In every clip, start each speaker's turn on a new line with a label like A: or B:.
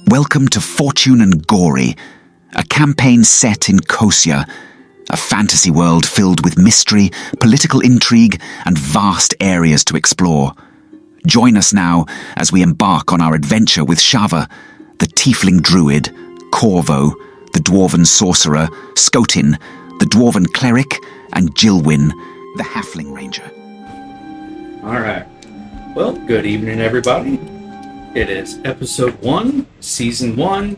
A: Welcome to Fortune and Gory, a campaign set in Kosia, a fantasy world filled with mystery, political intrigue, and vast areas to explore. Join us now as we embark on our adventure with Shava, the tiefling druid, Corvo, the dwarven sorcerer, Skotin, the dwarven cleric, and Jilwyn, the halfling ranger.
B: All right. Well, good evening, everybody. It is episode 1, season 1,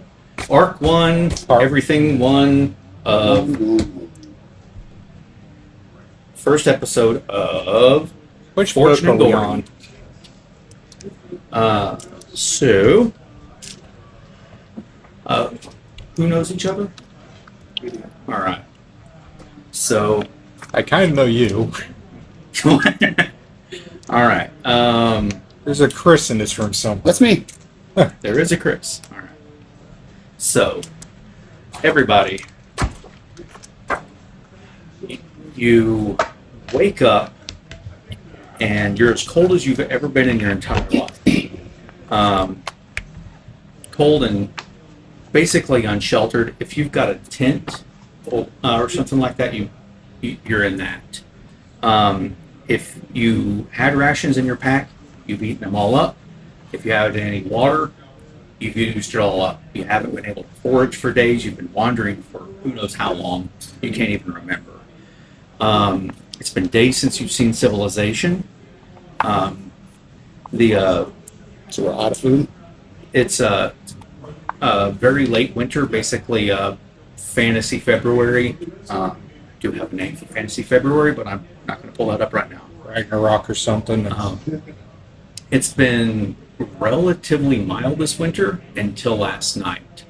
B: arc 1, everything 1 of first episode of
C: Which
B: Fortune and
C: book are we
B: Gory.
C: on?
B: Who knows each other? All right. So,
C: I kind of know you.
B: all right.
C: There's a Chris in this room somewhere.
D: That's me.
B: There is a Chris. All right. So, everybody, you wake up and you're as cold as you've ever been in your entire life. Cold and basically unsheltered. If you've got a tent or something like that, you're in that. If you had rations in your pack, you've eaten them all up. If you had any water, you've used it all up. You haven't been able to forage for days. You've been wandering for who knows how long. You can't even remember. It's been days since you've seen civilization.
D: So we're out of food.
B: It's a very late winter, basically fantasy February. Do have a name for fantasy February, but I'm not going to pull that up right now.
C: Ragnarok or something.
B: It's been relatively mild this winter until last night.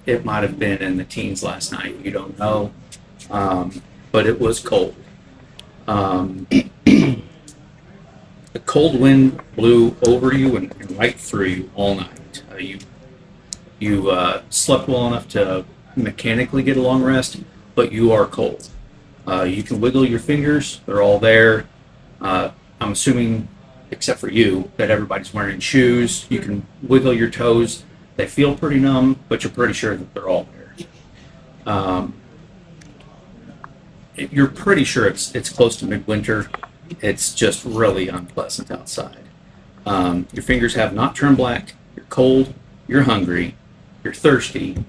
B: It might have been in the teens last night. You don't know. But it was cold. The cold wind blew over you and right through you all night. You slept well enough to mechanically get a long rest, but you are cold. You can wiggle your fingers. They're all there. I'm assuming, except for you, that everybody's wearing shoes. You can wiggle your toes. They feel pretty numb, but you're pretty sure that they're all there. You're pretty sure it's close to midwinter. It's just really unpleasant outside. Your fingers have not turned black. You're cold. You're hungry. You're thirsty.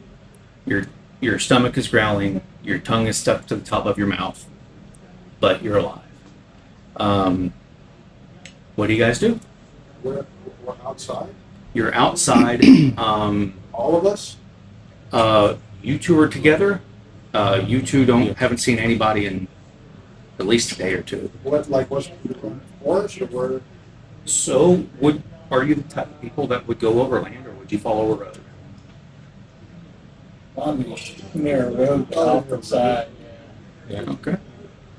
B: Your stomach is growling. Your tongue is stuck to the top of your mouth. But you're alive. What do you guys do?
E: We're outside.
B: You're outside.
E: All of us?
B: You two are together. You two haven't seen anybody in at least a day or two.
E: What's forest or where?
B: So, are you the type of people that would go overland, or would you follow a road?
F: On near a road off the side,
B: Yeah. Okay.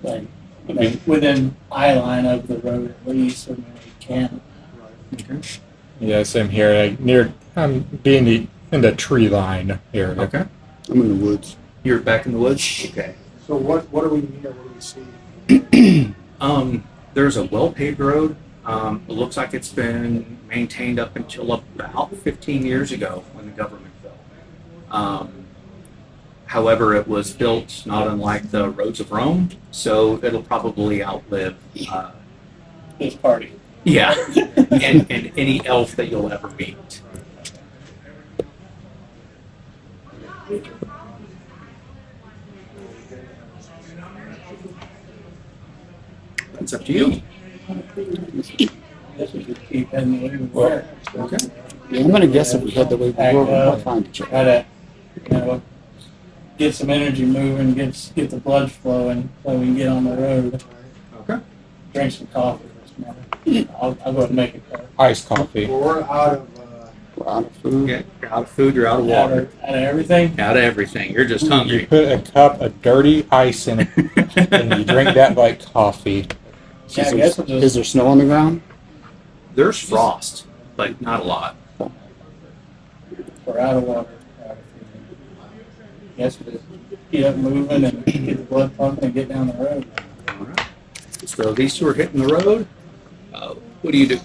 F: like within eye line of the road at least, or maybe camp.
B: Okay.
C: Yeah, same here. I'm being in the tree line area.
B: Okay.
D: I'm in the woods.
B: You're back in the woods. Okay.
E: So what do we near? What do we see?
B: There's a well-paved road. It looks like it's been maintained up until about 15 years ago when the government fell. However, it was built not unlike the roads of Rome, so it'll probably outlive
F: This party.
B: yeah, and any elf that you'll ever meet. It's up to you.
F: This would just keep heading the way we were.
B: Okay.
D: Yeah, I'm gonna guess if we head the way we
F: Back
D: were, we'll
F: up.
D: find each other.
F: Try to, get some energy moving, get the blood flowing, so we can get on the road.
B: Okay.
F: Drink some coffee. I'll go ahead and make it better.
C: Iced coffee.
E: We're out of.
D: We're out of food.
B: Yeah, you're out of food, you're out of
F: Out
B: water,
F: of everything.
B: out of everything. You're just
C: You
B: hungry.
C: put a cup of dirty ice in it, and you drink that like coffee.
F: Yeah, I guess we'll
D: Is
F: just
D: there snow on the ground?
B: There's frost, but not a lot.
F: we're out of water. Out of food. Guess we'll just keep up moving and get the blood pumping and get down the road.
B: All right. So these two are hitting the road. What do you do?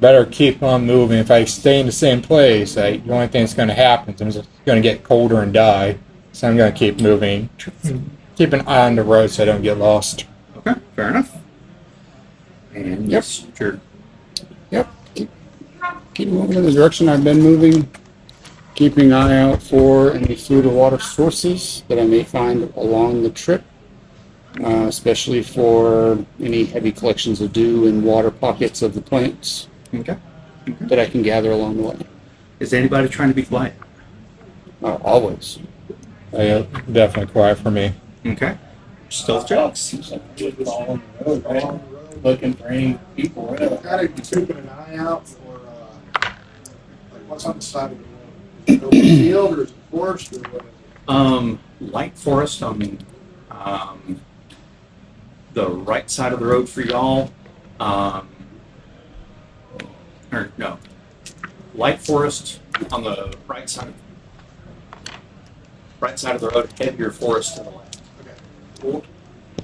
C: better keep on moving. If I stay in the same place, the only thing that's going to happen is I'm just going to get colder and die. So I'm going to keep moving. Keep an eye on the road so I don't get lost.
B: Okay, fair enough. And yes, sure.
D: Yep. Keep moving in the direction I've been moving. Keeping an eye out for any food or water sources that I may find along the trip. Especially for any heavy collections of dew and water pockets of the plants
B: Okay.
D: that I can gather along the way.
B: Is anybody trying to be quiet?
D: Always.
C: Definitely quiet for me.
B: Okay. Stealth checks.
F: Seems like a good call on the road, right? Looking for any people, really.
E: Gotta be keeping an eye out for, like, what's on the side of the road. Open field or is it forest or whatever?
B: Light forest on the right side of the road for y'all. Or no, light forest on the right side. Right side of the road, heavier forest to the left.
E: Okay, cool. I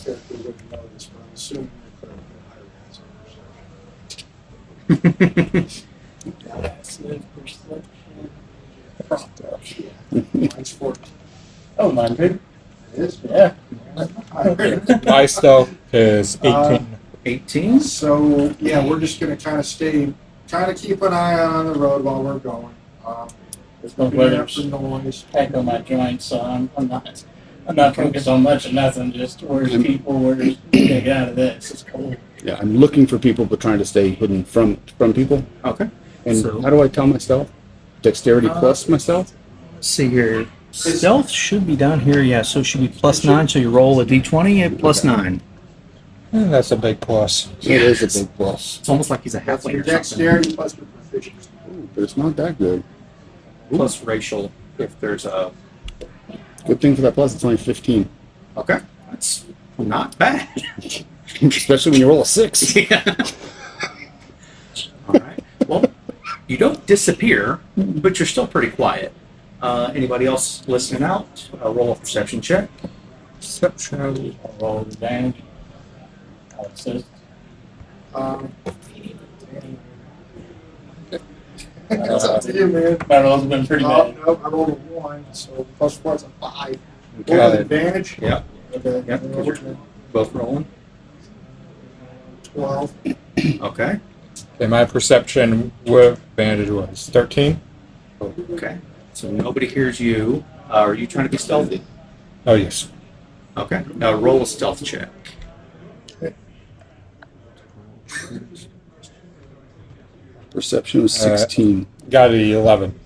E: typically wouldn't know this, but I'm assuming they put a higher res on
F: That's the perception.
E: Mine's 40.
F: Oh, my good.
E: It is?
F: Yeah.
C: My stealth is 18.
B: 18.
E: So, yeah, we're just gonna kind of keep an eye out on the road while we're going.
F: There's no
E: Looking out
F: weather.
E: for noise.
F: Echo my joints, so I'm not focused on much of nothing. Just where's people, where's get out of this. It's cool.
D: Yeah, I'm looking for people, but trying to stay hidden from people.
B: Okay.
D: And
B: So-
D: how do I tell myself? Dexterity plus myself?
G: Let's see here. Stealth should be down here, yeah, so it should be +9, so you roll a d20 at +9.
C: That's a big plus.
D: It is a big plus.
B: It's almost like he's a
E: That's
B: halfling
E: your
B: or something.
E: dexterity plus your proficiency.
D: Ooh, but it's not that good.
B: Plus racial, if there's a.
D: Good thing for that plus, it's only 15.
B: Okay. That's not bad.
D: Especially when you roll a 6.
B: Yeah. All right. Well, you don't disappear, but you're still pretty quiet. Anybody else listening out? Roll a perception check.
C: Perception.
F: I'll roll advantage. I'll assist.
E: It's up to you, man.
F: My roll's been pretty bad.
E: No, I rolled a 1, so plus 4 is a 5.
C: Okay.
E: Roll advantage?
B: Yep.
E: Okay.
B: Yep.
E: I rolled
B: Both rolling.
E: 12.
B: Okay.
C: And my perception with advantage was 13.
B: Okay. So nobody hears you. Are you trying to be stealthy?
C: Oh, yes.
B: Okay. Now roll a stealth check.
D: Perception was 16.
C: Got it 11.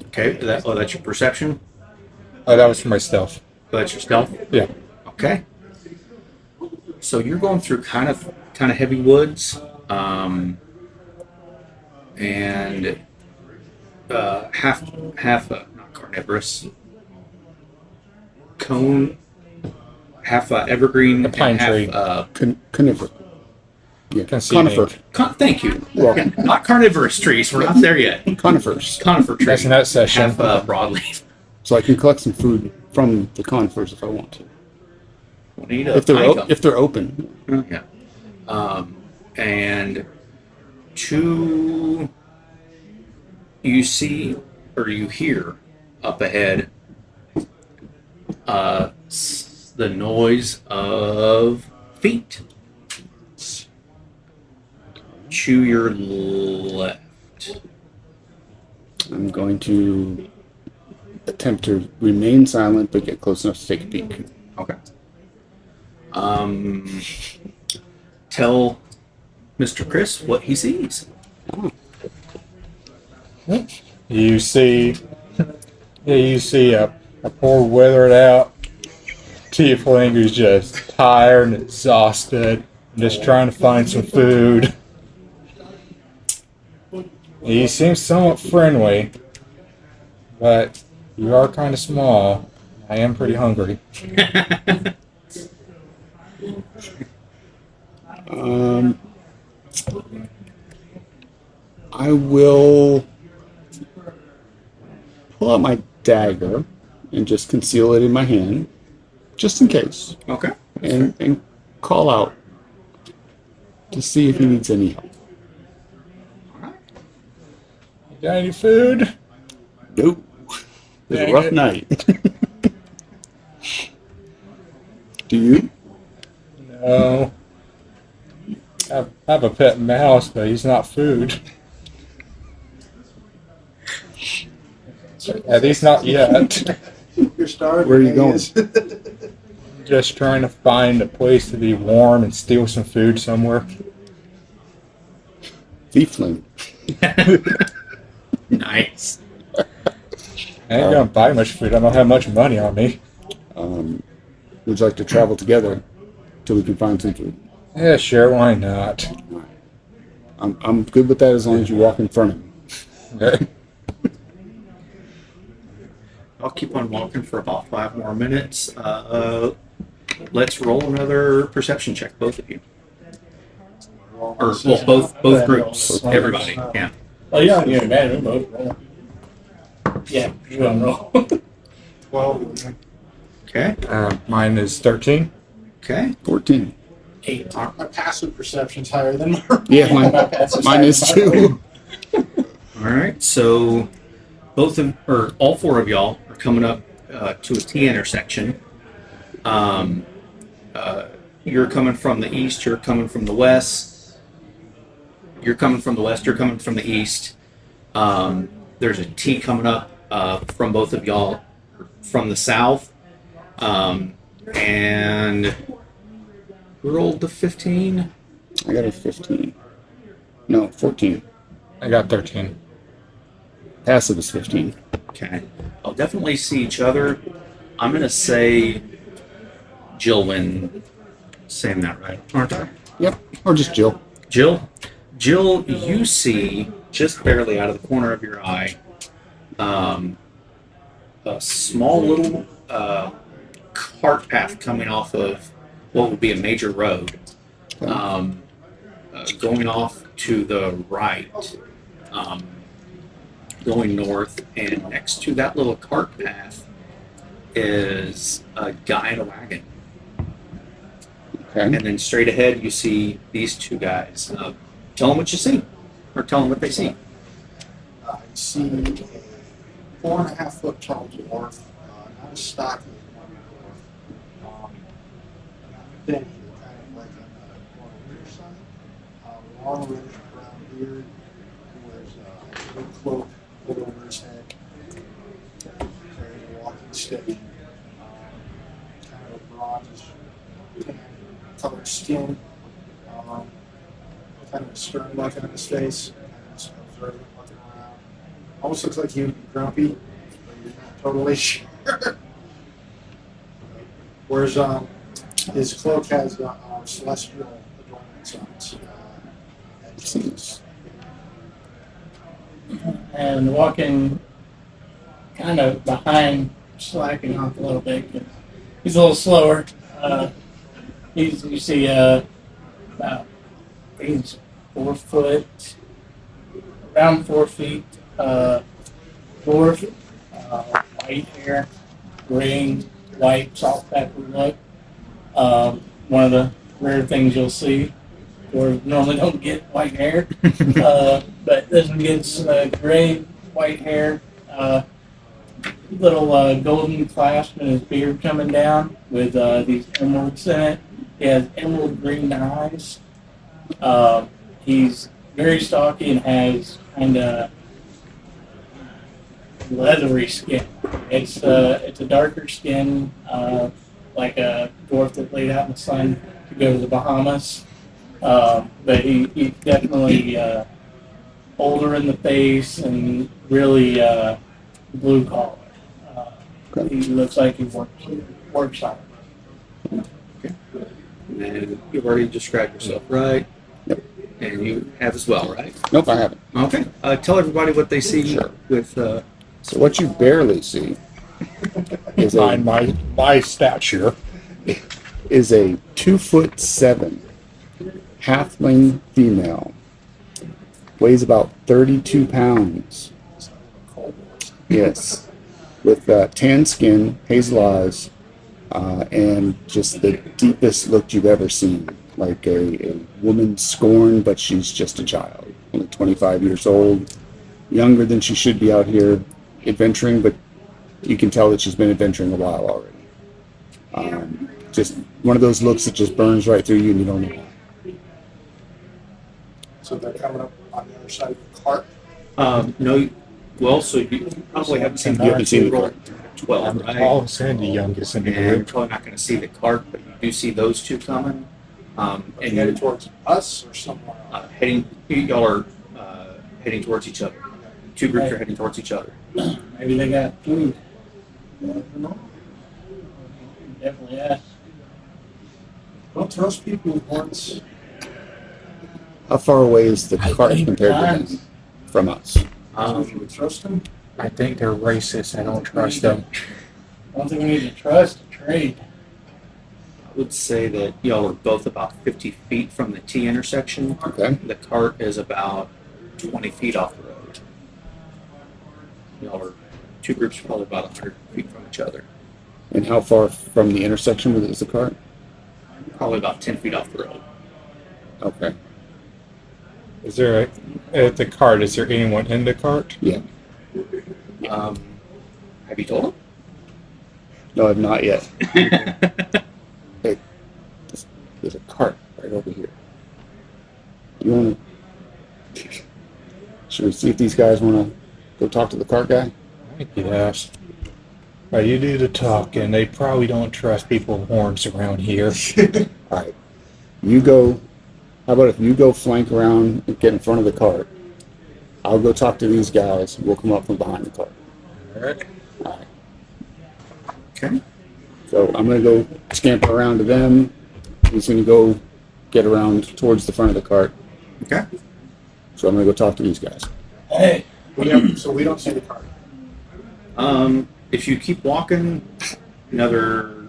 B: Okay. That's your perception.
C: Oh, that was for my stealth.
B: That's your stealth.
C: Yeah.
B: Okay. So you're going through kind of heavy woods, and half not carnivorous, cone, half evergreen,
C: A pine
B: and
C: tree.
B: half
D: Conifer. Yeah,
C: Conceiving.
D: conifer.
B: thank you.
D: Welcome.
B: Not carnivorous trees. We're not there yet.
D: Conifers.
B: Conifer trees.
C: That's in that session.
B: Half broadleaf.
D: So I can collect some food from the conifers if I want to.
B: We'll need a
D: If they're,
B: pine cone.
D: if they're open.
B: Yeah. And you see or you hear up ahead the noise of feet. To your left.
D: I'm going to attempt to remain silent but get close enough to take a peek.
B: Okay. Tell Mr. Chris what he sees.
C: You see a poor withered out tiefling who's just tired and exhausted, just trying to find some food. He seems somewhat friendly, but you are kind of small. I am pretty hungry.
D: I will pull out my dagger and just conceal it in my hand, just in case,
B: Okay.
D: and call out, to see if he needs any help.
C: You got any food?
D: Nope. It's a
C: Dang
D: rough
C: it.
D: night. Do you?
C: No. I have a pet mouse, but he's not food. At least not yet.
E: You're starving.
D: Where are you going?
C: Just trying to find a place to be warm and steal some food somewhere.
D: Thiefling.
B: Nice.
C: I ain't gonna buy much food. I don't have much money on me.
D: Would you like to travel together till we can find some food?
C: Yeah, sure, why not?
D: I'm good with that as long as you walk in front of me.
C: Okay.
B: I'll keep on walking for about 5 more minutes. Let's roll another perception check, both of you. Or well, both groups, everybody. Yeah.
F: Oh, yeah, you're mad at both. Roll. Yeah, you don't roll.
E: Well,
B: Okay.
C: Mine is 13.
B: Okay.
D: 14.
F: 8.
E: my passive perception's higher than mine.
D: Yeah, mine is too.
B: All right. So all 4 of y'all are coming up to a T intersection. You're coming from the east. You're coming from the west. You're coming from the west. You're coming from the east. There's a T coming up from both of y'all from the south. And we rolled the 15.
D: I got a 15. No, 14.
C: I got 13.
D: Passive is 15.
B: Okay. I'll definitely see each other. I'm going to say Jill when saying that right, aren't I?
D: Yep. Or just Jill.
B: Jill, you see just barely out of the corner of your eye a small little cart path coming off of what would be a major road, going off to the right, going north, and next to that little cart path is a guy in a wagon.
D: Okay.
B: And then straight ahead, you see these 2 guys. Tell them what you see, or tell them what they see.
E: I see a 4.5 foot tall dwarf, not as stocky as one dwarf. Thin, kind of like on the rear side. Long reddish brown beard, who wears a big cloak put over his head. Very walking steady. Kind of a bronze tan colored skin. Kind of a stern look on his face. Kind of just observant looking around. Almost looks like he would be grumpy, but you're not totally sure. Whereas his cloak has celestial adornments on it.
D: Seems.
F: And walking kind of behind, slacking off a little bit. 'Cause he's a little slower. You see about he's 4 foot, around 4 feet, dwarf, white hair, green, white, salt pepper look. One of the rare things you'll see. Dwarves normally don't get white hair, but this one gets gray, white hair, little golden clasp in his beard coming down with these emeralds in it. He has emerald green eyes. He's very stocky and has kind of leathery skin. It's a darker skin, like a dwarf that laid out in the sun to go to the Bahamas. But he's definitely older in the face and really blue collar. He looks like he works on it.
B: And you've already described yourself, right?
D: Yep.
B: And you have as well, right?
D: Nope, I haven't.
B: Okay. Tell everybody what they see
D: Sure.
B: with.
D: So what you barely see is
C: My stature.
D: a 2'7" halfling female. Weighs about 32 pounds. Yes. With tan skin, hazel eyes, and just the deepest look you've ever seen. like a woman scorned, but she's just a child, only 25 years old, younger than she should be out here adventuring, but you can tell that she's been adventuring a while already. Just one of those looks that just burns right through you and you don't know why.
E: So they're coming up on the other side of the cart.
B: No, well, so you probably haven't seen the
D: You haven't seen the
B: roll
D: cart.
B: 12,
C: I'm the
B: right?
C: tallest and the youngest in the
B: And you're
C: group.
B: probably not going to see the cart, but you do see those two coming.
E: And
B: And
E: headed
B: you're
E: towards us or somewhere else?
B: heading, y'all are heading towards each other. Two groups are heading towards each other.
F: Maybe they got food.
E: I don't know.
F: Definitely ask.
E: Don't trust people once.
D: How far away is the
F: I
D: cart
F: think
D: compared to
F: times.
D: them from us?
E: You would trust them?
C: I think they're racist. I don't trust them.
F: I don't think we need to trust to trade.
B: I would say that y'all are both about 50 feet from the T intersection.
D: Okay.
B: The cart is about 20 feet off the road. Y'all are two groups are probably about 100 feet from each other.
D: And how far from the intersection is the cart?
B: Probably about 10 feet off the road.
D: Okay.
C: Is there at the cart? Is there anyone in the cart?
D: Yeah.
B: Have you told
D: No, I've not yet.
B: him?
D: Hey, there's a cart right over here. You want to? Should we see if these guys want to go talk to the cart guy?
C: Yes. Well, you do the talking. They probably don't trust people with horns around here.
D: All right. You go. How about if you go flank around and get in front of the cart? I'll go talk to these guys. We'll come up from behind the cart.
C: All right.
D: All right.
B: Okay.
D: So I'm gonna go scamper around to them. He's gonna go get around towards the front of the cart.
B: Okay.
D: So I'm gonna go talk to these guys.
F: Hey,
E: So we don't see the cart.
B: If you keep walking another,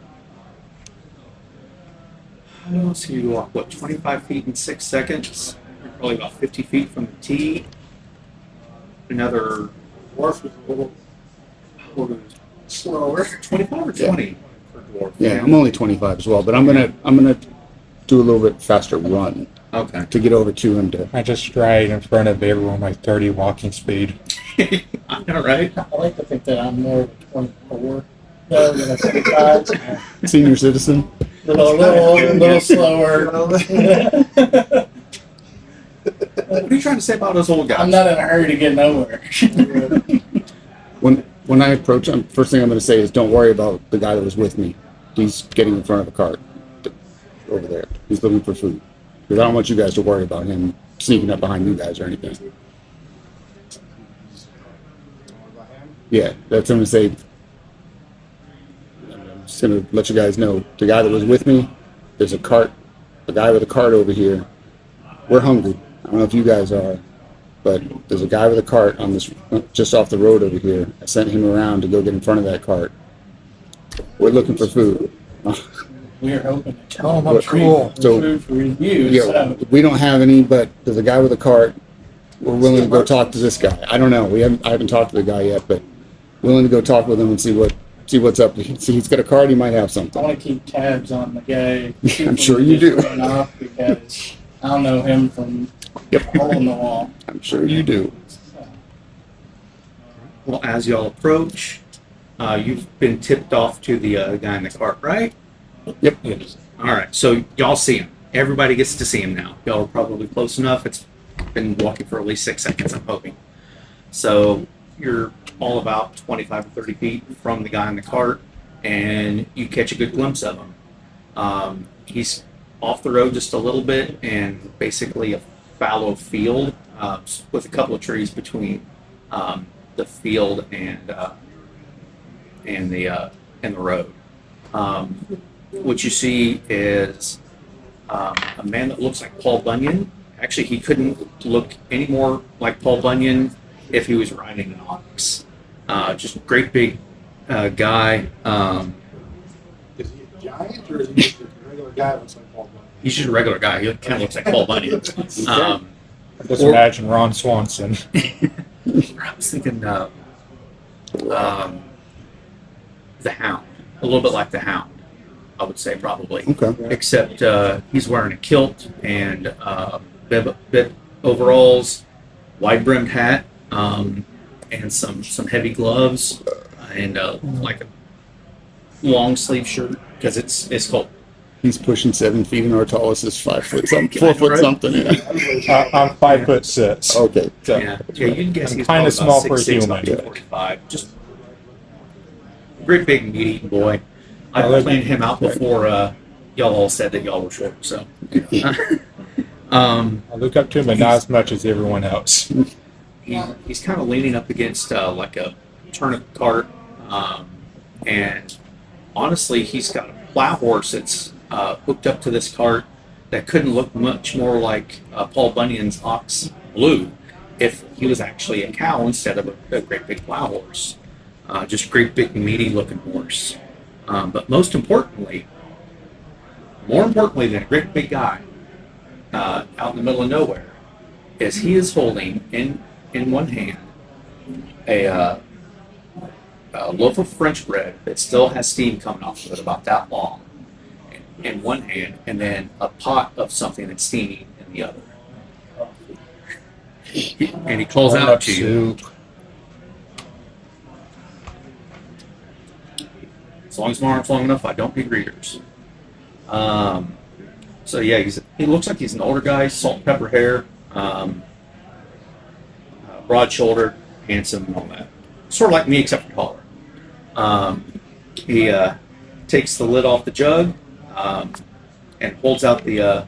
B: let's see, you walk, what, 25 feet in 6 seconds? You're probably about 50 feet from the T. Another,
E: Dwarf is a little
B: what was
E: slower.
B: it, 25 or 20 for dwarf?
D: Yeah, I'm only 25 as well, but I'm gonna do a little bit faster run
B: Okay.
D: to get over to him. To
C: I just stride in front of everyone my 30 walking speed.
B: I know, right?
F: I like to think that I'm more of a 24 though than a 25.
D: senior citizen.
F: A little slower.
B: What are you trying to say about those old guys?
F: I'm not in a hurry to get nowhere.
D: When I approach him, first thing I'm gonna say is, don't worry about the guy that was with me. He's getting in front of a cart over there. He's looking for food. Because I don't want you guys to worry about him sneaking up behind you guys or anything. Yeah, that's what I'm gonna say. I'm just gonna let you guys know, the guy that was with me, there's a guy with a cart over here. We're hungry. I don't know if you guys are, but there's a guy with a cart on this, just off the road over here. I sent him around to go get in front of that cart. We're looking for food.
F: We're hoping to
C: Tell them I'm
D: What-
C: cool.
D: So,
F: food for review.
D: yeah,
F: So
D: we don't have any, but there's a guy with a cart. We're willing to go talk to this guy. I don't know. I haven't talked to the guy yet, but willing to go talk with him and see what's up. See, he's got a card. He might have
F: I
D: something.
F: want to keep tabs on the guy.
D: I'm sure you do.
F: Just ran off because I don't know him from
D: Yep.
F: a hole in the wall.
D: I'm sure you do.
B: Well, as y'all approach, you've been tipped off to the guy in the cart, right?
D: Yep.
C: Yes.
B: All right, so y'all see him. Everybody gets to see him now. Y'all are probably close enough. It's been walking for at least 6 seconds, I'm hoping. So you're all about 25 or 30 feet from the guy in the cart, and you catch a good glimpse of him. He's off the road just a little bit, and basically a fallow field with a couple of trees between the field and the road. What you see is a man that looks like Paul Bunyan. Actually, he couldn't look any more like Paul Bunyan if he was riding an ox. Just a great big guy.
E: Is he a giant or is he just a regular guy that looks like Paul Bunyan?
B: He's just a regular guy. He kind of looks like Paul Bunyan.
C: Just
B: Or-
C: imagine Ron Swanson.
B: I was thinking the Hound, a little bit like the Hound. I would say probably.
D: Okay.
B: Except he's wearing a kilt and bib overalls, wide brimmed hat, and some heavy gloves, and like a long sleeve shirt because it's cold.
D: He's pushing 7 feet, and our tallest is 5 foot something,
B: Yeah,
D: 4 foot
B: right.
D: something. Yeah.
C: I'm 5'6".
D: Okay.
C: So
B: Yeah, you'd guess
C: I'm
B: he's
C: kinda
B: probably
C: small
B: about
C: for a
B: 6'6",
C: human.
B: about 245. Just great big meat eating boy. I
C: look-
B: planned him out before y'all all said that y'all were short. So,
C: I look up to him, but not as much as everyone else.
B: he's kind of leaning up against like a turnip cart, and honestly, he's got a plow horse that's hooked up to this cart that couldn't look much more like Paul Bunyan's ox blue if he was actually a cow instead of a great big plow horse. Just great big meaty looking horse. But more importantly than a great big guy out in the middle of nowhere, is he is holding in one hand a loaf of French bread that still has steam coming off of it, about that long, in one hand, and then a pot of something that's steaming in the other. And he calls out to you. As long as my arm's long enough, I don't need readers. So yeah, he looks like he's an older guy, salt and pepper hair, broad shouldered, handsome, and all that. Sort of like me, except for taller. He takes the lid off the jug and holds out the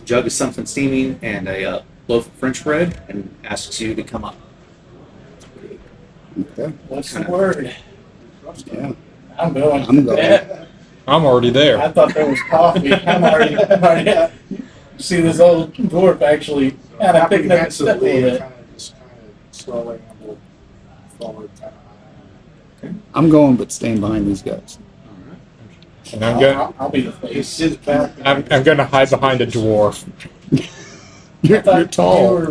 B: jug of something steaming and a loaf of French bread, and asks you to come up.
D: Okay.
F: What's the word?
D: Yeah.
F: I'm going.
D: I'm going.
C: I'm already
F: I
C: there.
F: thought there was coffee. I'm already see this old dwarf actually kind of picking up his step a little bit.
E: Kind of slowly amble forward.
D: I'm going, but stand behind these guys.
C: And I'm going.
F: I'll be the face.
E: His back.
C: I'm going to hide behind a dwarf.
D: You're tall.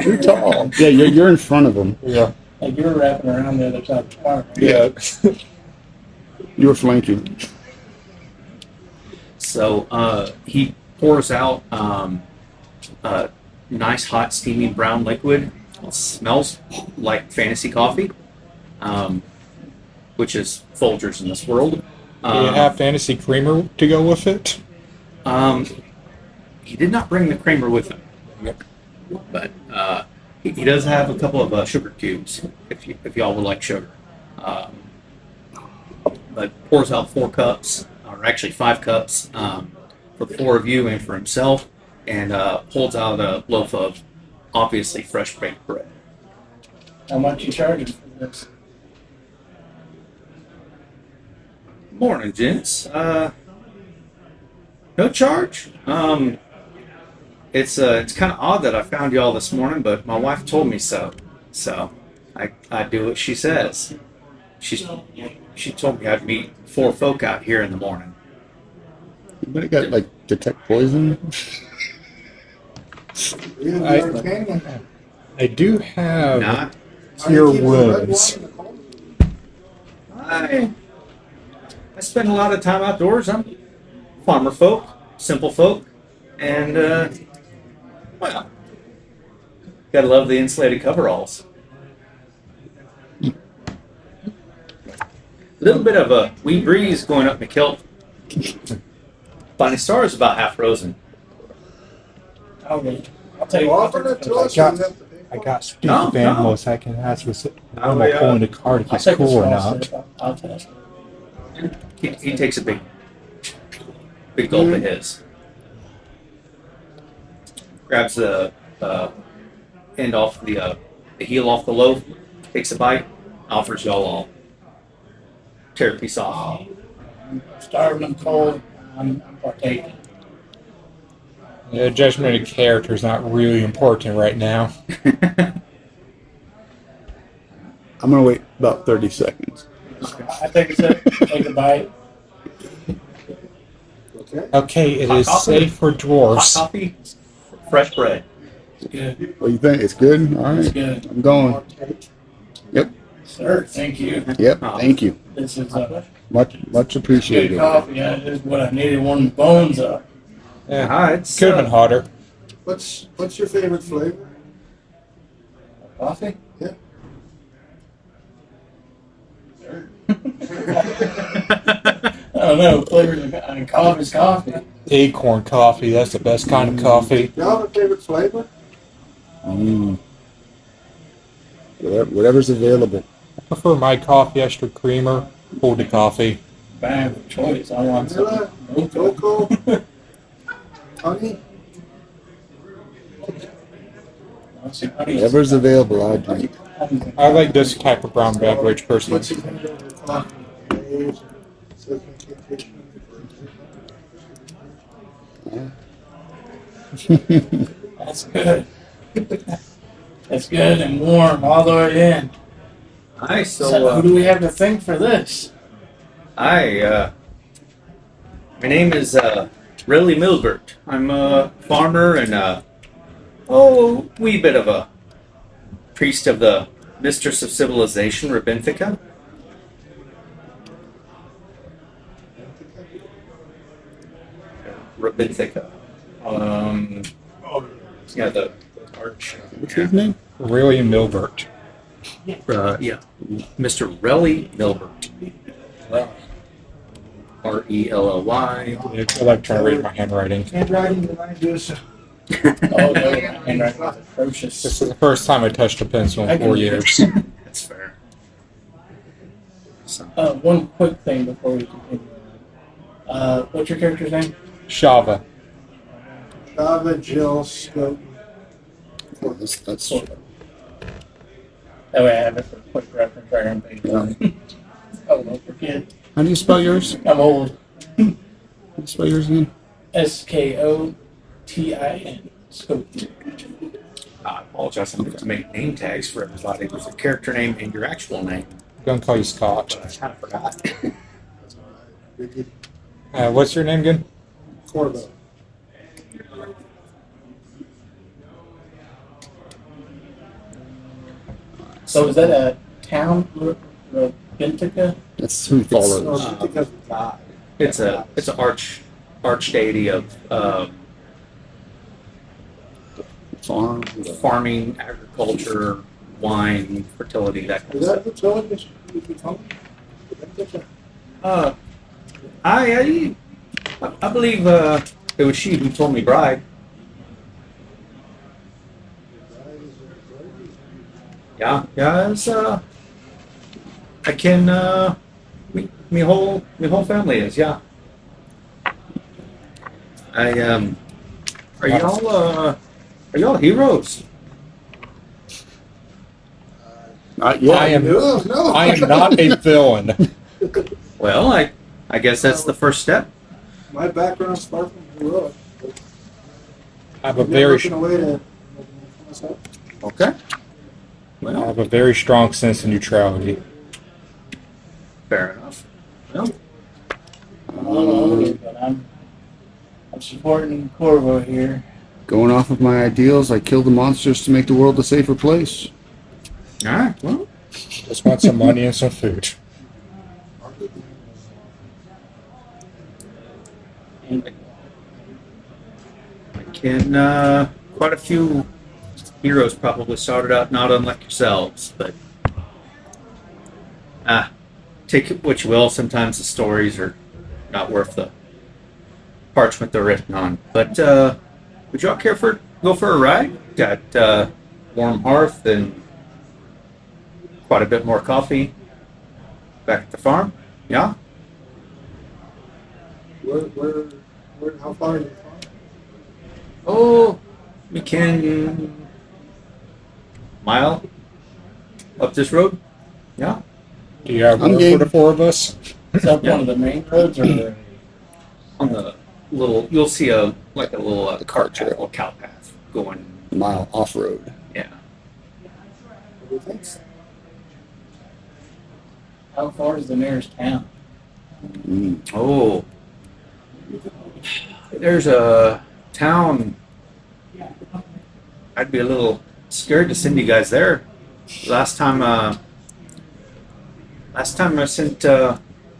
D: You're tall. Yeah, you're in front of them.
C: Yeah.
F: Like you're wrapping around the other side of the car.
C: Yeah.
D: You're flanking.
B: So he pours out a nice, hot, steaming brown liquid. It smells like fantasy coffee, which is Folgers in this world.
C: Do you have fantasy creamer to go with it?
B: He did not bring the creamer with him, but he does have a couple of sugar cubes if y'all would like sugar. But pours out 4 cups, or actually 5 cups, for the 4 of you and for himself, and holds out a loaf of obviously fresh baked bread.
F: How much you charging for this?
B: Morning, gents. No charge. It's kind of odd that I found y'all this morning, but my wife told me so. So I do what she says. She told me I'd meet 4 folk out here in the morning.
D: Anybody got like detect poison?
C: I do have
B: Nah,
C: cure wounds.
B: I spend a lot of time outdoors. I'm farmer folk, simple folk, and well, gotta love the insulated coveralls. Little bit of a wee breeze going up my kilt. Bonnie Star is about half frozen.
F: I'll tell you what.
C: I got speak
B: No,
C: of
B: no.
C: animals. I can ask with
B: Oh,
C: I'm
B: yeah.
C: pulling the card if
F: I'll
C: it's
F: take
C: cool or
F: a
C: not.
F: small sip. I'll test it.
B: He takes a big gulp of his. Grabs the end off the heel off the loaf, takes a bite, offers y'all all. Tear a piece off.
F: Starving and cold. I'm partaking.
C: The judgment of character is not really important right now.
D: I'm gonna wait about 30 seconds.
F: I take a sip, take a bite.
C: Okay, it
B: Hot
C: is
B: coffee?
C: safe for
B: Hot
C: dwarfs.
B: coffee, fresh bread.
F: It's good.
D: What do you think? It's good? All
F: It's
D: right.
F: good.
D: I'm going. Yep.
F: Sir, thank you.
D: Yep.
B: Oh.
D: Thank you.
F: This is
D: Much
F: Good
D: appreciated.
F: coffee. That is what I needed. Warm the bones up.
C: Yeah,
B: It's
C: could have been hotter.
E: What's your favorite flavor?
F: Coffee?
E: Yeah.
F: I don't know. Flavor. I mean, coffee's coffee.
C: Acorn coffee, that's the best kind of coffee.
E: Y'all have a favorite flavor?
D: Mm. Whatever's available.
C: I prefer my coffee extra creamer, pulled to coffee.
F: If I have a choice, I want
E: Vanilla,
F: some.
E: cocoa, honey.
D: Whatever's available, I drink.
C: I like this type of brown beverage personally.
E: What's your favorite coffee? Age, certification.
F: That's good. That's good and warm all the way in.
B: Nice.
F: So,
B: So,
F: who do we have to thank for this?
B: my name is Riley Milbert. I'm a farmer and wee bit of a priest of the Mistress of Civilization, Rabinthika. Rabinthika. Yeah, the arch.
D: What's his name?
C: Really Milbert.
B: Yeah, Mr. Relly Milbert. Relly.
C: I like trying to read my handwriting.
E: Handwriting reminds us.
F: Oh, no, my handwriting was atrocious.
C: This is the first time I touched a pencil
F: I
C: in
F: can
C: 4
F: read.
C: years.
B: That's fair. So,
F: One quick thing before we continue. What's your character's name?
C: Shava.
E: Java, Jill, Scope.
D: That's
F: That way I have it for quick reference right on page one. Oh, don't forget.
D: How do you spell yours?
F: I'm old.
D: How do you spell yours again?
F: Skotin. Scope.
B: I apologize. I meant to make name tags for everybody. There's a character name and your actual name,
C: I'm gonna call you Scott.
B: but I kind of forgot.
E: Ricky
C: What's your name again?
E: Corbo.
F: So is that a town, Rabinthika?
D: That's who follows.
E: Oh, because of God.
B: It's an arch deity of
D: Farm.
B: farming, agriculture, wine, fertility, that kind of
E: Is
B: stuff.
E: that the television you become?
B: I believe it was she who told me bride. Yeah, it's I can me whole family is, yeah. Are y'all heroes?
D: Not yet.
C: I am.
E: No, no.
C: I am not a villain.
B: Well, I guess that's the first step.
E: My background's far from heroic. but
C: I have a
E: I'm
C: very,
E: looking away to make myself.
B: Okay.
C: I
B: Well,
C: have a very strong sense of neutrality.
B: fair enough. Well,
F: But I'm supporting Corvo here.
D: Going off of my ideals, I kill the monsters to make the world a safer place.
B: all right. Well,
C: Just want some money and some food.
B: can quite a few heroes probably started out not unlike yourselves, but take it what you will. Sometimes the stories are not worth the parchment they're written on. But would y'all care for go for a ride? Got warm hearth and quite a bit more coffee back at the farm. Yeah.
E: Where, how far are you from?
B: Oh, we can mile up this road. Yeah.
C: Do you have
D: I'm
C: room
D: game.
C: for the 4 of us?
F: Is that
B: Yeah.
F: one of the main roads or
B: On the little, you'll see a little
D: The
B: cart
D: cart trail.
B: path, or cow path going.
D: Mile off road.
B: Yeah.
E: What do you think?
F: how far is the nearest town?
B: Oh, there's a town. I'd be a little scared to send you guys there. Last time I sent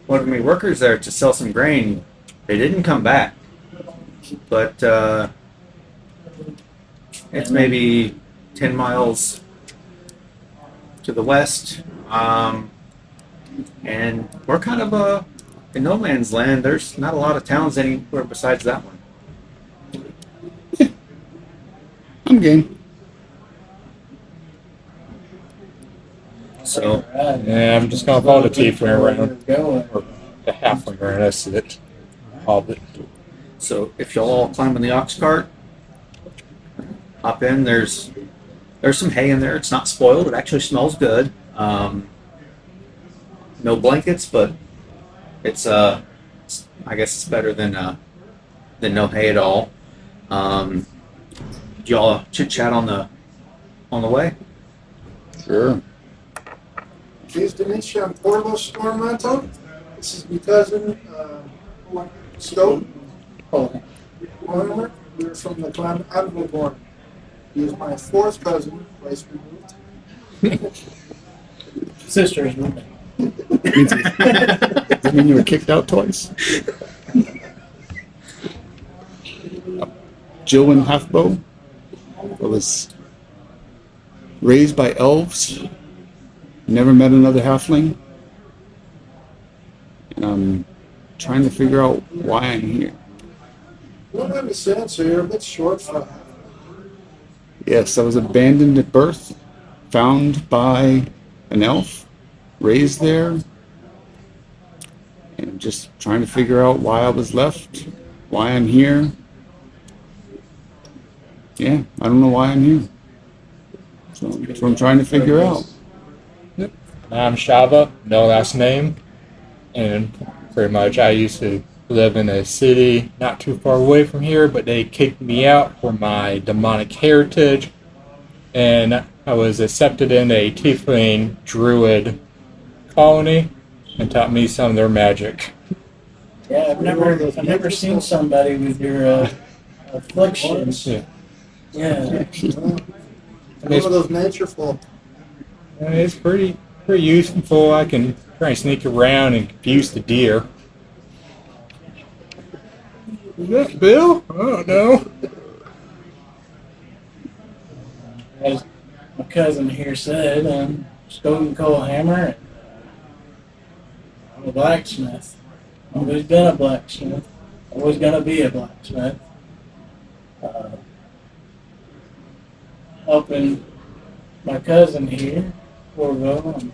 B: one of my workers there to sell some grain. They didn't come back, but it's maybe 10 miles to the west, and we're kind of in no man's land. There's not a lot of towns anywhere besides that one.
D: I'm game.
B: So
C: Yeah, I'm just gonna follow the tiefling around,
F: Going.
C: or the halfling around. That's it. Hobbit.
B: So if y'all all climb in the ox cart, hop in. There's some hay in there. It's not spoiled. It actually smells good. No blankets, but it's I guess it's better than no hay at all. Y'all chit chat on the way.
D: Sure.
E: Pleased to meet you. I'm Portable Stormato. This is my cousin, Scope. Warhammer. We're from the clan Advogorn. He is my fourth cousin, place we moved.
F: Sisters with me.
D: Does that mean you were kicked out twice? Jill Halfbow was raised by elves. Never met another halfling. And I'm trying to figure out why I'm here.
E: You don't have any sense, so you're a bit short for half.
D: Yes, I was abandoned at birth, found by an elf, raised there, and I'm just trying to figure out why I was left, why I'm here. Yeah, I don't know why I'm here. So that's what I'm trying to figure out.
C: I'm Shava, no last name, and pretty much I used to live in a city not too far away from here, but they kicked me out for my demonic heritage, and I was accepted in a tiefling druid colony and taught me some of their magic.
F: Yeah, I've never seen somebody with your afflictions.
C: Yeah.
F: Yeah.
E: One of those nature folk.
C: And it's pretty useful. I can try and sneak around and confuse the deer. Is that Bill? I don't know.
F: As my cousin here said, Stone Coal Hammer. I'm a blacksmith. Always been a blacksmith. Always gonna be a blacksmith. Helping my cousin here, Corvo. I'm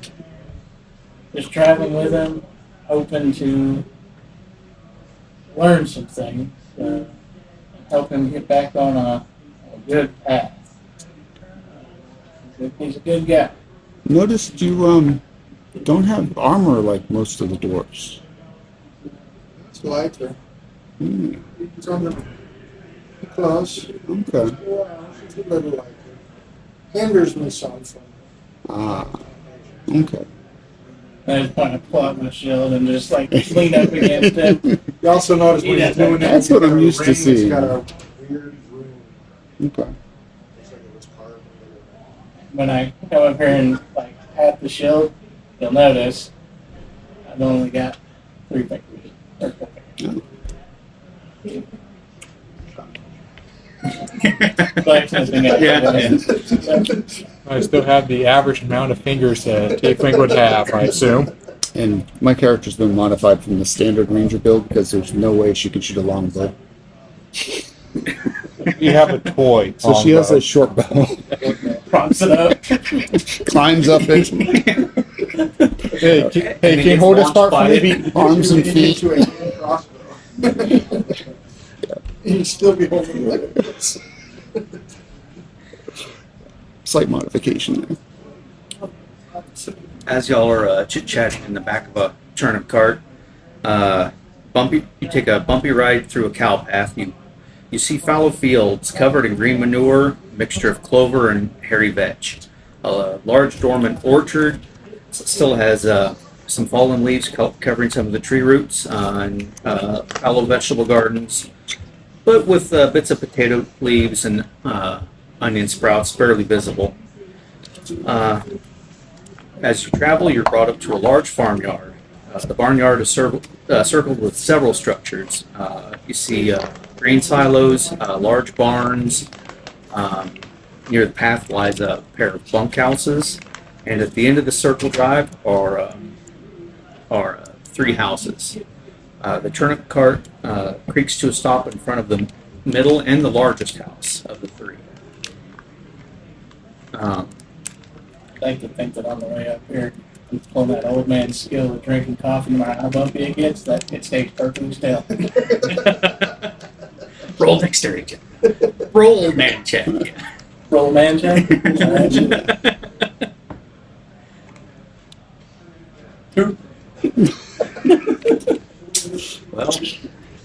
F: just traveling with him, hoping to learn some things, help him get back on a good path. He's a good guy.
D: Noticed you don't have armor like most of the dwarves.
E: It's lighter.
D: Hmm,
E: It's on the close.
D: okay.
E: Yeah, it's a little lighter. Hinders me some from.
D: Ah, okay.
F: I just want to pull out my shield and just like lean up against him.
E: You also notice when he's doing that.
D: That's what I'm used to
E: It's
D: seeing.
E: got a weird room.
D: Okay.
E: Looks like it was carved.
F: When I come up here and like pat the shield, you'll notice I've only got 3 fingers. Or 4 fingers. Blacksmithing out there.
C: I still have the average amount of fingers a tiefling would have, I assume.
D: And my character's been modified from the standard ranger build because there's no way she can shoot a longbow.
C: You have a toy.
D: So she has
C: longbow.
D: a short bow,
F: Props it up.
D: climbs up it,
C: Hey, can you hold this part for me?
D: arms and feet.
E: Into a hand crossbow. He'd still be holding it like this.
D: Slight modification there.
B: As y'all are chit-chatting in the back of a turnip cart, you take a bumpy ride through a cow path. You see fallow fields covered in green manure, mixture of clover and hairy vetch. A large dormant orchard still has some fallen leaves covering some of the tree roots, and fallow vegetable gardens, but with bits of potato leaves and onion sprouts barely visible. As you travel, you're brought up to a large farmyard. The barnyard is circled with several structures. You see grain silos, large barns. Near the path lies a pair of bunkhouses, and at the end of the circle drive are 3 houses. The turnip cart creaks to a stop in front of the middle and the largest house of the 3.
F: I like to think that on the way up here, I'm pulling that old man's skill of drinking coffee, no matter how bumpy it gets, that it stays perfectly still.
B: Roll dexterity check. Roll man check.
F: Roll man check. Two.
B: Well,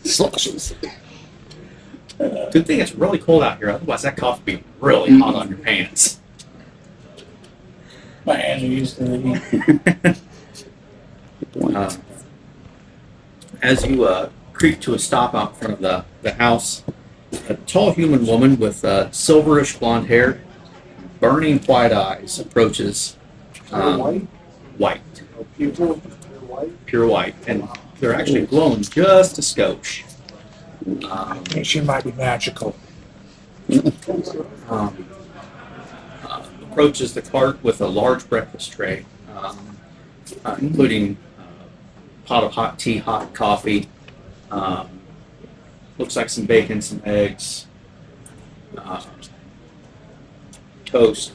D: Slushes.
B: good thing it's really cold out here. Otherwise, that coffee would be really hot on your pants.
F: My hands are used to the heat.
B: As you creep to a stop out in front of the house, a tall human woman with silverish blonde hair, burning white eyes approaches.
E: White?
B: White,
E: People, they're white.
B: pure white, and they're actually glowing just a skosh.
C: She might be magical.
B: Approaches the cart with a large breakfast tray, including a pot of hot tea, hot coffee, looks like some bacon, some eggs, toast,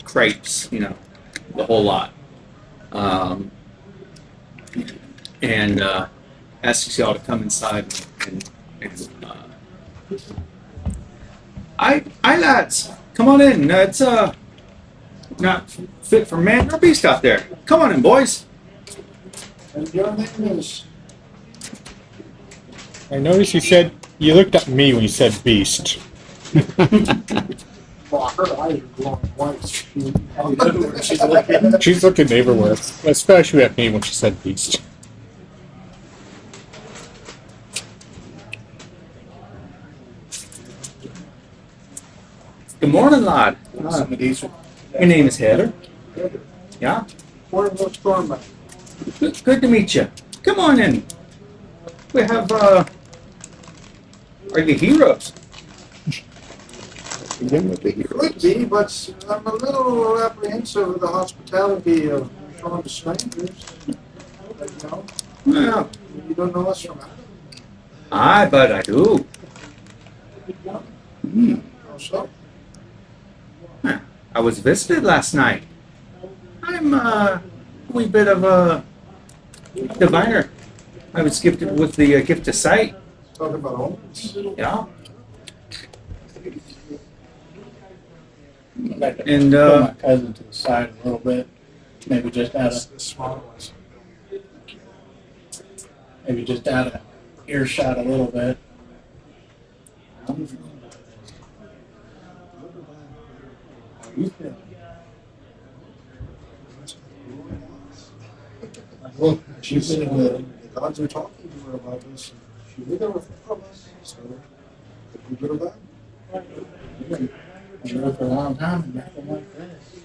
B: crepes, the whole lot. And asks y'all to come inside and I lads, come on in. It's not fit for man or beast out there. Come on in, boys.
E: And your name is?
C: I noticed you looked at me when you said beast.
E: Well, her eyes are glowing white. She's looking.
C: She's looking everywhere, especially at me when she said beast.
B: Good morning, lad.
F: Some of these are
B: Your name is Heather. Yeah?
E: Where was Storm?
B: Good to meet you. Come on in. We have, are you heroes?
D: Begin with the hero.
E: Could be, but I'm a little apprehensive of the hospitality of showing to strangers. But,
B: Well,
E: you don't know us from Adam.
B: aye, but I do.
E: So,
B: I was visited last night. I'm a wee bit of a diviner. I was gifted with the gift of sight.
E: talking about omens.
B: Yeah.
F: I'd like to
B: And,
F: pull my cousin to the side a little bit. Maybe just out of
E: The smaller ones.
F: earshot a little bit.
E: Well, she said the gods are talking to her about this. And she knew there were problems. So, could be good or bad.
F: I've been here for a long time and nothing like this.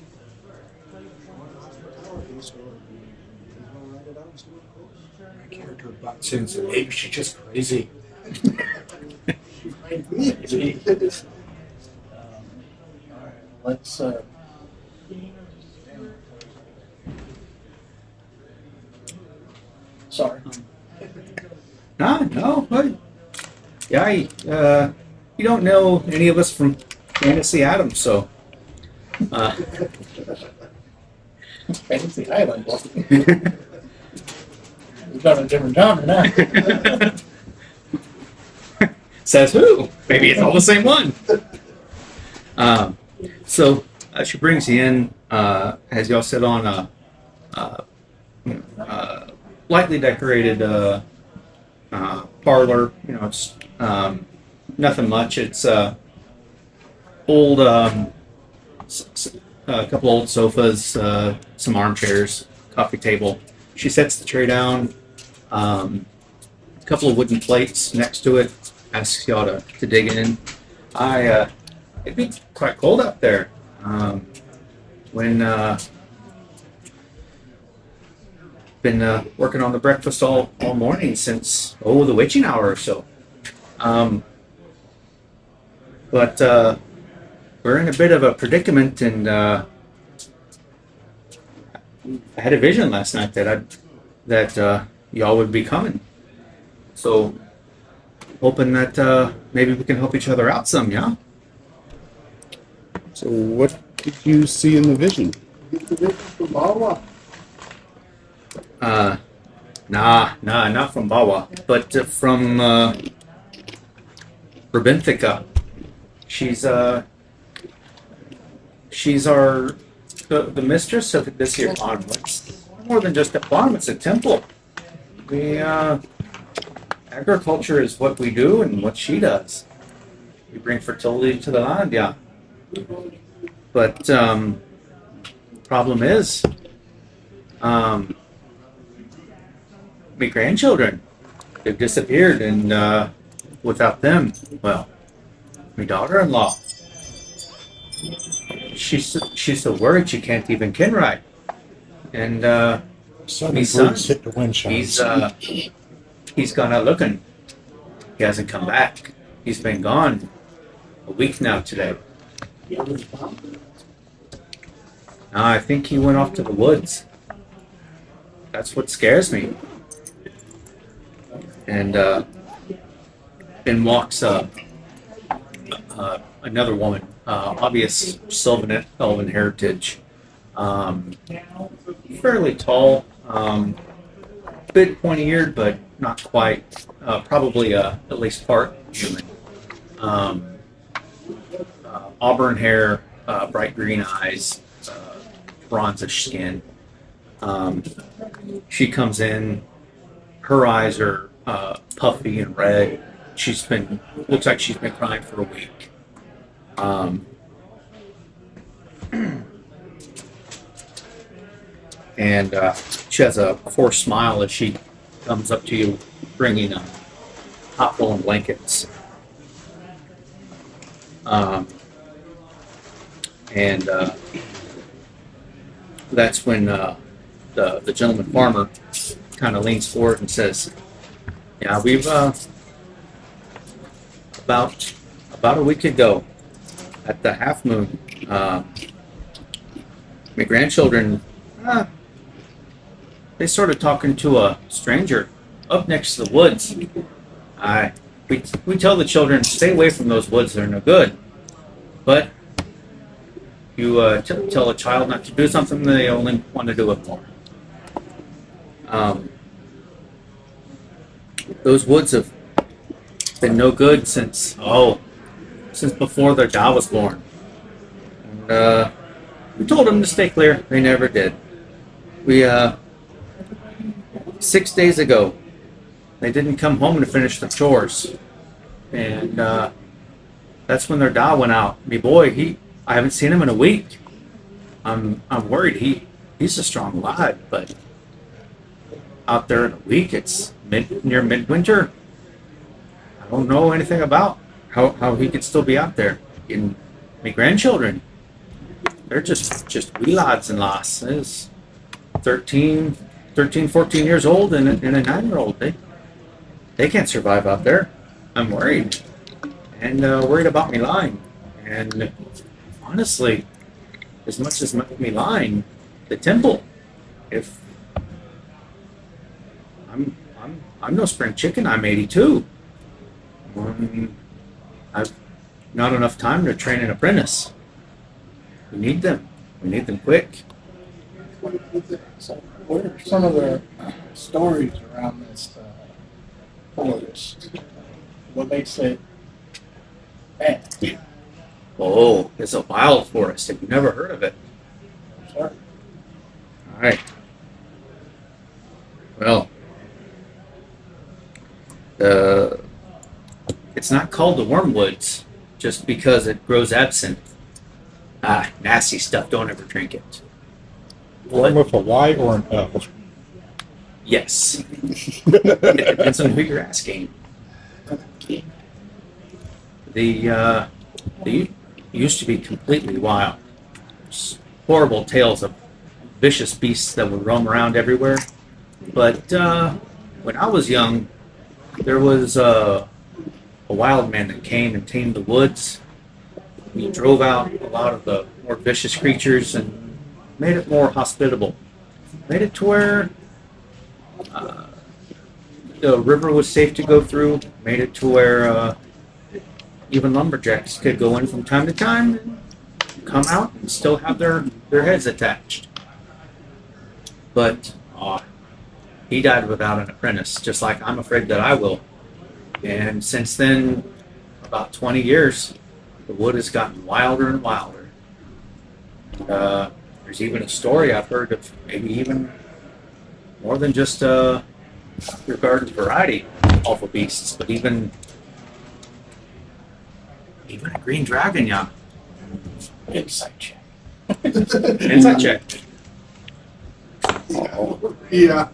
E: So, we'll write it out and see what it
C: My character about soon, so maybe she's just crazy.
E: goes.
F: Let's sorry.
B: No, but yeah, you don't know any of us from Fantasy Adams, so
F: Fantasy Island. We've got a different genre now.
B: says who? Maybe it's all the same one. So she brings you in, as y'all sit on a lightly decorated parlor. It's nothing much. It's old, a couple old sofas, some armchairs, coffee table. She sets the tray down, a couple of wooden plates next to it. Asks y'all to dig in. It'd be quite cold out there. been working on the breakfast all morning since the witching hour or so. But we're in a bit of a predicament, and I had a vision last night that y'all would be coming. So hoping that maybe we can help each other out some, yeah.
D: So what did you see in the vision?
B: Nah, not from Bawa, but from Rabinthika. She's our the mistress of this here farm. It's more than just a farm; it's a temple. We agriculture is what we do and what she does. We bring fertility to the land, yeah. But problem is, my grandchildren, they've disappeared, and without them, well, my daughter-in-law, she's so worried she can't even kin right. And
C: Sudden
B: my son,
C: birds hit the wind chimes.
B: he's gone out looking. He hasn't come back. He's been gone a week now today. I think he went off to the woods. That's what scares me. And then walks another woman, obvious Sylvan Elven heritage, fairly tall, bit pointy-eared, but not quite. Probably at least part human. Auburn hair, bright green eyes, bronzish skin. She comes in. Her eyes are puffy and red. Looks like she's been crying for a week. And she has a forced smile as she comes up to you, bringing hot woolen blankets. And that's when the gentleman farmer kind of leans forward and says, "Yeah, we've about a week ago at the half moon, my grandchildren they started talking to a stranger up next to the woods. We tell the children, stay away from those woods; they're no good. But you tell a child not to do something, they only want to do it more. Those woods have been no good since before their dad was born. And, we told them to stay clear. They never did. We 6 days ago, they didn't come home to finish the chores, and that's when their dad went out. Me boy, I haven't seen him in a week. I'm worried. He's a strong lad, but out there in a week, it's near midwinter. I don't know anything about how he could still be out there. And my grandchildren, they're just wee lads and lasses, 13, 14 years old, and a 9-year-old. They can't survive out there. I'm worried, and worried about me lying. And honestly, as much as me lying, the temple. If I'm no spring chicken, I'm 82. I've not enough time to train an apprentice. We need them. We need them quick.
F: So, what are some of the stories around this forest? What makes it bad?
B: Oh, it's a wild forest. Have you never heard of it?
F: Sorry.
B: All right. Well, it's not called the Wormwoods just because it grows absinthe. Nasty stuff. Don't ever drink it.
C: One with a Y or an L?
B: Yes. It depends on who you're asking. They used to be completely wild. Horrible tales of vicious beasts that would roam around everywhere. But when I was young, there was a wild man that came and tamed the woods. He drove out a lot of the more vicious creatures and made it more hospitable. Made it to where the river was safe to go through. Made it to where even lumberjacks could go in from time to time and come out and still have their heads attached. But he died without an apprentice, just like I'm afraid that I will. And since then, about 20 years, the wood has gotten wilder and wilder. There's even a story I've heard of maybe even more than just your garden's variety of awful beasts, but even a green dragon, yeah.
F: Insight check.
B: Insight check.
E: Yeah.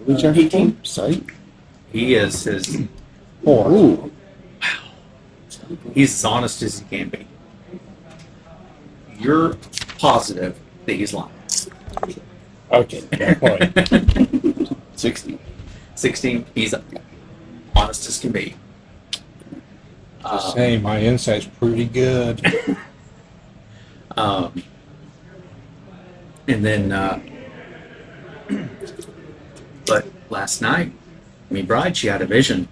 D: We check 18. Sight.
B: He is his.
D: 4. Ooh.
B: He's as honest as he can be. You're positive that he's lying.
C: Okay, good point.
D: 60.
B: 16. He's honest as can be.
C: Just saying, my insight's pretty good.
B: And then, but last night, me bride, she had a vision.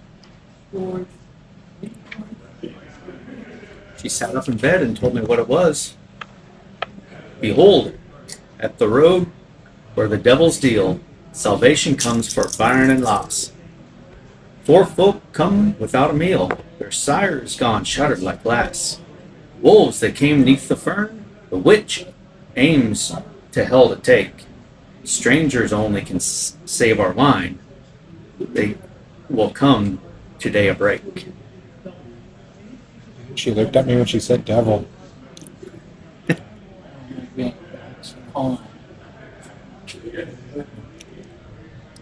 B: She sat up in bed and told me what it was. Behold, at the road where the devils deal, salvation comes for firing and loss. 4 folk come without a meal, their sires gone shattered like glass. Wolves that came neath the fern, the witch aims to hell to take. Strangers only can save our wine. They will come today a break.
C: She looked at me when she said devil.
F: On.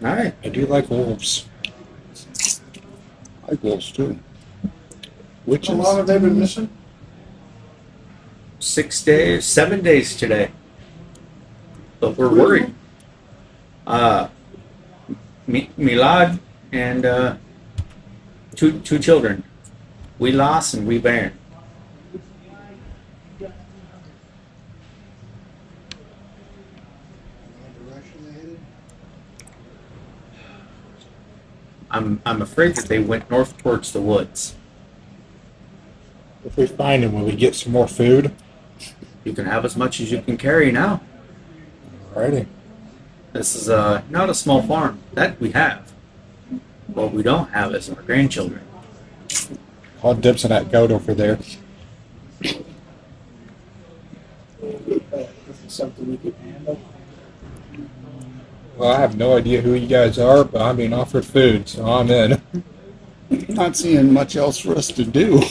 B: All right.
C: I do like wolves.
D: I like wolves too.
E: How long have they been missing?
B: 6 days, 7 days today. But we're worried. Milad and two children. We lost and we bear.
E: What direction they headed?
B: I'm afraid that they went north towards the woods.
C: If we find him, will we get some more food?
B: You can have as much as you can carry now.
C: Alrighty.
B: This is not a small farm. That we have. What we don't have is our grandchildren.
C: I'll dibs on that goat over there.
F: This is something we could handle.
C: Well, I have no idea who you guys are, but I'm being offered food, so I'm in.
D: Not seeing much else for us to do.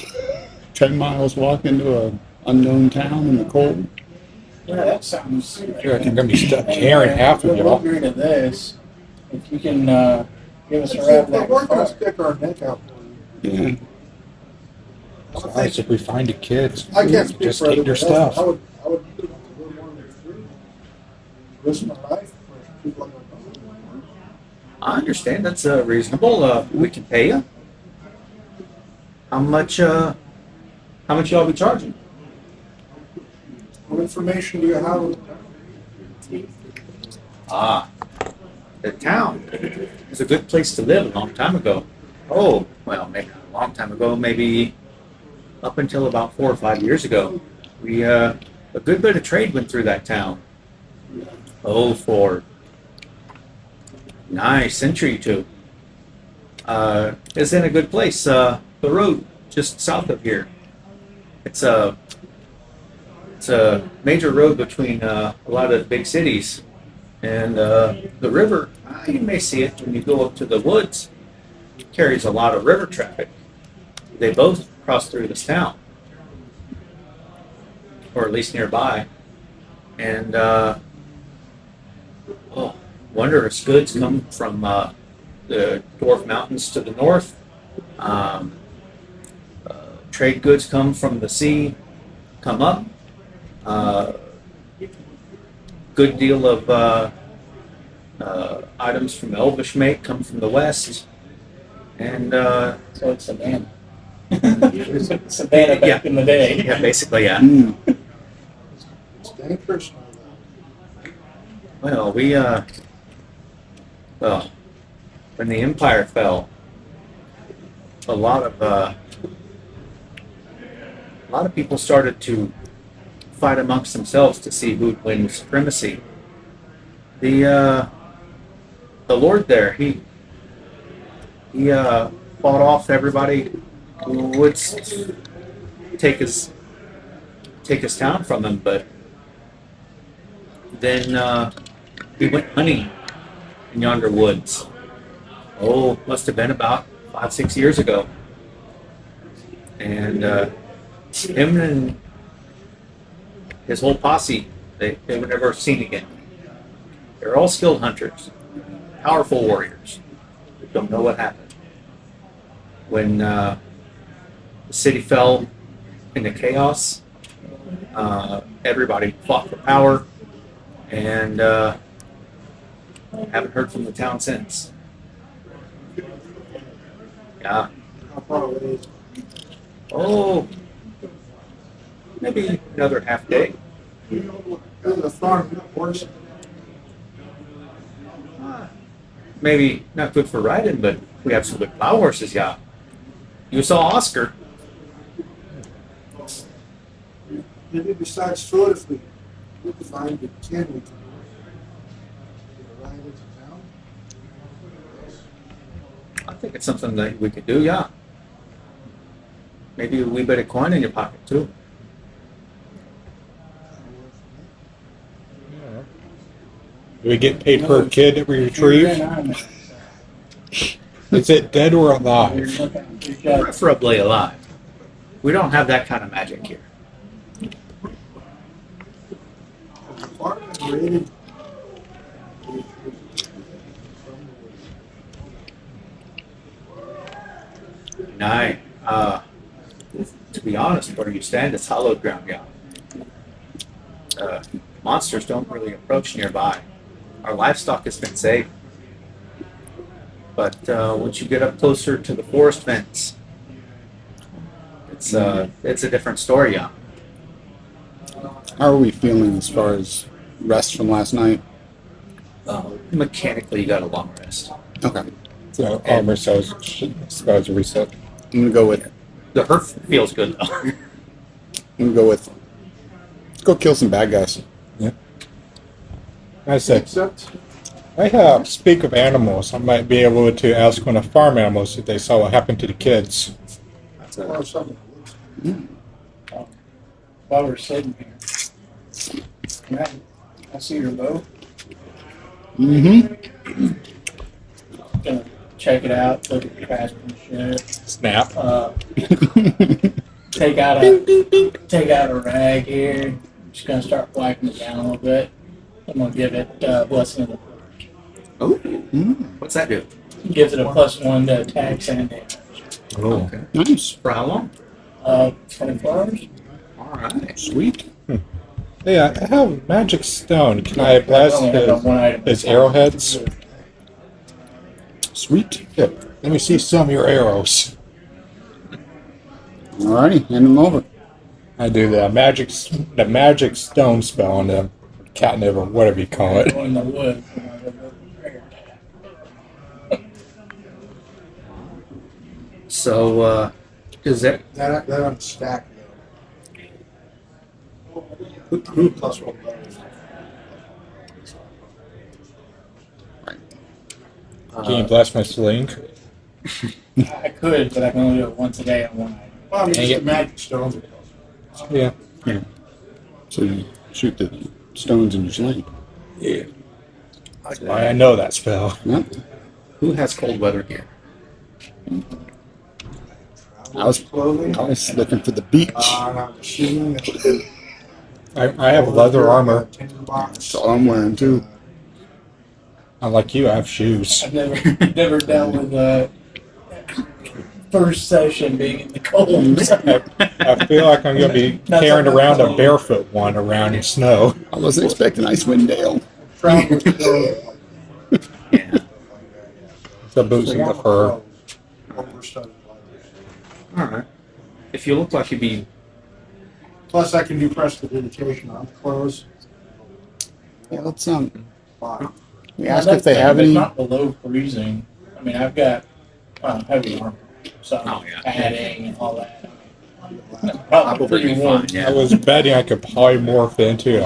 D: 10 miles walk into an unknown town in the cold.
F: Yeah, that sounds.
C: I feel like I'm gonna be stuck carrying half of
F: We'll
C: y'all.
F: agree to this. If you can give us a
E: We're
F: ride
E: gonna
F: back.
E: stick our neck out for you.
D: Yeah.
C: Besides, if we find the kids,
E: I can't speak
C: just
E: for
C: take
E: other
C: their
E: but that's-
C: stuff.
E: I would do it a little more than 3. Risk my life for people I don't know.
B: I understand. That's reasonable. We can pay you. How much y'all be charging?
E: What information do you have?
B: The town is a good place to live a long time ago. Oh, well, maybe not a long time ago, maybe up until about 4 or 5 years ago. We, a good bit of trade went through that town. Oh, for nice century or two. It's in a good place. The road just south of here. It's a major road between a lot of big cities, and the river. You may see it when you go up to the woods. It carries a lot of river traffic. They both cross through this town, or at least nearby, and wondrous goods come from the Dwarf Mountains to the north. Trade goods come from the sea, come up. good deal of items from Elvish make come from the west, and
F: So it's Savannah. Savannah back in the day.
B: yeah, basically, yeah.
D: Mm.
E: It's dangerous.
B: Well, well, when the Empire fell, a lot of people started to fight amongst themselves to see who'd win supremacy. The Lord there, he fought off everybody who would take his town from him, but then we went hunting in yonder woods. Oh, must have been about 5-6 years ago. And him and his whole posse, they were never seen again. They're all skilled hunters, powerful warriors. We don't know what happened. When the city fell into chaos, everybody fought for power, and haven't heard from the town since. Yeah.
E: How far away is it?
B: Oh, maybe another half day.
E: There's a farm, horse.
B: Maybe not good for riding, but we have some good plow horses, yeah. You saw Oscar.
E: Maybe besides food, if we could find the tin, we can ride into town.
B: I think it's something that we could do, yeah. Maybe a wee bit of coin in your pocket, too.
C: Do we get paid per kid that we retrieve? Is it dead or alive?
B: Preferably alive. We don't have that kind of magic here.
E: The farm is raided.
B: And to be honest, where you stand, it's hallowed ground, yeah. Monsters don't really approach nearby. Our livestock has been saved. But once you get up closer to the forest fence, it's a different story, yeah.
D: How are we feeling as far as rest from last night?
B: Mechanically, you got a long rest.
D: Okay.
C: So armor cells supposed to reset.
D: I'm gonna go with.
B: The hurt feels good, though.
D: I'm gonna go with. Let's go kill some bad guys.
C: I said,
E: Except,
C: speak of animals. I might be able to ask one of the farm animals if they saw what happened to the kids.
E: or something.
F: While we're sitting here, can I see your bow?
D: Mm-hmm.
F: Gonna check it out, look at the craftsmanship.
C: Snap.
F: Take out a rag here. I'm just gonna start wiping it down a little bit. I'm gonna give it blessing of the
B: Oh, what's that do?
F: gives it a +1 to attacks and damage.
C: Oh.
B: Okay.
D: Nice.
B: For how long?
F: 24 hours.
B: All right.
D: Sweet.
C: Yeah, I have magic stone. Can I blast
F: only have one item.
C: his arrowheads?
D: Sweet.
C: Yeah. Let me see some of your arrows.
D: Alrighty, hand them over.
C: I do the magic stone spell on them. Catnip or whatever you call it.
F: Go in the woods. when I go look there.
B: So, is that
E: That on the stack, though. Who plus one bonus?
C: Can you blast my sling?
F: I could, but I can only do it once a day on one item.
E: Well, I mean,
C: Dang
E: it's
C: it.
E: the magic stones.
C: Yeah.
D: Yeah. So you shoot the stones in your sling.
C: Yeah. I know that spell.
D: Yep.
B: who has cold weather gear?
D: I was looking for the beach.
E: I'm assuming
C: I have leather armor.
D: That's all I'm wearing too.
C: Unlike you, I have shoes.
F: I've never dealt with first session being in the cold.
C: I feel like I'm going to be carrying around a barefoot one around in snow.
D: I wasn't expecting Icewind Dale.
E: Travel with clothes,
B: Yeah.
C: The boots and the fur.
E: overstuffed.
B: All right. If you look like you'd be,
E: Plus, I can do prestidigitation on clothes.
D: Yeah, let's
E: Fine.
D: we ask if they have
F: It's
D: any.
F: not below freezing. I mean, I've got heavy armor, so
B: Oh, yeah.
F: padding and all that.
B: probably
F: pretty
B: be
F: warm.
B: fine.
C: I
B: Yeah.
C: was betting I could probably morph into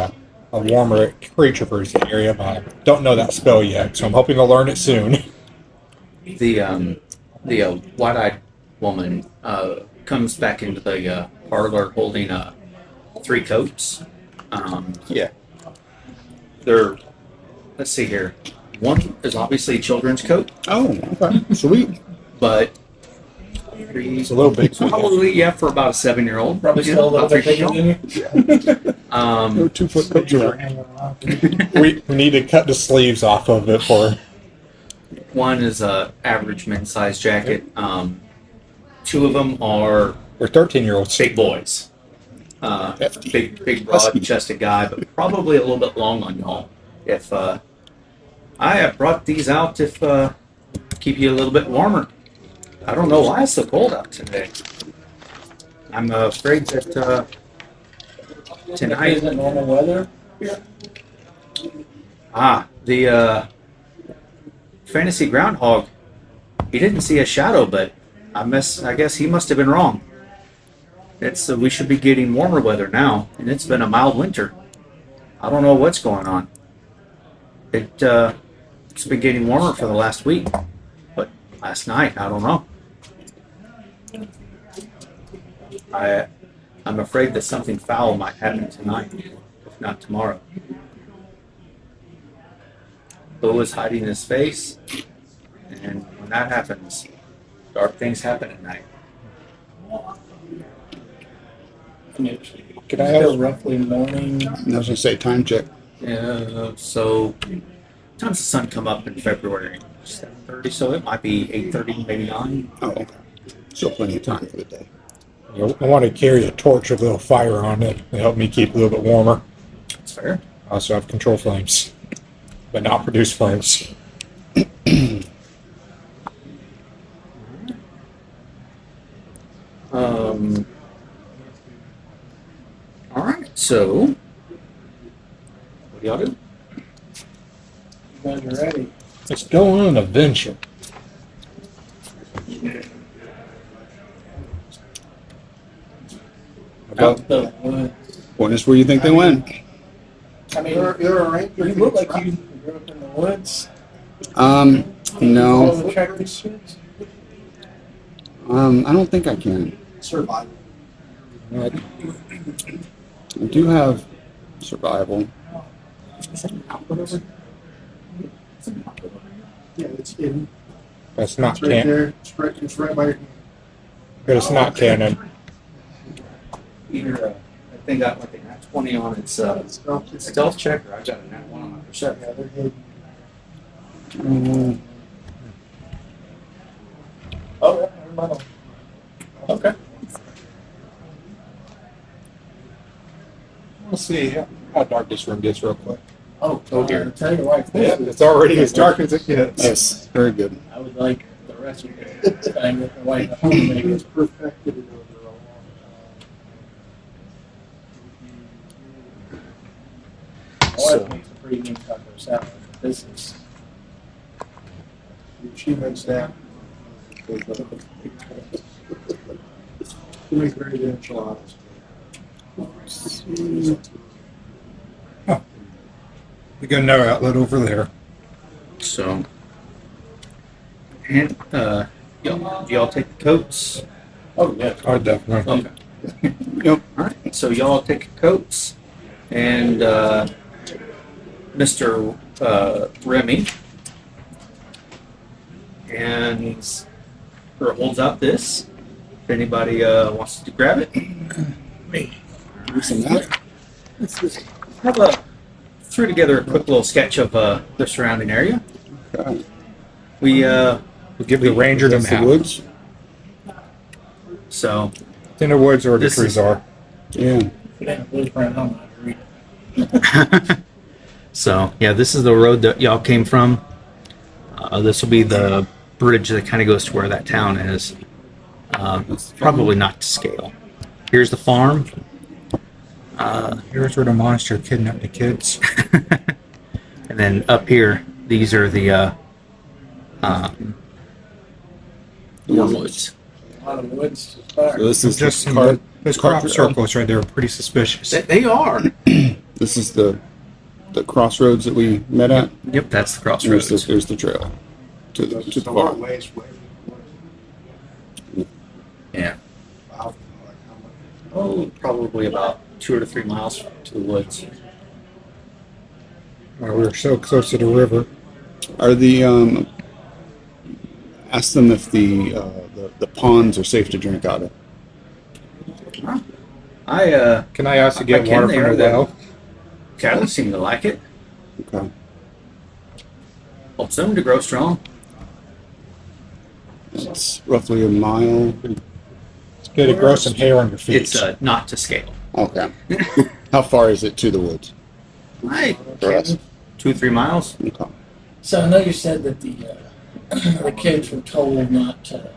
C: a warmer creature for this area, but I don't know that spell yet, so I'm hoping to learn it soon.
B: The white-eyed woman comes back into the parlor holding 3 coats.
D: Yeah.
B: They're, let's see here. One is obviously a children's coat,
D: Oh, okay. Sweet.
B: but
C: It's a little big.
B: probably, yeah, for about a 7-year-old.
F: Probably still a little bit bigger than you.
D: No 2-foot coats around.
E: Hanging around.
C: We need to cut the sleeves off of it for.
B: One is a average men's size jacket. 2 of them are
C: We're 13-year-olds.
B: big boys.
D: Hefty.
B: Big broad-chested guy, but probably a little bit long on y'all. If I have brought these out if keep you a little bit warmer. I don't know why it's so cold out today. I'm afraid that tonight.
F: Isn't normal weather.
B: The fantasy groundhog. He didn't see a shadow, but I guess he must have been wrong. It's we should be getting warmer weather now, and it's been a mild winter. I don't know what's going on. It's been getting warmer for the last week, but last night I don't know. I'm afraid that something foul might happen tonight, if not tomorrow. Bo is hiding his face, and when that happens, dark things happen at night.
C: Can I
F: Still
C: have
F: roughly morning.
D: I was gonna say time check.
B: So times the sun come up in February, 7:30, so it might be 8:30, maybe 9.
D: Oh, okay. Still plenty of time for the day.
C: I want to carry a torch with a little fire on it to help me keep a little bit warmer.
B: That's fair.
C: I also have control flames, but not produce flames.
B: All right, so what do y'all do?
F: You guys are ready.
C: Let's go on an adventure.
F: Out the woods.
D: Point us where you think they went.
F: I mean,
E: You're a ranger.
F: you look like you grew up in the woods.
D: No.
F: Follow the tractor suits.
D: I don't think I can.
E: Survival.
D: I do have survival.
E: Yeah, it's hidden.
C: That's not
E: It's right
C: canon.
E: there. It's right by your hand.
C: But it's not canon.
B: Either I think got like a nat 20 on its stealth check, or I got a nat 1 on my perception.
E: Yeah, they're hidden.
F: Oh, yeah, never mind. Okay.
C: We'll see how dark this room gets real quick.
F: Oh,
B: dear.
F: Tell you what,
C: Yeah, it's already as dark as it gets.
D: Yes, very good.
F: I would like the rest of it. Thing with the white homemaker.
E: It's perfected it over a long
F: My wife makes a pretty mean taco salad. This is
E: time. She makes that. She makes very good enchiladas.
C: We got another outlet over there.
B: So, and y'all, do y'all take the coats?
F: oh yeah.
C: Oh, definitely.
B: Okay.
D: Yep.
B: All right. So y'all take your coats, and Mr. Remy, and or holds out this. If anybody wants to grab it, have threw together a quick little sketch of the surrounding area.
D: Okay.
B: We
C: We'll give the ranger the
D: That's the
C: map.
D: woods.
B: So
C: It's in the woods where the
B: This
C: trees
B: is-
C: are.
D: Yeah.
F: If it ain't a blueprint, I'm not reading.
B: So yeah, this is the road that y'all came from. This will be the bridge that kind of goes to where that town is. Probably not to scale. Here's the farm.
C: Here's where the monster kidnapped the kids.
B: And then up here, these are the woods.
F: A lot of woods to start.
D: So this is
C: Just
D: the
C: some those crop
D: cart-
C: circles right there are pretty suspicious.
B: They are.
D: This is the crossroads that we met at.
B: Yep, that's the
D: There's
B: crossroads.
D: the trail to the
E: It's a long
D: farm.
E: ways away from the woods.
B: Yeah.
E: Wow, like how much?
B: Oh, probably about 2 or 3 miles to the woods.
C: We were so close to the river.
D: Are the ask them if the ponds are safe to drink out of.
C: Can I also get
B: I can
C: water
B: there,
C: from the
B: but-
C: well?
B: Cattle seem to like it.
D: Okay.
B: Helps them to grow strong.
D: It's roughly a mile.
C: It's good to grow some hair on your feet.
B: It's not to scale.
D: Okay. How far is it to the woods?
B: Right.
D: For us?
B: 2 3 miles.
D: Okay.
F: So I know you said that the kids were told not to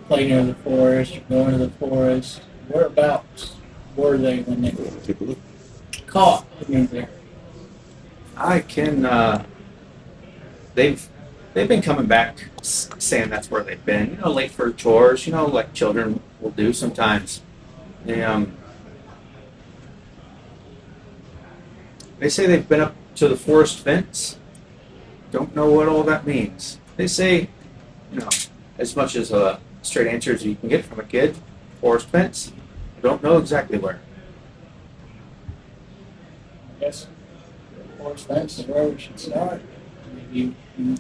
F: play near the forest or go into the forest. Whereabouts were they when they were
D: Take a look.
F: caught in there?
B: I can. They've been coming back saying that's where they've been. Late for chores. Like children will do sometimes. They say they've been up to the forest fence. Don't know what all that means. They say, as much as a straight answer as you can get from a kid. Forest fence. I don't know exactly where.
F: I guess the forest fence is where we should start. Maybe you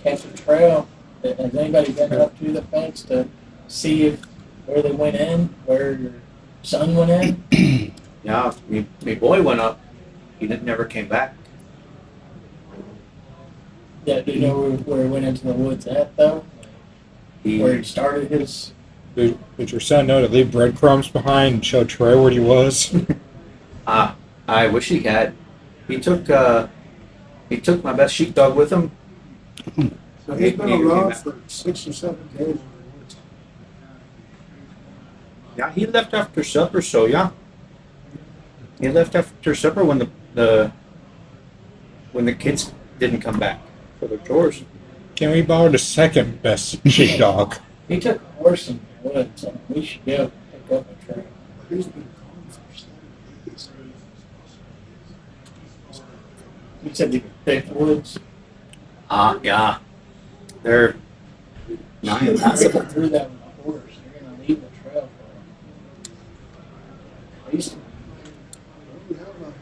F: catch a trail. Has anybody been up to the fence to see if where they went in, where your son went in?
B: Yeah, me boy went up. He never came back.
F: Yeah, do you know where he went into the woods at though? Where he
B: He,
F: started his.
C: Did your son know to leave breadcrumbs behind and show Trey where he was?
B: I wish he had. He took my best sheepdog with him.
E: So he's been
B: He- he-
E: around for 6 or 7 days in the woods.
B: Yeah, he left after supper. So yeah, he left after supper when the kids didn't come back for their chores.
C: Can we borrow the second best sheepdog?
F: He took a horse in the woods, and we should be able to pick up a trail.
E: He's been gone for 7 days.
F: You said you could pick woods.
B: Yeah, they're not
F: If
B: impassable.
F: you through that with a horse, you're gonna leave a trail for him. At least
E: Well, we have a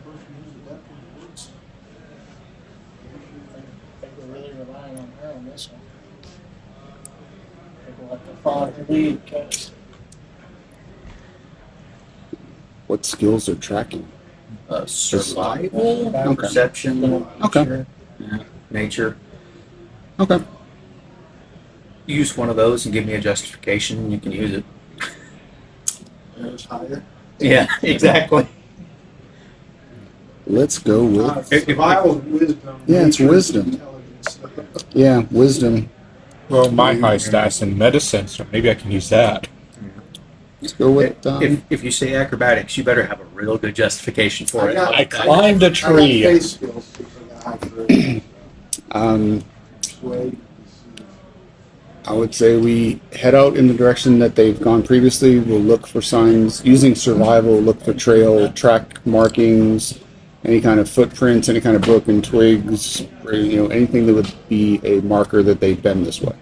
E: person who's left in the woods.
F: I think we're really relying on her on this one. I think we'll have to follow her lead, cause
D: What skills are tracking?
B: Survival,
D: Okay.
B: perception,
D: Okay.
B: nature.
D: Okay.
B: Use one of those and give me a justification. You can use it.
E: It's higher.
B: Yeah, exactly.
D: Let's go with
E: Survival, wisdom.
D: Yeah, it's
E: nature,
D: wisdom.
E: intelligence.
D: wisdom.
C: Well, my high stats in medicine, so maybe I can use that.
D: Let's go with
B: If you say acrobatics, you better have a real good justification for it.
C: I climbed a
E: I got
C: tree.
E: face skills because I got for sway.
D: I would say we head out in the direction that they've gone previously. We'll look for signs using survival, look for trail, track markings, any kind of footprints, any kind of broken twigs, or, anything that would be a marker that they've been this way.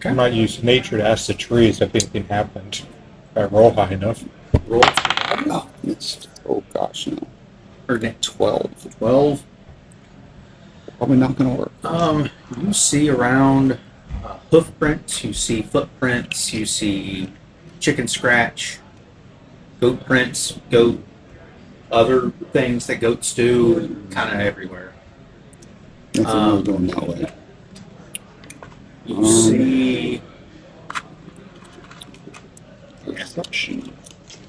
C: I might use nature to ask the trees if anything happened. If I roll high enough.
B: Roll
D: Oh gosh, no.
B: or net
D: 12.
B: 12.
D: Probably not gonna work.
B: You see around hoof prints, you see footprints, you see chicken scratch, goat prints, other things that goats do, kind of everywhere.
D: Nothing really going that way.
B: You see
D: Perception.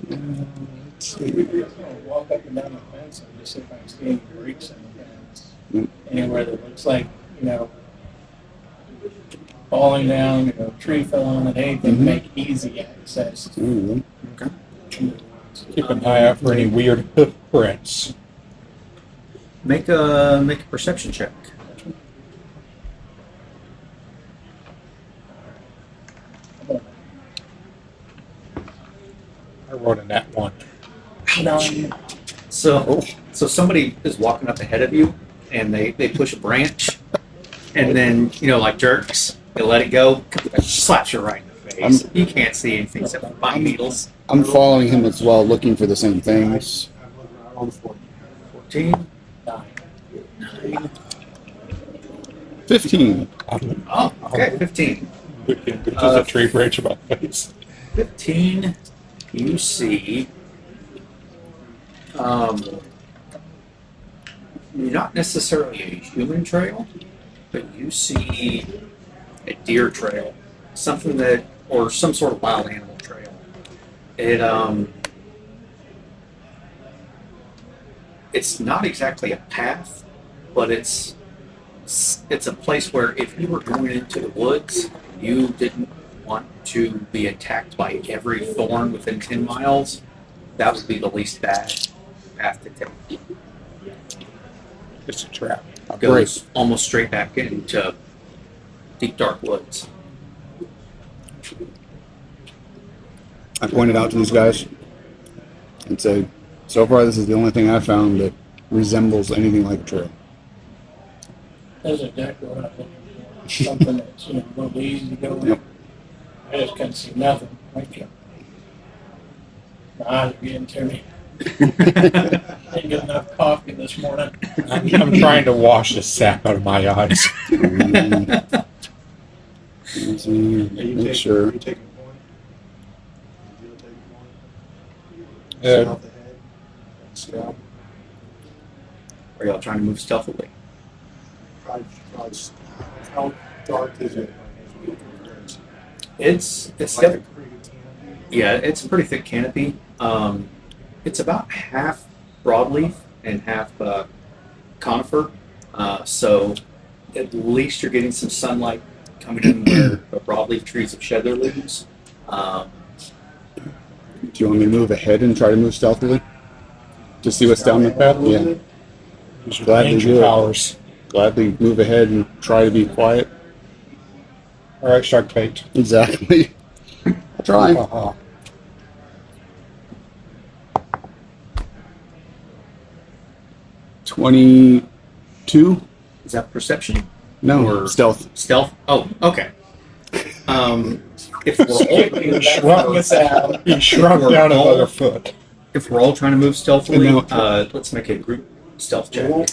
D: Let's see.
F: I'm gonna walk up and down the fence and just see if I can see any breaks in the fence. Anywhere that looks like, falling down, tree fell on it, anything to make easy access.
D: Ooh.
B: Okay.
C: Keep an eye out for any weird hoof prints.
B: Make a perception check.
C: I wrote in that one.
B: So somebody is walking up ahead of you, and they push a branch, and then like jerks. They let it go, slaps you right in the face. You can't see anything except for pine needles.
D: I'm following him as well, looking for the same things.
B: 14. 9.
D: 15.
B: Oh, okay, 15.
C: There's a tree branch in my face.
B: 15. You see, not necessarily a human trail, but you see a deer trail, something that, or some sort of wild animal trail. It's not exactly a path, but it's a place where if you were going into the woods, you didn't want to be attacked by every thorn within 10 miles, that would be the least bad path to take.
C: It's a trap.
B: Goes almost straight back into deep dark woods.
D: I pointed out to these guys and said, so far this is the only thing I've found that resembles anything like a trail.
F: That's exactly what I'm looking for. Something that's a little easy to go with.
D: Yep.
F: I just can't see nothing. Thank you. My eyes are getting to me. Didn't get enough coffee this morning.
C: I'm trying to wash the sap out of my eyes.
D: Let's see, make sure.
E: Are you taking a point? You'll take a point. Sit off the head. Scalp.
B: Are y'all trying to move stealthily?
E: How dark is it?
B: It's
E: Like a
B: definitely,
E: pretty good tan.
B: yeah, it's a pretty thick canopy. It's about half broadleaf and half conifer. So at least you're getting some sunlight coming in where the broadleaf trees have shed their leaves.
D: Do you want me to move ahead and try to move stealthily? To see what's down the path? Yeah.
C: Use your
D: Gladly
C: ranger
D: do it.
C: powers.
D: Gladly move ahead and try to be quiet.
C: All right, shark bait.
D: Exactly. I'll try.
C: Uh-huh.
D: $22?
B: Is that perception?
D: No,
B: Or-
D: stealth.
B: Stealth? Oh, okay. If we're all,
C: Shrunk
F: us out.
C: He shrunk
B: We're
C: down
B: all-
C: another foot.
B: if we're all trying to move stealthily,
D: No.
B: let's make a group stealth check.
D: Well,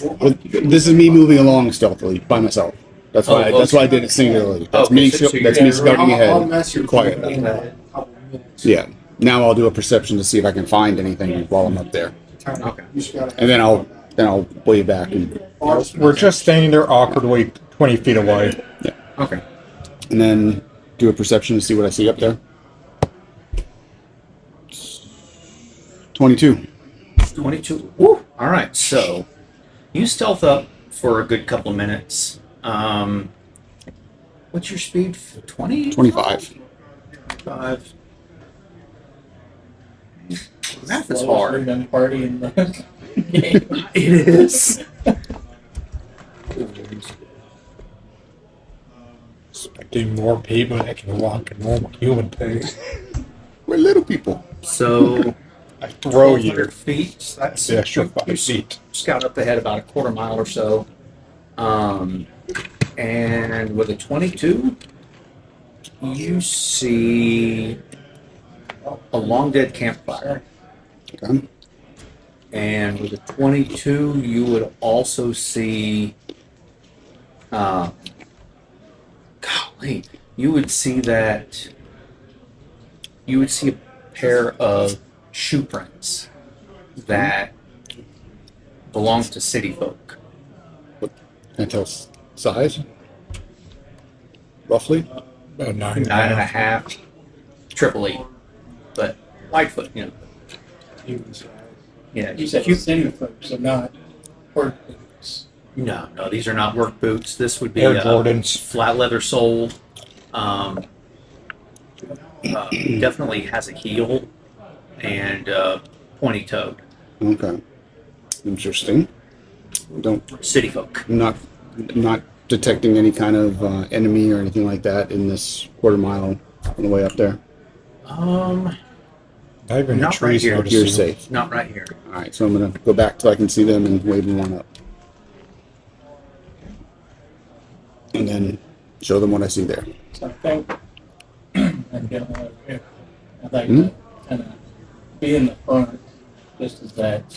D: this is me moving along stealthily by myself. That's why.
B: Oh,
D: That's why I
B: okay.
D: did it singularly. That's
B: Okay,
D: me.
B: so
D: That's
B: you're-
D: me scouting
E: I'll
D: ahead.
E: mess with
D: Quiet.
E: you in a couple minutes.
D: Yeah. Now I'll do a perception to see if I can find anything while I'm up there,
B: Okay.
E: You just gotta
D: and then I'll way back and
C: We're just standing there awkwardly 20 feet away.
B: Okay.
D: then do a perception to see what I see up there. 22.
B: 22. Woo! All right, so you stealth up for a good couple of minutes. What's your speed? 20?
D: 25.
B: 25. Math is
F: Slowest
B: hard.
F: women party in the game.
B: It is.
C: Expecting more people that can walk a normal human pace.
D: We're little people.
B: So
C: I throw
B: 1,200
C: you
B: feet. So that's
C: the extra
B: you
C: 5 feet.
B: scout up ahead about a quarter mile or so. And with a 22, you see a long dead campfire.
D: Okay.
B: And with a 22, you would also see, golly, you would see a pair of shoe prints that belong to city folk.
D: Can I tell size? Roughly?
C: About 9
B: 9.5, triple E. but Lightfoot, you know. Yeah,
F: You said city folks, so not work boots.
B: No, these are not work boots. This would be
C: Air Jordans.
B: flat leather sole. Definitely has a heel and pointy toed.
D: Okay. Interesting. Don't
B: City folk.
D: not detecting any kind of enemy or anything like that in this quarter mile on the way up there.
C: Not even the
B: Not
C: trees
B: right here.
C: notice
D: You're
C: you.
D: safe.
B: Not right here.
D: All right, so I'm gonna go back till I can see them and wave them on up, and then show them what I see there.
F: So I think I'd get one over here. I think kind of be in the front, just as that.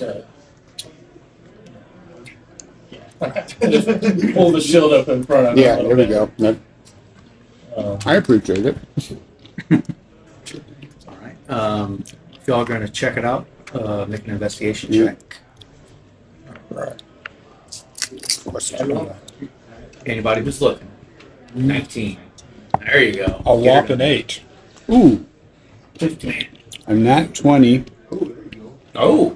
F: Just pull the shield up in front of it.
D: Yeah, there we go. I appreciate it.
B: All right. If y'all are going to check it out, make an investigation
D: Yeah.
B: check.
C: Right.
B: Anybody who's looking. 19. There you go.
C: A
B: Get her
C: whopping
B: done.
C: 8.
D: Ooh,
B: 15.
D: I'm not 20
B: Oh.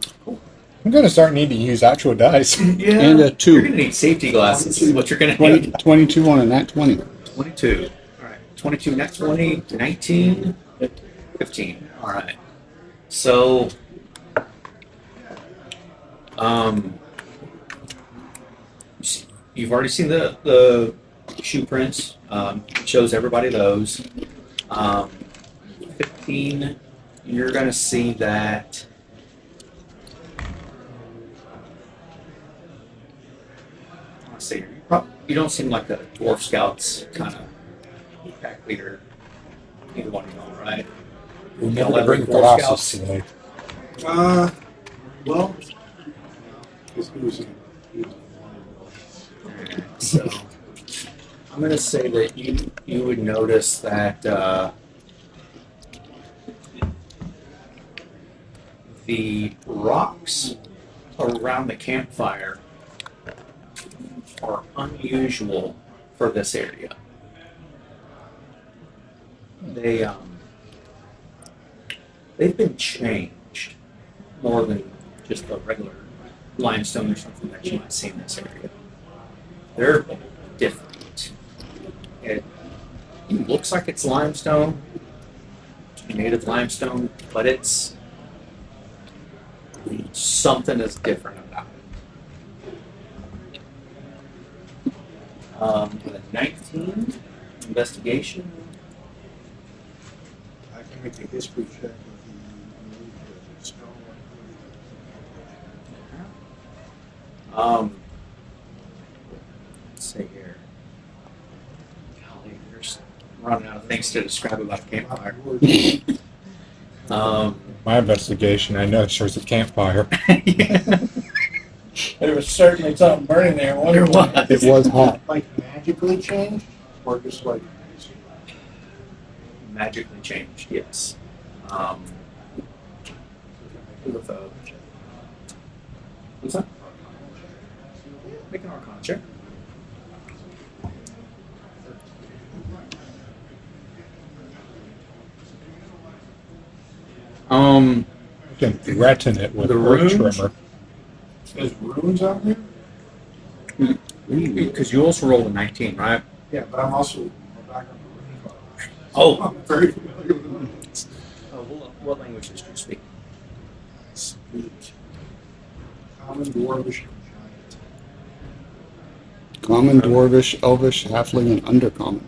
C: I'm gonna start needing to use actual dice.
B: Yeah.
D: and a
B: You're
D: 2.
B: going to need safety glasses. Is what you're going to
D: 20,
B: need.
D: 22 on a nat 20.
B: 22. All right. 22, next 20, 19, 15. All right. So, you've already seen the shoe prints. It shows everybody those. 15, you're going to see that. Let's see. You don't seem like a Dwarf Scouts kind of pack leader. Either one of y'all, right?
C: We
B: Y'all
C: never
B: ever
C: bring
B: Dwarf
C: glasses
B: Scouts?
C: today.
E: Well, it was
B: So I'm going to say that you would notice that the rocks around the campfire are unusual for this area. They've been changed more than just a regular limestone or something that you might see in this area. They're different. It looks like it's limestone, native limestone, but it's something is different about it. With a 19 investigation.
E: I can make a history check with the stone.
B: Let's see here. Golly, there's running out of things to describe about a campfire.
C: My investigation, I noticed there's a campfire.
B: Yeah.
F: There was certainly something burning there.
B: There was.
D: It was hot.
E: Like magically changed, or just like
B: Magically changed, yes. With a, what's that? Make an Arcana check.
C: You can threaten it with
B: The
C: a wood
B: runes?
C: trimmer.
E: there's runes out here.
B: Because you also rolled a 19, right?
E: Yeah, but I'm also back on the rune card.
B: Oh.
E: I'm very familiar with them.
B: What languages do you speak?
E: Speak common, dwarvish, and giant.
D: Common, dwarvish, elvish, halfling, and undercommon.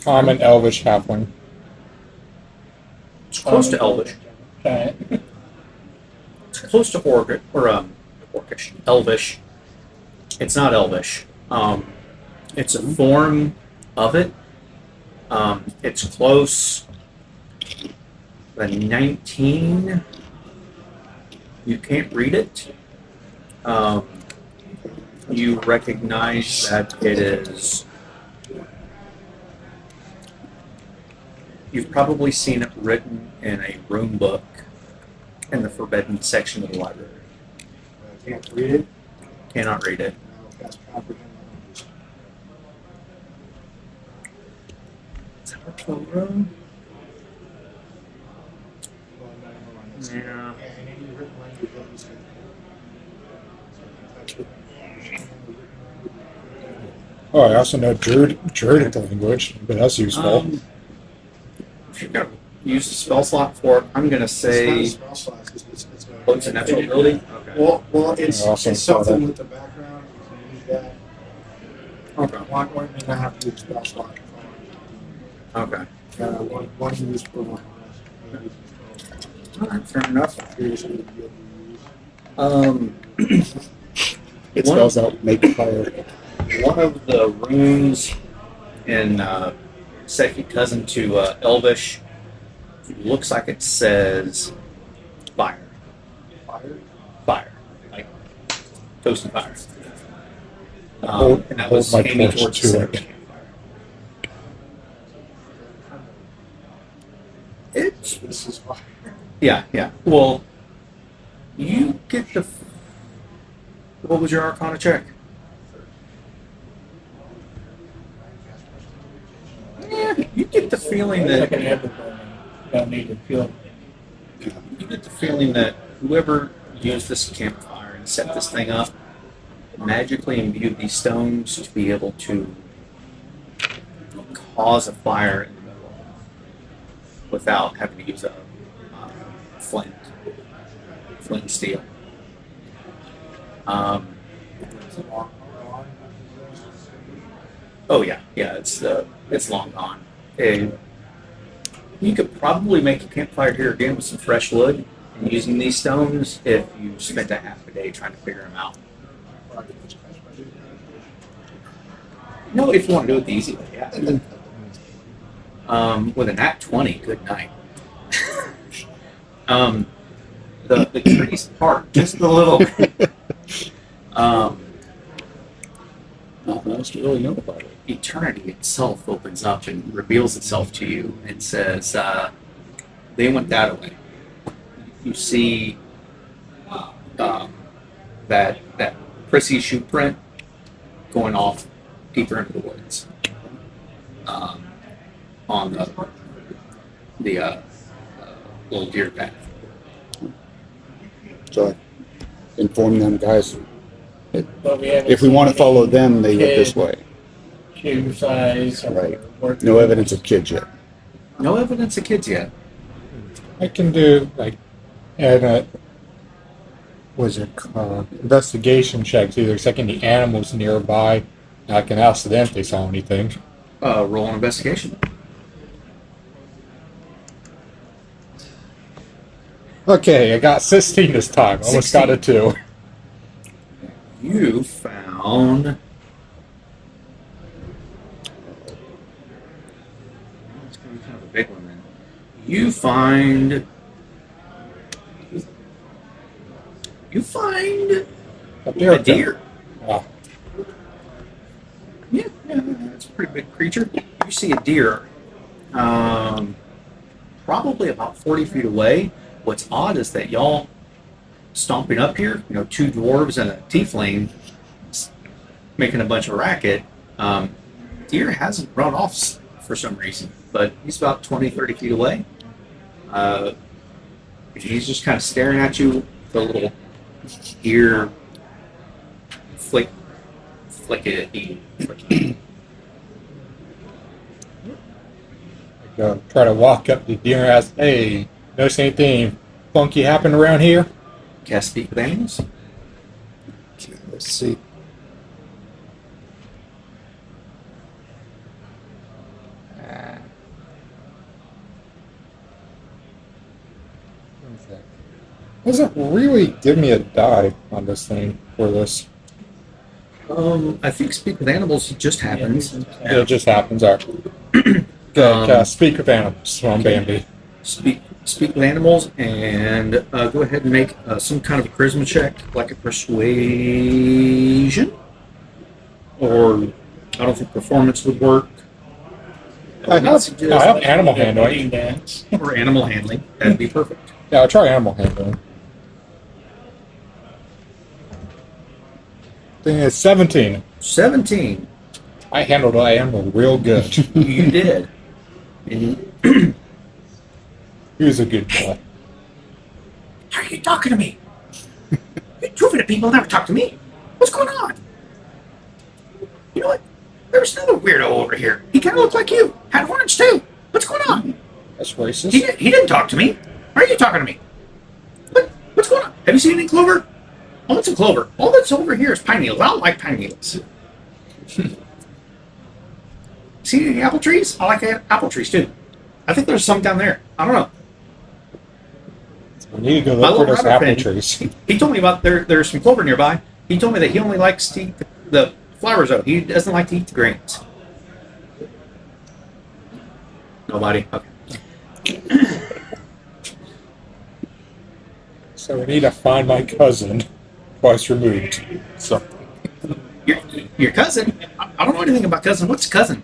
C: Common, elvish, halfling.
B: It's close to Elvish.
F: Giant.
B: It's close to Orcish. Elvish. It's not Elvish. It's a form of it. It's close. The 19. You can't read it. You recognize that it is. You've probably seen it written in a rune book in the forbidden section of the library.
E: I can't read it.
B: Cannot read it.
E: Now cast comprehend.
B: Is that a rune? Yeah.
E: And any written language that we say. So that's
C: Oh, I also know Druidic language, but that's useful.
B: If you're going to use the spell slot for it, I'm going to say.
E: it's not a spell slot, it's a.
B: Oh, it's a natural ability? Okay.
E: Well, it's,
C: I also
E: it's
C: saw
E: something
C: that.
E: with the background, you can use that.
B: Okay.
E: One may not have to use spell slot.
B: Okay.
E: One use per one.
B: All right, fair enough.
E: Seriously, to be able to use.
D: It
B: One-
D: spells out make fire.
B: One of the runes in second cousin to Elvish looks like it says fire.
E: Fire.
B: Fire. Like toast and fire.
C: Hold-
B: and that
C: hold
B: was
C: my
B: aiming
C: torch
B: towards
C: to
B: the
C: it.
B: campfire. It's
E: This is fire.
B: yeah, yeah. Well, you get the. What was your Arcana check? Yeah, you get the feeling that
F: Second have the burning. Don't need to feel.
B: you get the feeling that whoever used this campfire and set this thing up magically imbued these stones to be able to cause a fire in the middle without having to use a flint and steel. Oh yeah, it's long gone. And you could probably make a campfire here again with some fresh wood and using these stones if you spent a half a day trying to figure them out. No, if you want to do it the easy way, yeah. With a nat 20, good night. The trees part just a little bit.
D: Nothing else to really know about it.
B: Eternity itself opens up and reveals itself to you and says, they went that way. You see that prissy shoe print going off deeper into the woods on the little deer path.
D: So I inform them, guys,
F: But we haven't
D: if we want to
F: seen
D: follow
F: any
D: them, they look this
F: kid
D: way.
F: Shoe size. Or
D: Right.
F: work-
D: No evidence of kids yet.
B: No evidence of kids yet.
C: I can do like an was it investigation checks, either checking the animals nearby. I can ask them if they saw anything.
B: Roll an investigation.
C: Okay, I got 16 this time. Almost got a 2.
B: You found. It's going to be kind of a big one then. You find.
C: A deer.
B: A deer.
C: Ah,
B: Yeah, it's a pretty big creature. You see a deer, probably about 40 feet away. What's odd is that y'all stomping up here, two dwarves and a tiefling making a bunch of racket. Deer hasn't run off for some reason, but he's about 20, 30 feet away. He's just kind of staring at you with a little ear flick it.
C: Try to walk up to the deer and ask, hey, notice anything funky happen around here?
B: Cast speak with animals.
D: Okay, let's see.
C: Doesn't really give me a die on this thing for this.
B: I think speak with animals just happens.
C: It just happens. All right. Okay, speak with animals on Bambi.
B: Speak with animals and go ahead and make some kind of a charisma check, like a persuasion. Or I don't think performance would work.
C: I have animal handling.
F: Wedding dance.
B: Or animal handling. That'd be perfect.
C: Yeah, I'll try animal handling. Thing is 17.
B: 17.
C: I handled an animal real good.
B: You did. And
C: He was a good boy.
B: are you talking to me? Two of the people never talk to me. What's going on? You know what? There's another weirdo over here. He kind of looked like you. Had horns too. What's going on?
C: That's racist.
B: He didn't talk to me. Why are you talking to me? What's going on? Have you seen any clover? I want some clover. All that's over here is pine needles. I don't like pine needles. See any apple trees? I like apple trees too. I think there's some down there. I don't know.
C: We need to go
B: My
C: look for
B: little
C: those
B: rabbit
C: apple
B: friend,
C: trees.
B: He told me about there's some clover nearby. He told me that he only likes to eat the flowers though. He doesn't like to eat the grains. Nobody? Okay.
C: So we need to find my cousin, twice removed. So
B: Your cousin? I don't know anything about cousin. What's cousin?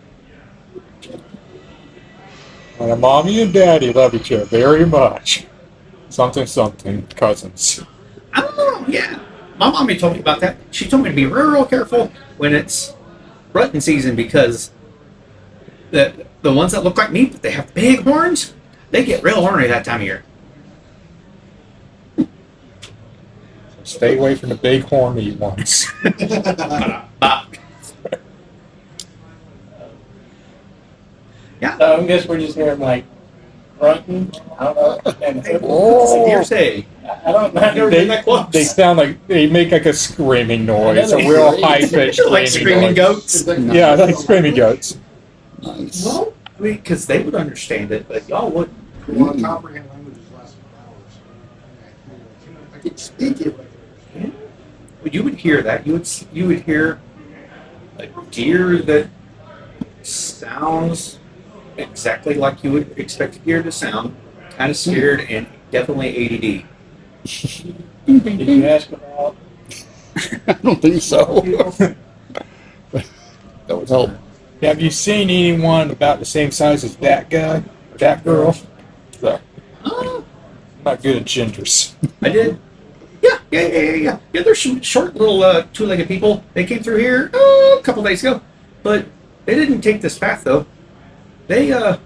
C: my mommy and daddy love each other very much. Something, cousins.
B: I don't know. Yeah. My mommy told me about that. She told me to be real careful when it's rutting season because the ones that look like me, but they have big horns, they get real ornery that time of year.
C: Stay away from the big horny ones.
B: Yeah.
F: So I guess we're just hearing like grunting. I don't know. And
B: It's a hearsay.
F: I don't know. I've never been that close.
C: They sound like they make like a screaming noise, a
F: Another
C: real
F: scream.
C: high pitched
B: Like screaming goats.
C: Yeah, like screaming goats.
D: Nice.
B: Well, I mean, because they would understand it, but y'all would.
E: You want to comprehend languages less than hours. I can speak it, but
B: But you would hear that. You would hear a deer that sounds exactly like you would expect a deer to sound, kind of scared and definitely ADD.
F: Did you ask about?
D: I don't think so. That would help.
C: Have you seen anyone about the same size as that guy or that girl? So,
B: Oh,
C: not good at genders.
B: I did. Yeah. Yeah, there's some short little two-legged people. They came through here a couple days ago, but they didn't take this path though. They you know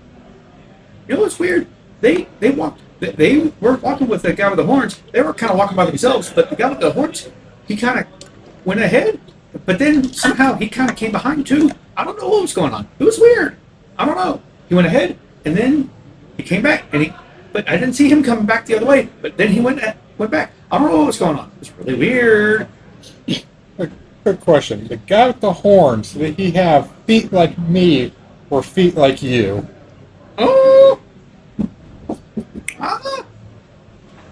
B: what's weird? They walked. They were walking with the guy with the horns. They were kind of walking by themselves, but the guy with the horns, he kind of went ahead, but then somehow he kind of came behind too. I don't know what was going on. It was weird. I don't know. He went ahead, and then he came back, but I didn't see him coming back the other way. But then he went back. I don't know what was going on. It's really weird.
C: Good question. The guy with the horns, did he have feet like me or feet like you?
B: Oh,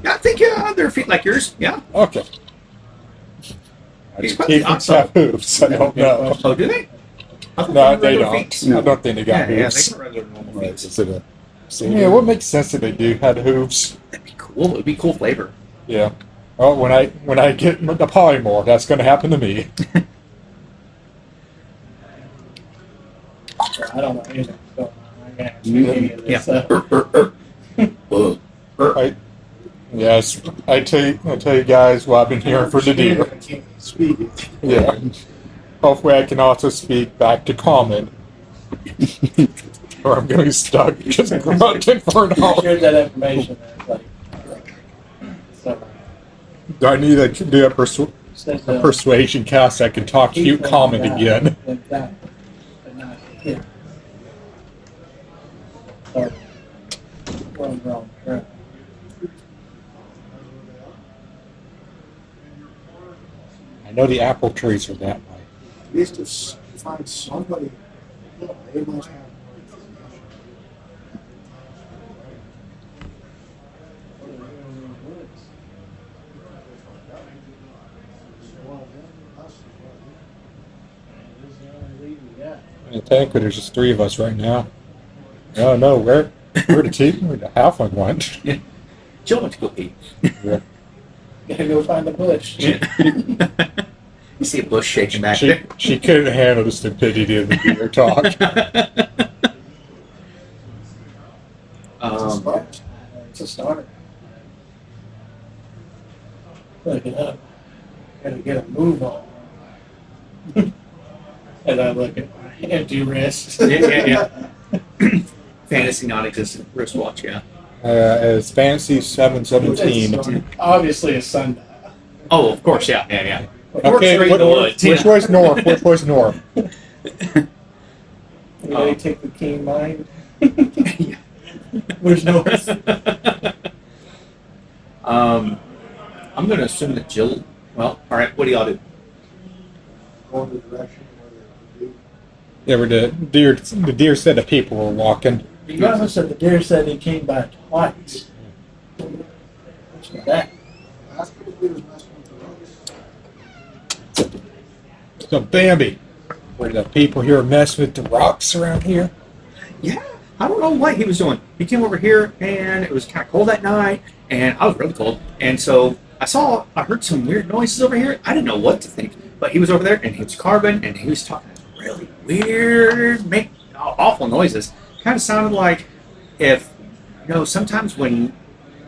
B: yeah, I think their feet like yours. Yeah.
C: Okay.
B: He's quite the
C: Humans
B: odd
C: have hooves. I don't know.
B: Oh, do they? I thought
C: No,
B: were
C: they
B: regular
C: don't.
B: feet.
C: I don't think they got
B: Yeah, they
C: hooves.
B: can run their normal
D: Right,
B: feet.
D: is it a
C: Yeah, what makes sense that they do had hooves?
B: That'd be cool. It'd be cool flavor.
C: Yeah. Well, when I get the polymorph, that's going to happen to me.
F: I don't know anything going on. I can't speak any of this.
C: Yes, I tell you guys what I've been hearing for the deer.
E: I can't speak it.
C: Yeah. Hopefully, I can also speak back to common, or I'm going to be stuck just grunting for an hour.
F: Shared that information. Like, so,
C: Do I need to do
F: says,
C: a persuasion cast that can talk to you common again? I know the apple trees are that way.
E: At least to find somebody, you know, they must have more information.
C: And technically, there's just three of us right now. Oh no, where the team? Where the halfling went?
B: Jill went to go pee.
C: Yeah.
F: Gotta go find the bush.
B: You see a bush shaking back there.
C: She couldn't handle the stupidity of the deer talk.
F: It's a start. Look it up. Gotta get a move on. As I look at my empty wrist.
B: Yeah. Fantasy non-existent wristwatch, yeah.
C: It's Fantasy 717.
F: It's obviously a sundial.
B: Oh, of course, yeah.
C: Okay,
B: Straight in the woods,
C: which
B: yeah.
C: way's north? Which way's north?
F: Anybody take the keen mind? Where's north?
B: I'm going to assume that Jill. Well, all right. What do y'all do?
E: Going the direction where they
C: Yeah, the deer said the people were walking.
F: You also said the deer said he came by twice. What's that?
E: That's what he was messing with the rocks.
C: So Bambi, were the people here messing with the rocks around here?
B: Yeah, I don't know what he was doing. He came over here, and it was kind of cold that night, and I was really cold. And so I heard some weird noises over here. I didn't know what to think, but he was over there, and he was carving, and he was talking really weird, awful noises. Kind of sounded like if, sometimes when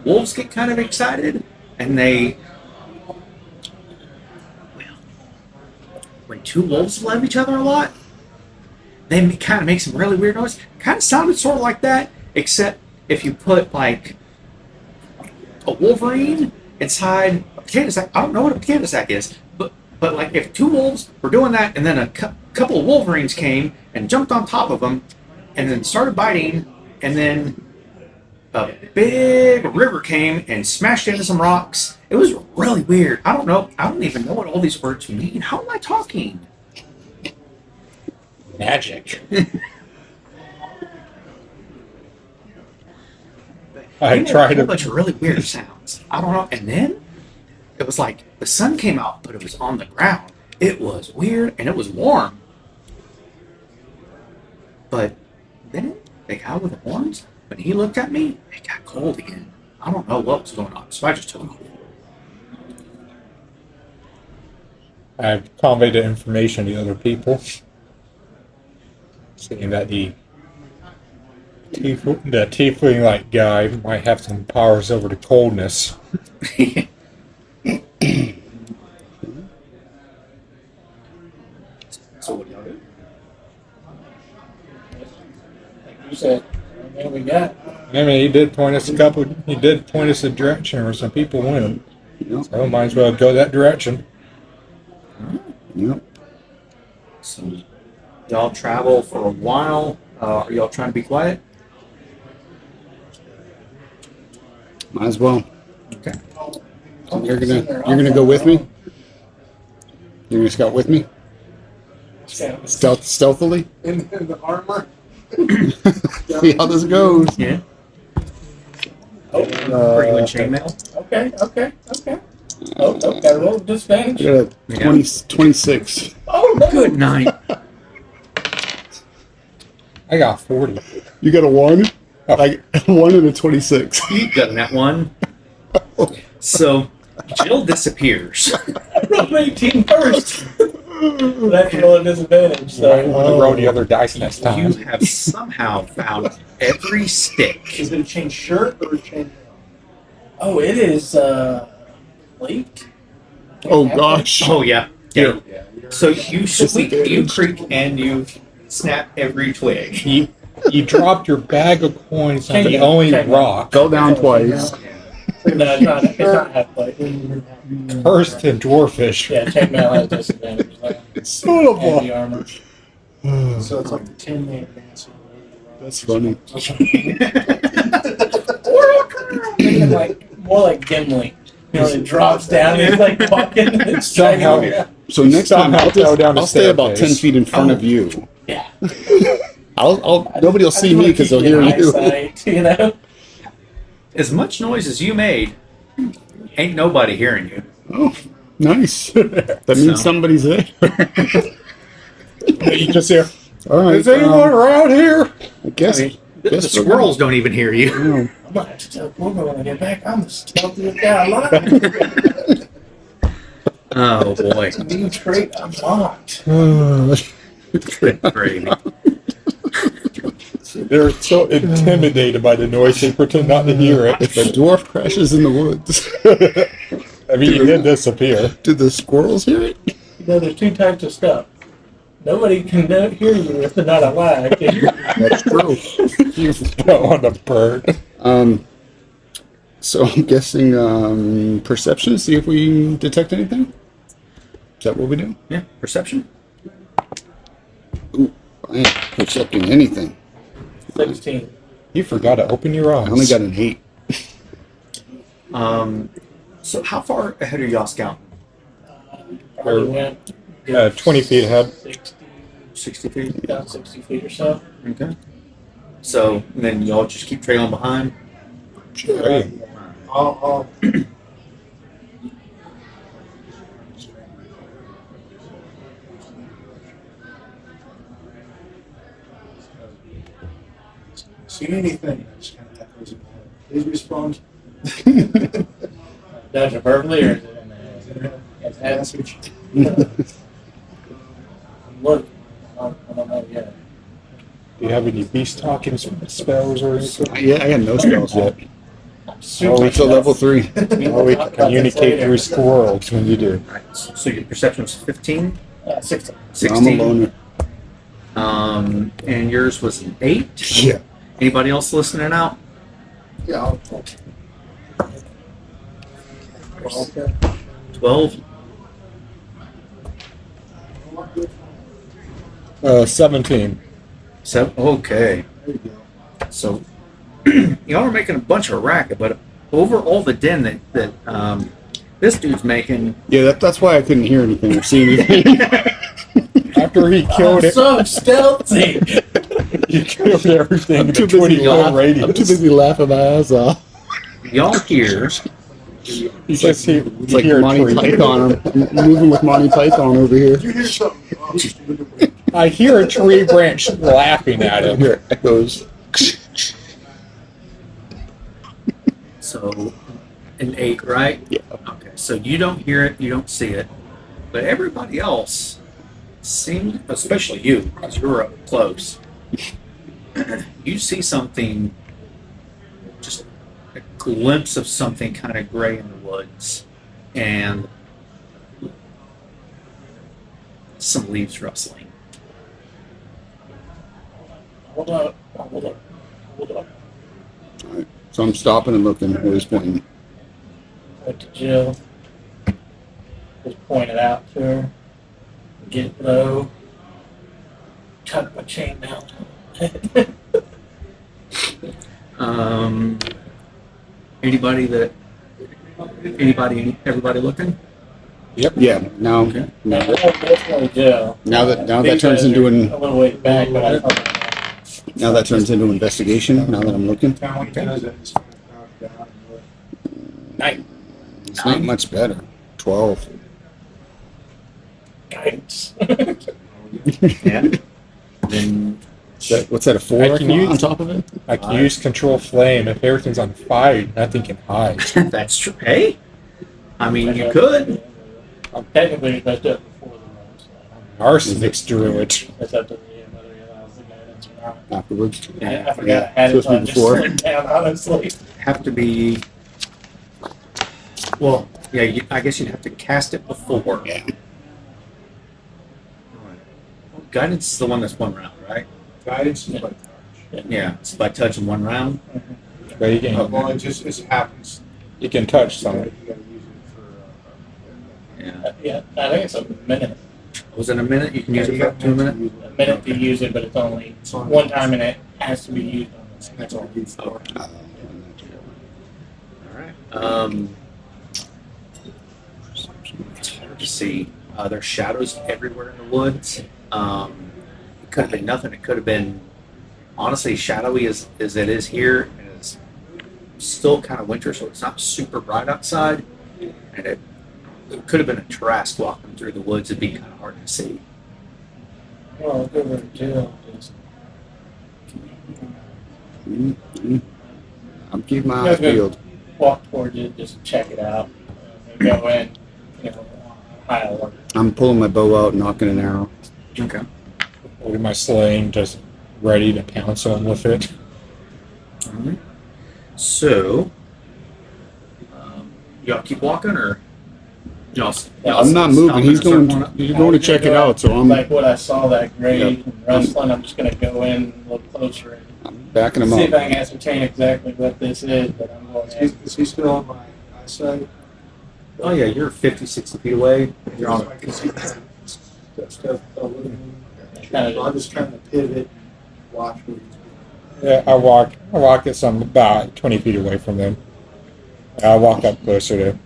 B: wolves get kind of excited, and when two wolves love each other a lot, then it kind of makes some really weird noise. Kind of sounded sort of like that, except if you put like a wolverine inside a potato sack. I don't know what a potato sack is, but like if two wolves were doing that, and then a couple of wolverines came and jumped on top of them, and then started biting, and then a big river came and smashed into some rocks. It was really weird. I don't know. I don't even know what all these words mean. How am I talking?
C: Magic. I tried
B: a
C: to.
B: bunch of really weird sounds. I don't know. And then it was like the sun came out, but it was on the ground. It was weird and it was warm. But then the guy with the horns, when he looked at me, it got cold again. I don't know what was going on, so I just took off.
C: I've conveyed the information to other people, saying that the tiefling-like guy might have some powers over the coldness.
B: So what do y'all do?
F: Like you said, what we got?
C: I mean, he did point us a direction where some people went.
D: Yep.
C: So might as well go that direction.
D: Yep.
B: So y'all travel for a while. Are y'all trying to be quiet?
D: Might as well.
B: Okay.
D: So you're gonna go with me? You're gonna scout with me? Stealthily?
E: In the armor.
D: See how this goes.
B: Yeah.
F: Oh,
B: Are you in chainmail?
F: okay. Oh, got a roll of
D: I
F: disadvantage.
D: got a 26.
F: Oh, no.
B: Good night.
C: I got 40.
D: You got a 1? I got a 1 and a 26.
B: You done that one. So Jill disappears.
F: I rolled 18 first. But I have to roll a disadvantage.
C: So I want to
F: So.
C: roll the other dice next
B: You
C: time.
B: have somehow found every stick.
E: Is it a chain shirt or a chain?
F: Oh, it is plate.
D: Oh gosh.
B: Oh yeah.
D: Here.
B: So you squeak, you creak, and you snap every twig.
C: You dropped your bag of coins on the only rock.
D: Fell down twice.
F: No, it's not half plate.
C: Cursed and dwarfish.
F: Yeah, chainmail has disadvantage.
D: Son of
F: Heavy
D: a.
F: armor.
E: So it's like the 10-man dancing.
D: That's funny.
F: Thinking like more like Gimli. You know, it drops down and he's like walking and it's
C: Somehow-
F: dragging.
D: So next time
C: Somehow fell down the
D: I'll stay about 10
C: staircase.
D: feet in front of you.
F: Yeah.
D: Nobody will see me because they'll hear you.
F: Eyesight, you know?
B: As much noise as you made, ain't nobody hearing you.
D: Oh, nice. That means
B: So-
D: somebody's there.
C: You just hear,
D: All right.
C: is anyone around here?
D: I guess.
B: The
D: guess we're
B: squirrels don't even hear you.
D: going.
F: I'm gonna have to tell Boomer when I get back. I'm the stealthiest guy alive.
B: Oh boy.
F: New trait unlocked.
B: Gravy.
C: They're so intimidated by the noise, they pretend not to hear it.
D: If a dwarf crashes in the woods,
C: I mean, you did disappear.
D: do the squirrels hear it?
F: You know, there's two types of stuff. Nobody can hear you if they're not alive.
D: That's true.
C: You fell on the bird.
D: So I'm guessing perception, see if we detect anything. Is that what we do?
B: Yeah, perception.
D: Ooh, I ain't percepting anything.
F: 16.
C: You forgot to open your eyes.
D: I only got an 8.
B: So how far ahead are y'all scouting?
F: Probably went
C: 20 feet ahead.
B: 60 feet?
F: about 60 feet or so.
B: Okay. So then y'all just keep trailing behind?
C: Hey,
E: I'll see anything that's kind of echoes in my head. Please respond.
F: Does it verbally or is it in the head? It's head.
E: Message.
F: Look, I don't know yet.
C: do you have any beast talking spells or anything?
D: Yeah, I got no spells yet.
F: Super
D: It's a level 3.
C: Oh, we can communicate through squirrels when you do.
B: Alright, so your perception's 15?
F: 16.
B: 16?
D: I'm a loner.
B: And yours was an 8?
D: Yeah.
B: Anybody else listening out?
E: Yeah, I'll
B: 12?
C: 17.
B: Okay.
E: there you go.
B: So y'all are making a bunch of racket, but over all the din that this dude's making,
D: Yeah, that's why I couldn't hear anything or see anything.
C: After he killed it,
F: So stealthy.
C: he killed everything
D: I'm
C: in
D: too
C: a 20
D: busy
C: foot
D: laughing. I'm too
C: radius.
D: busy laughing my ass off.
B: y'all hear
C: He says he,
D: It's like Monty Python. I'm moving with Monty Python over here.
E: You hear something? Oh, it's stupid to wait.
C: I hear a tree branch laughing at
D: I
C: him.
D: hear echoes.
B: so an 8, right?
D: Yeah.
B: Okay, so you don't hear it, you don't see it, but everybody else seemed, especially you, because you're up close, you see something, just a glimpse of something kind of gray in the woods, and some leaves rustling.
F: Hold up.
D: Alright. So I'm stopping and looking where he's pointing.
F: Went to Jill. Just point it out to her. Get low. Tuck my chain down.
B: Everybody looking?
D: Yeah. Now,
B: Okay.
D: now,
F: Definitely Jill.
D: now that
F: These
D: turns
F: guys
D: into
F: are
D: an
F: a little ways back, but I thought
D: now that turns into investigation. Now that I'm looking,
E: How many times that is knocked down and look.
F: night
D: it's not much better. 12.
F: guidance.
B: Yeah. Then
D: What's that? A 4
C: I can use-
D: on top of it?
C: I can use control flame. If everything's on fire, nothing can hide.
B: that's true. Hey, I mean, you could.
F: Technically, it's best up before the roll, so
C: Arsenics drew it.
F: it's up to whether he allows the guidance or not.
D: Afterwards.
B: Yeah.
F: I forgot I had it,
D: Supposed
F: so
D: to
F: I
D: be
F: just
D: before.
F: put it down, honestly.
B: Have to be. Well, yeah. I guess you'd have to cast it before.
D: Yeah.
B: Guidance is the one that's 1 round, right?
E: Guidance is like
B: Yeah, it's by touching 1 round.
C: But you can,
E: well, it happens.
C: you can touch
E: You gotta
C: something.
E: use it for.
B: Yeah.
F: Yeah, I think it's a minute.
B: Was it a minute? You can use it for up to a minute.
F: A minute to use it, but it's only one time and it has to be used on this.
E: That's all it's for.
B: All right. It's hard to see. There's shadows everywhere in the woods. It could have been nothing. It could have been, honestly, shadowy as it is here. And it's still kind of winter, so it's not super bright outside. And it could have been a Trask walking through the woods. It'd be kind of hard to see.
F: Well, I'll go over to Jill. Just
D: I'm keeping my eyes peeled.
F: walk towards it, just check it out. And go in, high alert.
D: I'm pulling my bow out, knocking an arrow.
B: Okay.
C: With my sling, just ready to pounce on with it.
B: Alright. So, y'all keep walking, or y'all?
D: I'm not moving. He's going to check it out. So I'm
F: Like what I saw, that grade
D: Yep.
F: and rustling, I'm just going to go in, look closer, and
D: Backing him
F: See if I
D: up.
F: can ascertain exactly what this is, but I'm going to ask.
E: Is he still on my eyesight?
B: Oh yeah, you're 50, 60 feet away. You're on
E: I can see that stuff a little bit.
F: Kind
E: I'm
F: of,
E: just trying to pivot, watch where he's
C: Yeah, I walk at some about 20 feet away from them. I walk up closer to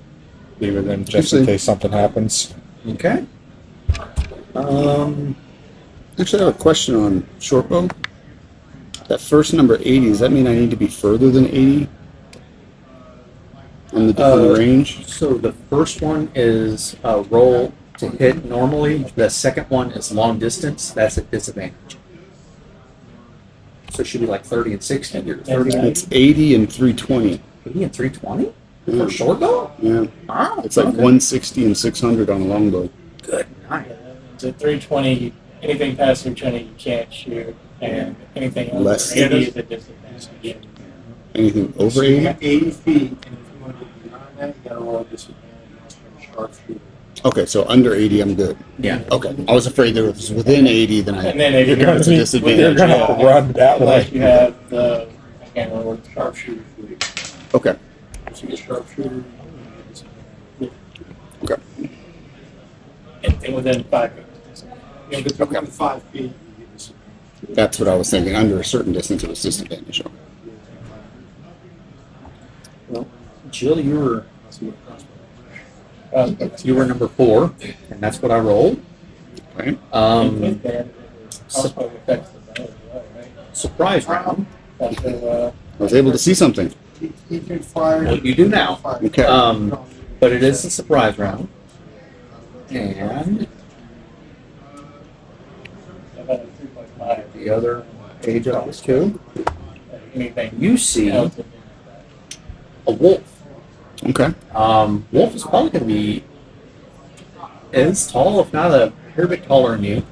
C: be with them just in case something happens.
B: Okay.
D: Actually, I have a question on short bow. That first number 80, does that mean I need to be further than 80 on the range?
B: So the first one is a roll to hit normally. The second one is long distance. That's at disadvantage. So it should be like 30 and 60 or 30 and
D: It's 80 and 320.
B: 80 and 320
D: Yeah.
B: for short bow.
D: Yeah.
B: Oh,
D: It's like
B: okay.
D: 160 and 600 on a longbow.
B: Good night.
F: it's at 320, anything past 320 you can't shoot, and anything over
D: Less.
F: 80 is a disadvantage.
D: Anything over
E: So you
D: 80?
E: got 80 feet, and if you want to go beyond that, you gotta roll a disadvantage on sharpshooter.
D: Okay, so under 80, I'm good.
B: Yeah.
D: Okay, I was afraid there was within 80, then
F: And
D: I.
F: then if
C: You're
F: you're
C: gonna
D: It's a
C: be-
D: disadvantage.
C: You're gonna have to run that
F: unless
C: way.
F: you have the, I can't remember what the sharpshooter is.
D: Okay,
E: So you get sharpshooter.
D: okay.
F: Anything within 5 feet.
E: Yeah, but within 5 feet, you get disadvantage.
D: That's what I was thinking. Under a certain distance, it was disadvantage.
B: Well, Jill, you were
F: But
B: number 4, and that's what I rolled.
D: Right?
F: with that, also affects the bow as well, right?
B: Surprise round.
F: That's
D: I was able to see something.
E: He can fire.
B: Well, you do now.
D: Okay.
B: But it is a surprise round. And
F: about a 3.5.
B: the other page of this too,
F: Anything
B: you see
F: else?
B: a wolf.
D: Okay.
B: Wolf is probably going to be as tall, if not a hair bit taller than you.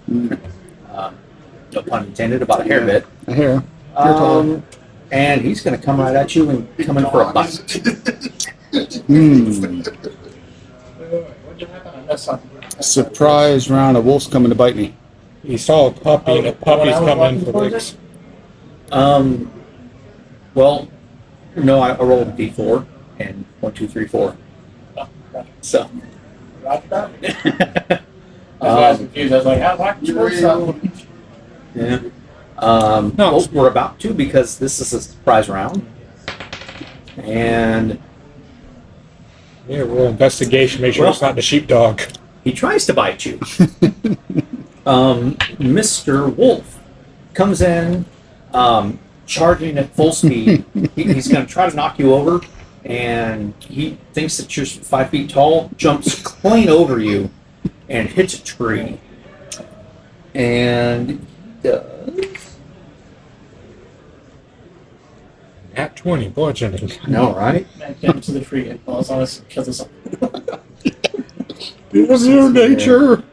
B: No pun intended, about a hair bit.
D: A hair.
B: And he's going to come right at you and come in for a bite.
D: Hmm.
F: What'd happen? I missed something.
D: Surprise round. A wolf's coming to bite me.
C: You saw a puppy, and the puppy's coming for
F: walking
C: licks.
B: Well, no, I rolled a d4 and 1, 2, 3, 4.
F: Oh, gotcha.
B: So,
F: Roger that. I was confused. I was like, how's that score something?
B: yeah. Well, we're about to because this is a surprise round. And
C: Yeah, roll investigation. Make sure it's not the sheepdog.
B: he tries to bite you. Mr. Wolf comes in, charging at full speed. He's going to try to knock you over, and he thinks that you're 5 feet tall, jumps clean over you, and hits a tree. And does.
C: At 20, bludgeoning.
B: No, right?
F: Man, get into the tree and falls on us and kills us all.
C: It was your nature.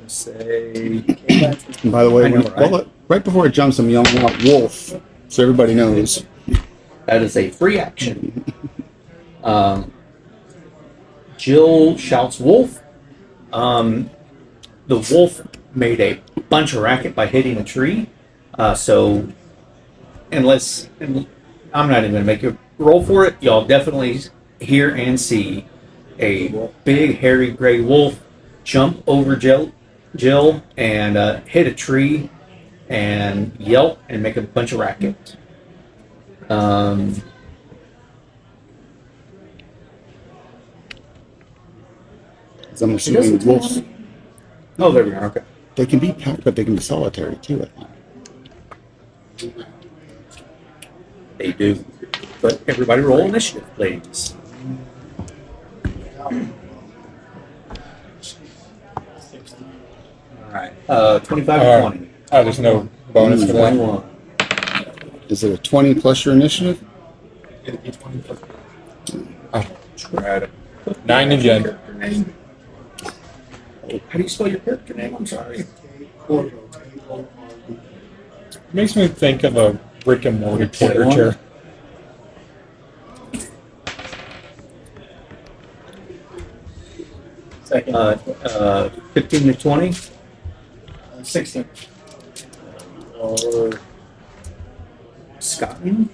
B: Say.
D: And by the way,
B: I know,
D: right before it jumps, I'm yelling out wolf, so everybody knows.
B: That is a free action. Jill shouts wolf. The wolf made a bunch of racket by hitting a tree. So, I'm not even going to make a roll for it. Y'all definitely hear and see a big, hairy gray wolf jump over Jill and hit a tree and yelp and make a bunch of racket.
D: As I'm assuming wolves,
B: Oh, there we are. Okay.
D: they can be packed, but they can be solitary too. I think.
B: They do. But everybody roll initiative, please. All right. 25 to 20.
C: Oh, there's no bonus for that.
B: 21.
D: Is it a 20 plus your initiative?
B: Try to put
C: 9 again.
B: character name. How do you spell your character name? I'm sorry.
C: Makes me think of a Rick and Morty character.
F: Second.
B: 15 to 20.
F: 16.
B: Or Scotland.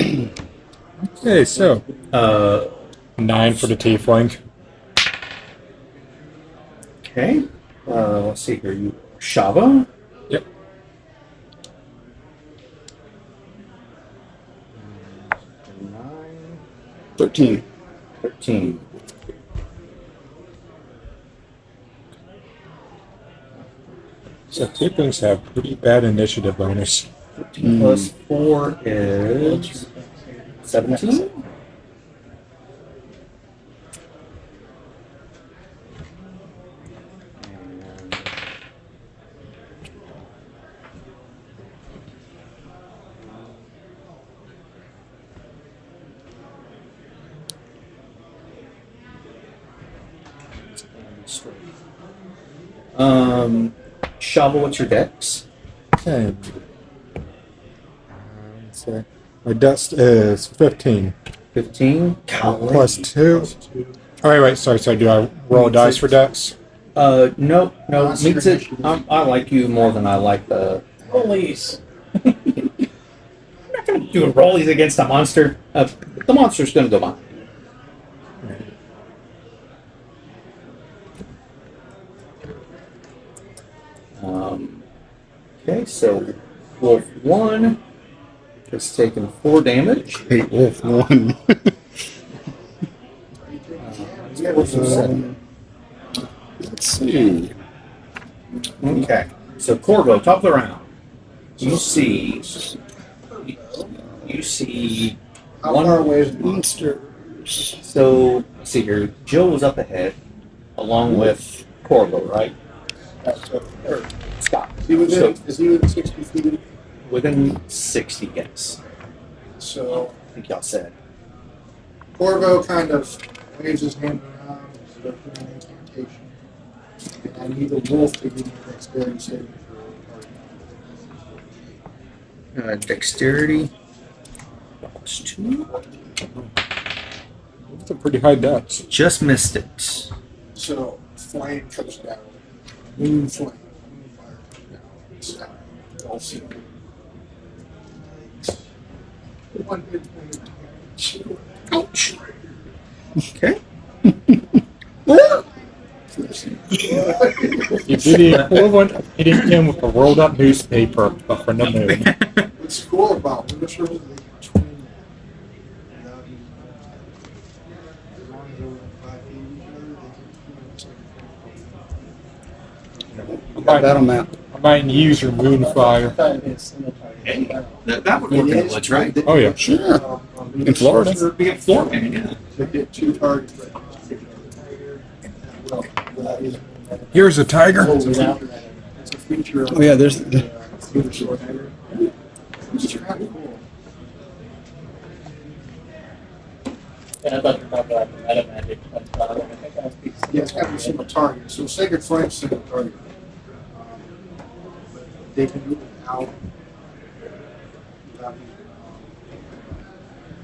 C: Okay, so
B: Uh,
C: 9 for the tiefling.
B: okay. Let's see here. You Shava.
C: Yep.
B: 9,
D: 13.
B: 13.
C: So tieflings have pretty bad initiative bonus.
B: 13 plus 4 is 17. Shava, what's your dex?
C: Okay. Let's see. My dust is 15.
B: 15.
C: Plus 2. Oh, wait, sorry. Do I roll a dice for dex?
B: No, means it. I like you more than I like the
F: Rollies.
B: I'm not going to do a rollies against a monster. The monster's going to go on. Okay, so Wolf 1 has taken 4 damage.
D: Hey, Wolf 1.
B: Wolf 7.
D: Let's see.
B: Okay, so Corvo, top of the round. You see
E: How
B: one
E: far away is the
D: Monster.
B: So, let's see here. Jill was up ahead, along with Corvo, right? Scott.
E: Is he within, is he within 60 feet?
B: Within 60, yes.
E: So
B: I think y'all said.
E: Corvo kind of waves his hand around as though doing an incantation. And I need a wolf to give me a dexterity saving throw.
B: Dexterity. Plus 2.
C: It's a pretty high dex.
B: Just missed it.
E: So flame comes down. Moon flame. Moon fire comes down. It's down. All seen. One hit point.
B: Ouch. Okay.
C: You did the equivalent of hitting him with a rolled up newspaper, but for no moon.
E: What's cool about window surface is between without using as long as they're within 5 feet of each other, they can
C: I
D: Battle map.
C: might use your moon fire.
B: Hey, that would work in the village, right?
C: Oh, yeah.
D: Sure. In Florida.
B: Be at Florida, yeah.
E: They get 2 targets right without using
C: Here's a tiger.
E: it's a feature of
D: Oh, yeah, there's.
E: window surface. Which is kind of cool.
F: Yeah, I thought you were talking about the meta magic. I think I was
E: Yeah, it's got to be single target. So Sacred Flame single target. But they can move it out without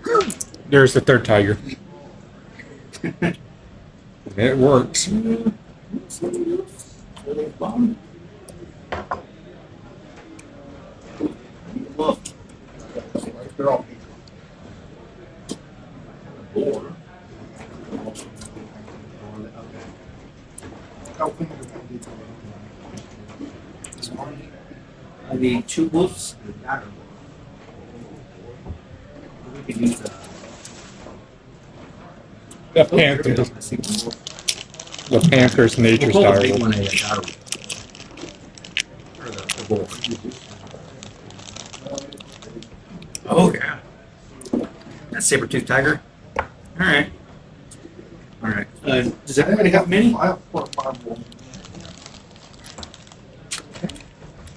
E: using
C: There's the third tiger. It works.
E: They're all
B: I need 2 wolves. We can use
C: The panther's, the panther's nature's
B: We'll call the
C: dire.
B: big one a dire wolf. Or the wolf. Oh, yeah. That's saber-tooth tiger. All right. All right. Does everybody have many?
E: I have 4 or 5 wolves.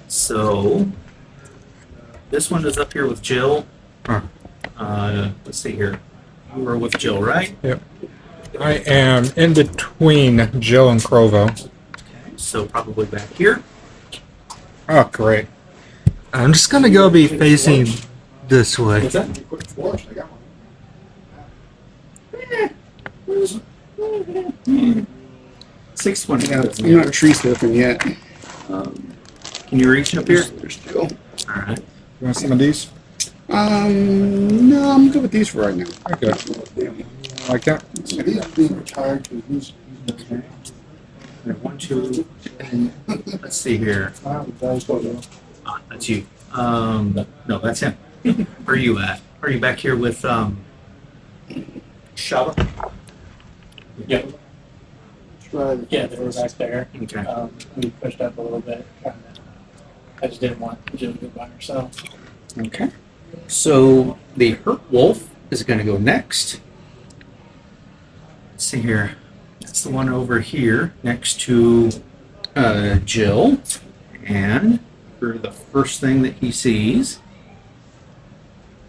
B: So, this one is up here with Jill.
C: Huh.
B: Let's see here. You were with Jill, right?
C: Yep. I am in between Jill and Crovo.
B: Okay. So probably back here.
C: Oh, great. I'm just gonna go be facing this way.
B: What's that?
E: Quick force, I got one.
B: 620.
D: Yeah, I'm not tree surfing yet.
B: Can you reach up here?
D: There's Jill.
B: All right.
C: You want some of these?
D: No, I'm good with these for right now.
C: Okay. Like that?
E: So he's being retired because he's
B: Here, 1, 2, and let's see here. Ah, that's you. No, that's him. Where are you at? Are you back here with Shaba?
F: Yep.
E: try.
F: Yeah, they were back there.
B: Okay.
F: We pushed up a little bit. I just didn't want Jill to go by herself.
B: Okay. So the hurt wolf is going to go next. Let's see here. That's the one over here next to Jill. And for the first thing that he sees.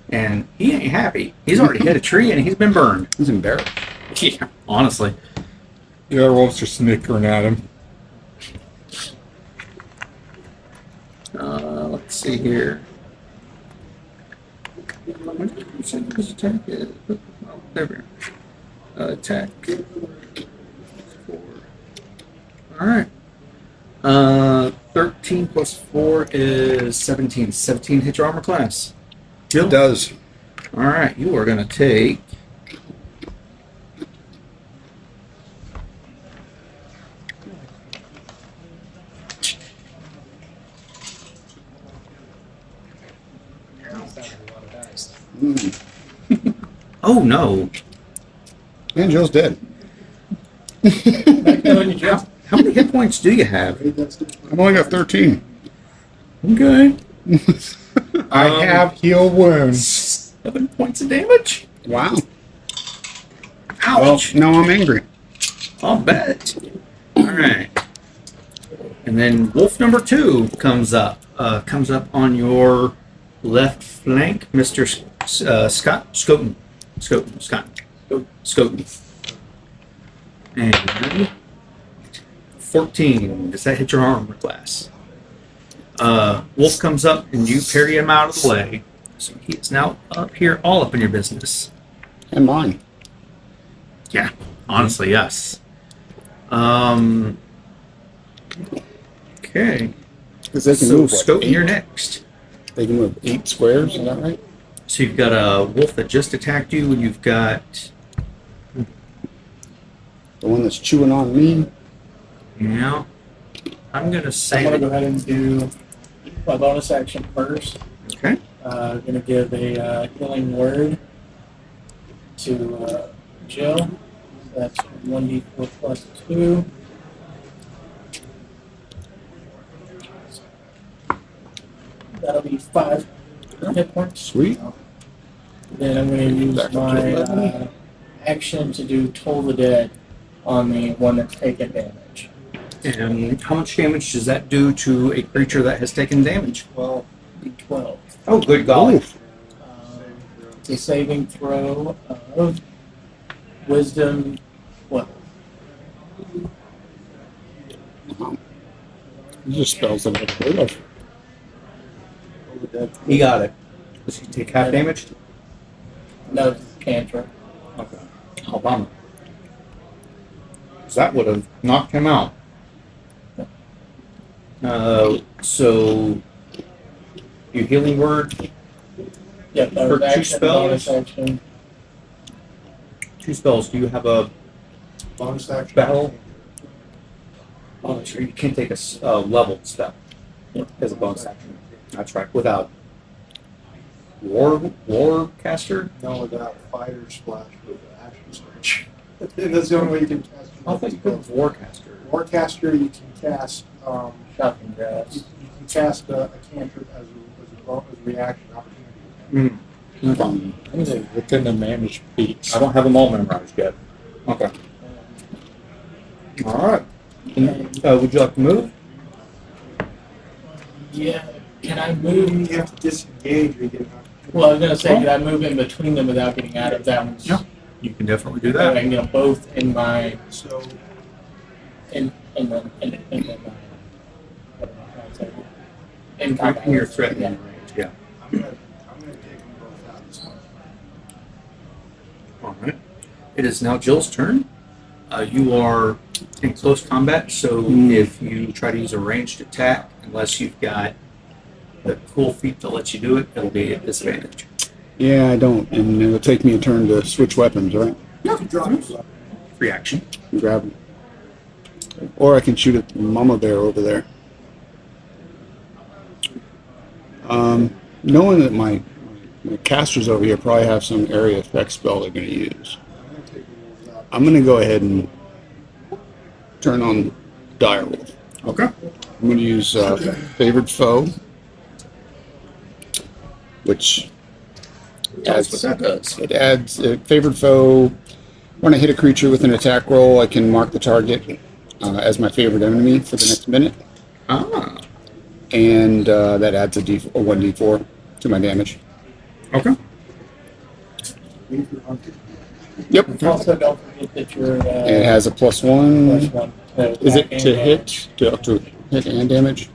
B: And he ain't happy. He's already hit a tree and he's been burned.
D: He's embarrassed.
B: Yeah, honestly.
C: The other wolves are snickering at him.
B: Let's see here. What did you say his attack is? Oh, there we are. Attack. 4. All right. 13 plus 4 is 17. 17 hit your armor class. Jill?
D: It does.
B: All right. You are going to take. Oh no!
D: And Jill's dead.
B: How many hit points do you have?
D: I've only got 13.
B: Okay.
C: I have heal wounds.
B: 7 points of damage.
D: Wow. Well,
B: Ouch!
D: now I'm angry.
B: I'll bet. All right. And then wolf number 2 comes up. Comes up on your left flank, Mr. Scoten. And 14. Does that hit your armor class? Wolf comes up and you parry him out of the way. So he is now up here, all up in your business.
D: And mine.
B: Yeah, honestly, yes. Okay.
D: Because they can
B: So,
D: move, what,
B: Scoten, you're
D: 8?
B: next.
D: They can move 8 squares, is that right?
B: So you've got a wolf that just attacked you, and you've got,
D: The one that's chewing on me.
B: I'm gonna
F: I'm
B: say,
F: gonna go ahead and do my bonus action first.
B: okay,
F: Gonna give a healing word to Jill. That's 1d4 plus 2. That'll be 5 hit points.
D: Sweet.
F: Then I'm going to use
D: Back up to
F: my
D: 11.
F: action to do Toll the Dead on the one that's taken damage.
B: and how much damage does that do to a creature that has taken damage?
F: Well, d12.
B: Oh, good golly.
F: It's a saving throw of Wisdom 12.
D: It just spells it like a of.
B: He got it. Does he take half damage?
F: No, it's a cantrip.
B: Okay. Oh, bummer. 'Cause that would have knocked him out. So, your healing word,
F: Yep, that
B: For
F: was
B: two
F: action, bonus
B: spells?
F: action.
B: 2 spells. Do you have a
E: Bonus action.
B: spell? Oh, that's right. You can't take a leveled spell as a bonus action. That's right. Without war caster.
E: No, without fire splash with the action search. That's the only way you can cast.
B: I thought you could have war caster.
E: Warcaster, you can cast.
F: Shocking grass.
E: You can cast a cantrip as a reaction opportunity.
C: These are within the managed beats.
B: I don't have them all memorized yet. Okay. All right. Would you like to move?
F: Yeah. Can I move?
E: You have to disengage or you get an opportunity.
F: Well, I was gonna say, can I move in between them without getting out of that one?
B: Yeah. You can definitely do
F: I
B: that.
F: can get them both in my
E: So
F: in my what am I trying to say? In
B: In your
F: combat.
B: threatening
F: Yeah.
B: range, yeah.
E: I'm gonna take them both out this one.
B: All right. It is now Jill's turn. You are in close combat, so if you try to use a ranged attack, unless you've got the cool feat that lets you do it, it'll be at disadvantage.
D: Yeah, I don't. And it'll take me a turn to switch weapons, right?
B: Free action.
D: And grab them. Or I can shoot at Mama Bear over there. Knowing that my casters over here probably have some area effect spell they're going to use, I'm going to go ahead and turn on Direwolf.
B: Okay.
D: I'm going to use Favored Foe, which
B: Tell us what that does.
D: it adds Favored Foe. When I hit a creature with an attack roll, I can mark the target as my favorite enemy for the next minute.
B: Ah.
D: And that adds a 1d4 to my damage.
B: Okay.
D: Yep.
F: Also, don't forget that you're.
D: And it has a +1.
F: +1.
D: Is it to hit? To hit and damage?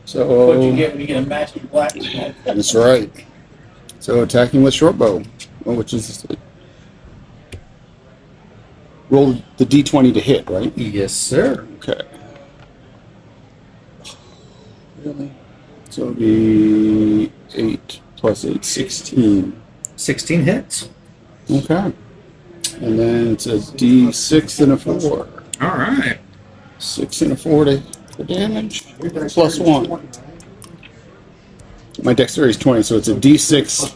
D: So
F: What you get when you get a master black?
D: that's right. So attacking with short bow, which is roll the d20 to hit, right?
B: Yes, sir.
D: Okay. Really? So it'll be 8 plus 8, 16.
B: 16 hits.
D: Okay. And then it's a d6 and a 4.
B: All right.
D: 6 and a 4 to damage. +1. My dexterity is 20, so it's a d6.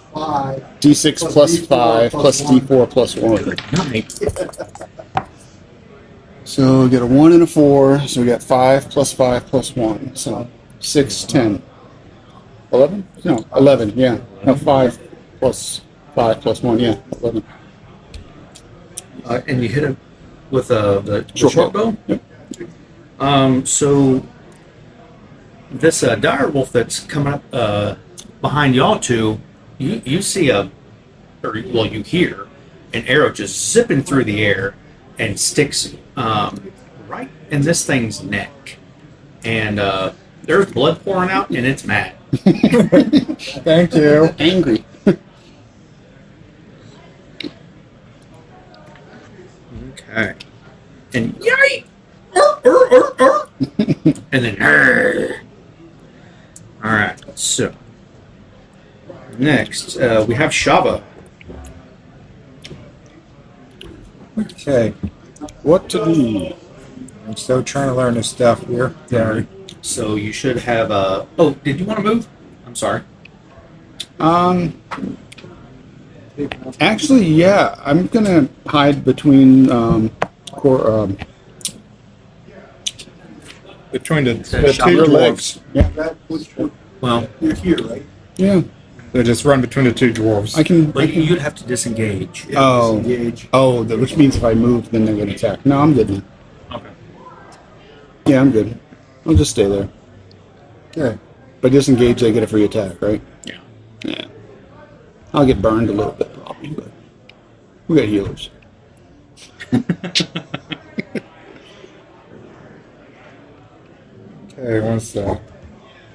D: D6 plus 5 plus d4 plus 1.
B: Nice.
D: So we get a 1 and a 4. So we got 5 plus 5 plus 1. So 6, 10. 11? No, 11, yeah. No, 5 plus 5 plus 1, yeah, 11.
B: And you hit it with the
D: Short
B: short
D: bow.
B: bow?
D: Yep.
B: So this dire wolf that's coming up behind y'all two, you see you hear an arrow just zipping through the air and sticks right in this thing's neck. And there's blood pouring out and it's mad.
C: Thank you.
D: Angry.
B: Okay. And yay! And then all right. So next we have Shava.
C: Okay. What to do? I'm still trying to learn this stuff here. Sorry.
B: So you should have oh, did you want to move? I'm sorry.
D: Actually, yeah, I'm gonna hide between
C: Between the
B: Shop
C: two
D: your
C: dwarves.
D: legs. Yeah,
E: That was,
B: Well,
E: you're here, right?
D: yeah.
C: They just run between the two dwarves.
D: I can.
B: but you'd have to disengage.
D: Oh,
E: Engage.
D: which means if I move, then they're gonna attack. No, I'm good. Then.
B: Okay.
D: Yeah, I'm good. I'll just stay there.
C: Okay.
D: If I disengage, they get a free attack, right?
B: Yeah.
D: Yeah. I'll get burned a little bit, probably, but we got healers.
C: Okay, one sec.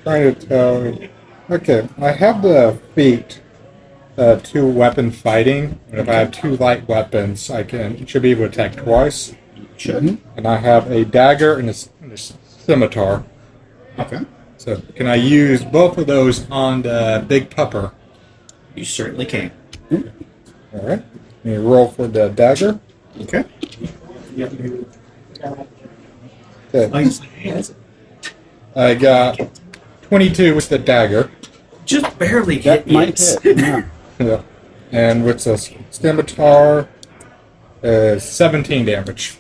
C: Trying to tell me. Okay, I have the feat, 2 weapon fighting. And if I have 2 light weapons, should be able to attack twice.
B: Should.
C: And I have a dagger and a scimitar.
B: Okay.
C: So can I use both of those on the big pupper?
B: You certainly can.
C: All right. Let me roll for the dagger.
B: Okay.
C: Okay.
B: Nice. Yes.
C: I got 22 with the dagger.
B: Just barely
D: That
B: hit.
D: might
B: yes.
D: hit. Yeah.
C: Yeah. And with the scimitar, 17 damage.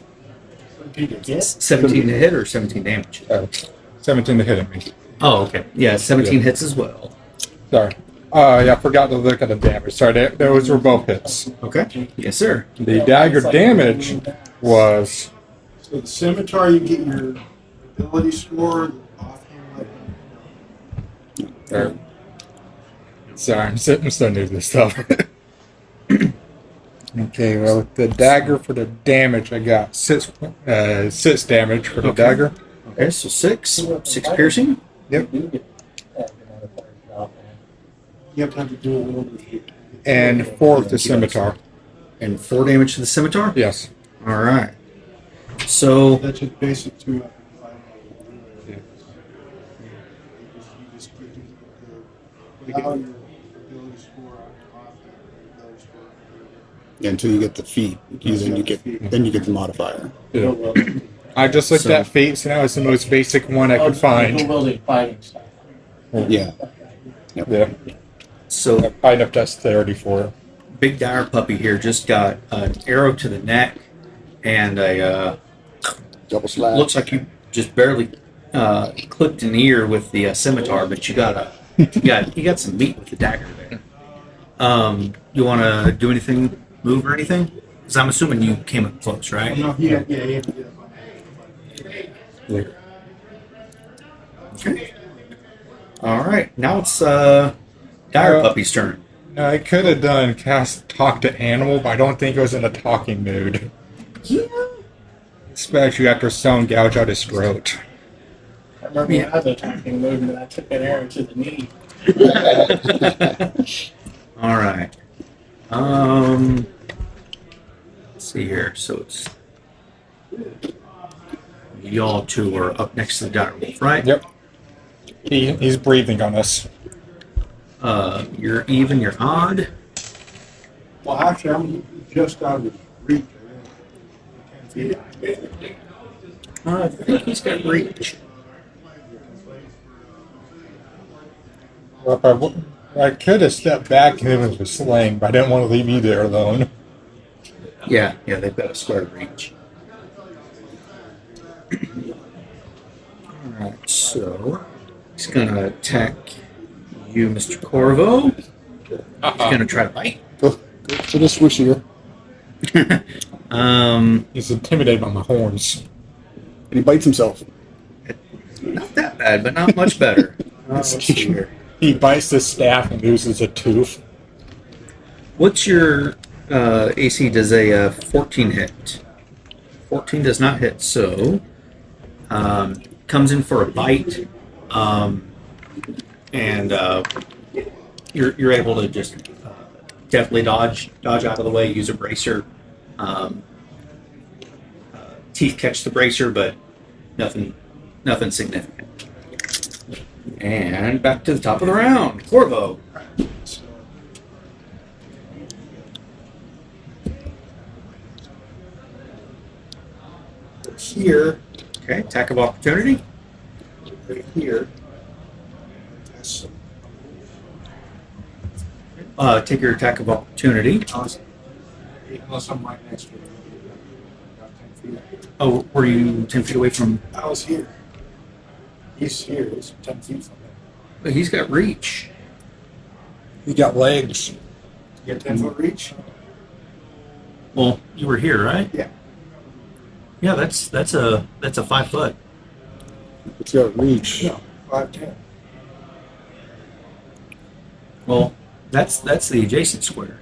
B: 17 to hit or 17 damage?
C: 17 to hit at me.
B: Oh, okay. Yeah, 17
C: Yeah.
B: hits as well.
C: Sorry. Yeah, I forgot to look at the damage. Sorry, those were both hits.
B: Okay. Yes, sir.
C: The dagger damage was
E: So the scimitar, you get your ability score, the offhand weapon.
C: Sorry, I'm still new to this stuff. Okay, well, with the dagger for the damage, I got 6 damage for the
B: Okay.
C: dagger.
B: Okay, so 6 piercing.
C: Yep.
E: You have time to do a little bit.
C: And 4 with the scimitar.
B: And 4 damage to the scimitar?
C: Yes.
B: All right. So
E: That's just basic to
C: Yeah.
E: you just allow your ability score off your ability score.
D: Yeah, until you get the feat, then you get the modifier.
C: Yeah. I just looked
B: So-
C: at feats, and that was the most basic one I could find.
F: Ability fighting style.
D: Yeah.
C: Yeah.
B: so
C: High enough dexterity for it.
B: Big Dire Puppy here just got an arrow to the neck and a
D: Double slap.
B: looks like you just barely clipped an ear with the scimitar, but you got some meat with the dagger there. You want to do anything, move or anything? Because I'm assuming you came up close, right?
E: No, he had to get up on
C: Yeah.
B: Okay. All right. Now it's Dire Puppy's turn.
C: I could have done cast talk to animal, but I don't think it was in a talking mood.
B: Yeah.
C: Especially after someone gouge out his throat.
F: I remember when I was attacking movement, I took an arrow to the knee.
B: All right. Let's see here. So it's y'all two are up next to the dire wolf, right?
C: Yep. He's breathing on us.
B: You're even. You're odd.
E: Well, actually, I'm just out of his reach. I think. 10 feet.
B: I think he's got reach.
C: Well, I could have stepped back and hit him with a sling, but I didn't want to leave you there alone.
B: Yeah, they've got a square reach. Alright, so he's gonna attack you, Mr. Corvo. He's gonna try to bite.
D: Go for the swishier.
C: He's intimidated by my horns.
D: And he bites himself.
B: Not that bad, but not much better. Let's see here.
C: He bites the staff and loses a tooth.
B: What's your AC? Does a 14 hit? 14 does not hit, so comes in for a bite, and you're able to just definitely dodge out of the way. Use a bracer. Teeth catch the bracer, but nothing significant. And back to the top of the round, Corvo.
E: Here,
B: Okay, attack of opportunity.
E: right here. That's
B: Take your attack of opportunity.
E: unless I'm right next to it. About 10 feet.
B: Oh, were you 10 feet away from?
E: I was here. He's here. It's 10 feet from him.
B: He's got reach.
C: He got legs.
E: You get 10-foot reach?
B: Well, you were here, right?
E: Yeah.
B: Yeah, that's a 5 foot.
D: It's got reach.
E: No, 5'10".
B: Well, that's the adjacent square.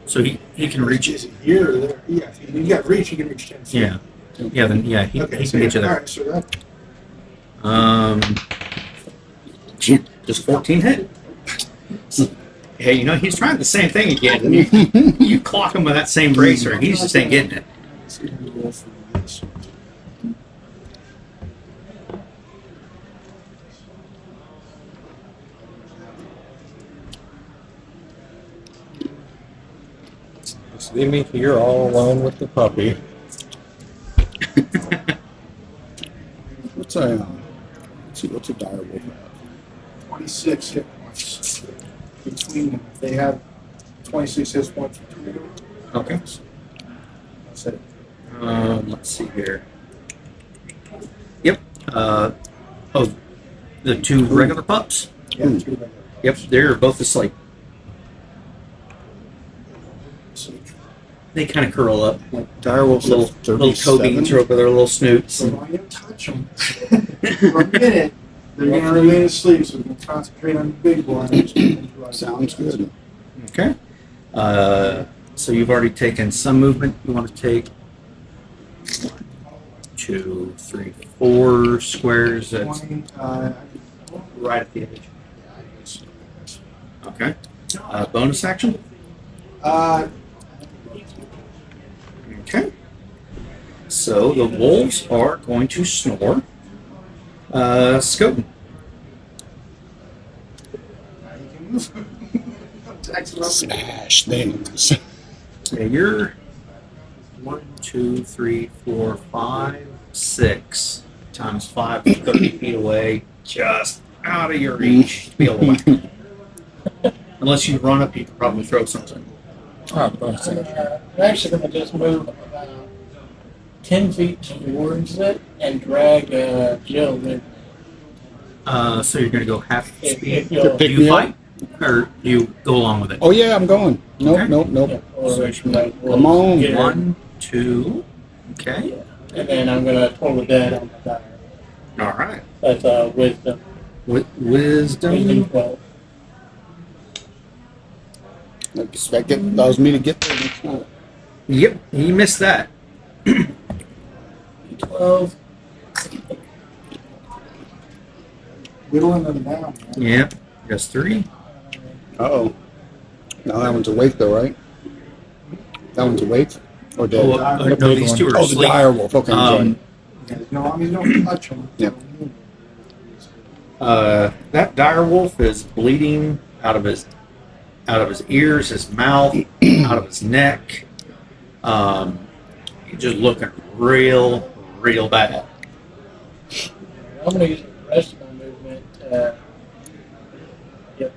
B: So he can reach
E: Is
B: it.
E: it here or there? Yeah, if you got reach, you can reach 10 feet.
B: Yeah. Yeah, then yeah, he
E: Okay,
B: can
E: so
B: get you
E: all
B: there.
E: right, so that,
B: Just 14 hit. Hey, he's trying the same thing again. You clock him with that same bracer, and he's just ain't getting it.
E: it's going to go for this.
C: Just leave me here all alone with the puppy.
D: What's a let's see, what's a dire wolf have?
E: 26 hit points between them. They have 26 hit points between them.
B: Okay.
E: That's it.
B: Let's see here. Yep. The two regular pups.
E: Yeah, two regular.
B: Yep, they're both asleep.
E: So,
B: They kind of curl up, like direwolves,
D: So
B: little toe
D: 37?
B: beans over their little snoots.
E: so when you touch them for a minute, they're going to remain asleep, so we can concentrate on the big one.
D: Sounds good.
B: Okay. So you've already taken some movement. You want to take 1, 2, 3, 4 squares. That's
E: 20,
B: right at the edge. Okay. Bonus action.
E: uh,
B: Okay. So the wolves are going to snore. Scope.
D: Smash things.
B: Yeah, you're 1, 2, 3, 4, 5, 6 times 5, 30 feet away, just out of your reach to be able to whack. Unless you run up, you can probably throw something.
F: I'm actually going to just move about 10 feet towards it and drag Jill with me.
B: So you're going to go half
F: If
B: speed.
F: you'll-
B: Do you fight, or do you go along with it?
D: Oh yeah, I'm going. Nope,
B: Okay.
D: nope.
F: Yeah, or like, we'll
D: Come on.
F: get her,
B: 1, 2. Okay.
F: and then I'm going to pull the dead on the die.
B: All right.
F: That's wisdom.
B: Wisdom.
F: 12.
D: That allows me to get there next time.
B: Yep, he missed that.
F: 12.
E: Whittling them down, man.
B: Yep. Just 3.
D: Uh-oh. Now that one's awake though, right? That one's awake? Or dead?
B: Oh, no, these two are
D: Oh, the
B: asleep.
D: dire wolf. Okay, I'm sorry.
E: No, I mean, don't touch them.
D: Yep.
B: That dire wolf is bleeding out of his ears, his mouth, out of his neck. He's just looking real bad.
F: I'm going to use the rest of my movement. Yep.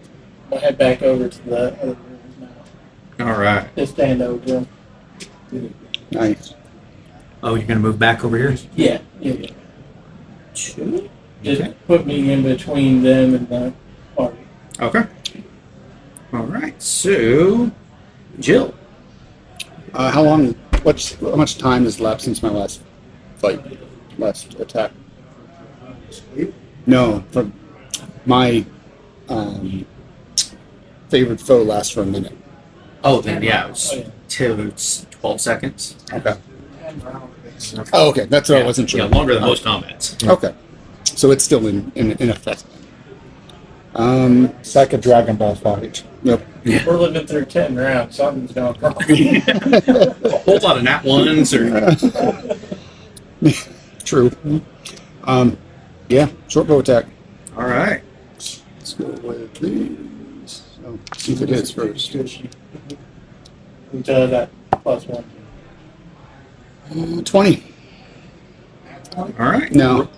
F: I'll head back over to the other room now.
B: All right.
F: Just stand over him.
D: Nice.
B: Oh, you're gonna move back over here?
F: Yeah.
B: Two.
F: Just put me in between them and the party.
B: Okay. All right. So, Jill.
D: How much time has lapsed since my last fight? Last attack?
E: Sleep.
D: No, from my favorite foe lasts for a minute.
B: Oh, then yeah, it was
F: Oh, yeah.
B: 12 seconds.
D: Okay.
E: 10 rounds.
D: Oh, okay. That's what I wasn't sure.
B: Yeah, longer than most combats.
D: Okay. So it's still in effect.
C: It's like a Dragon Ball fight.
D: Yep.
F: We're living through 10 rounds. Something's going wrong.
B: A whole lot of nat ones, or
D: True. Yeah. Short bow attack.
B: all right.
D: Let's go with these. So, see if it hits first.
F: Until that +1.
D: 20.
B: All right.
D: No.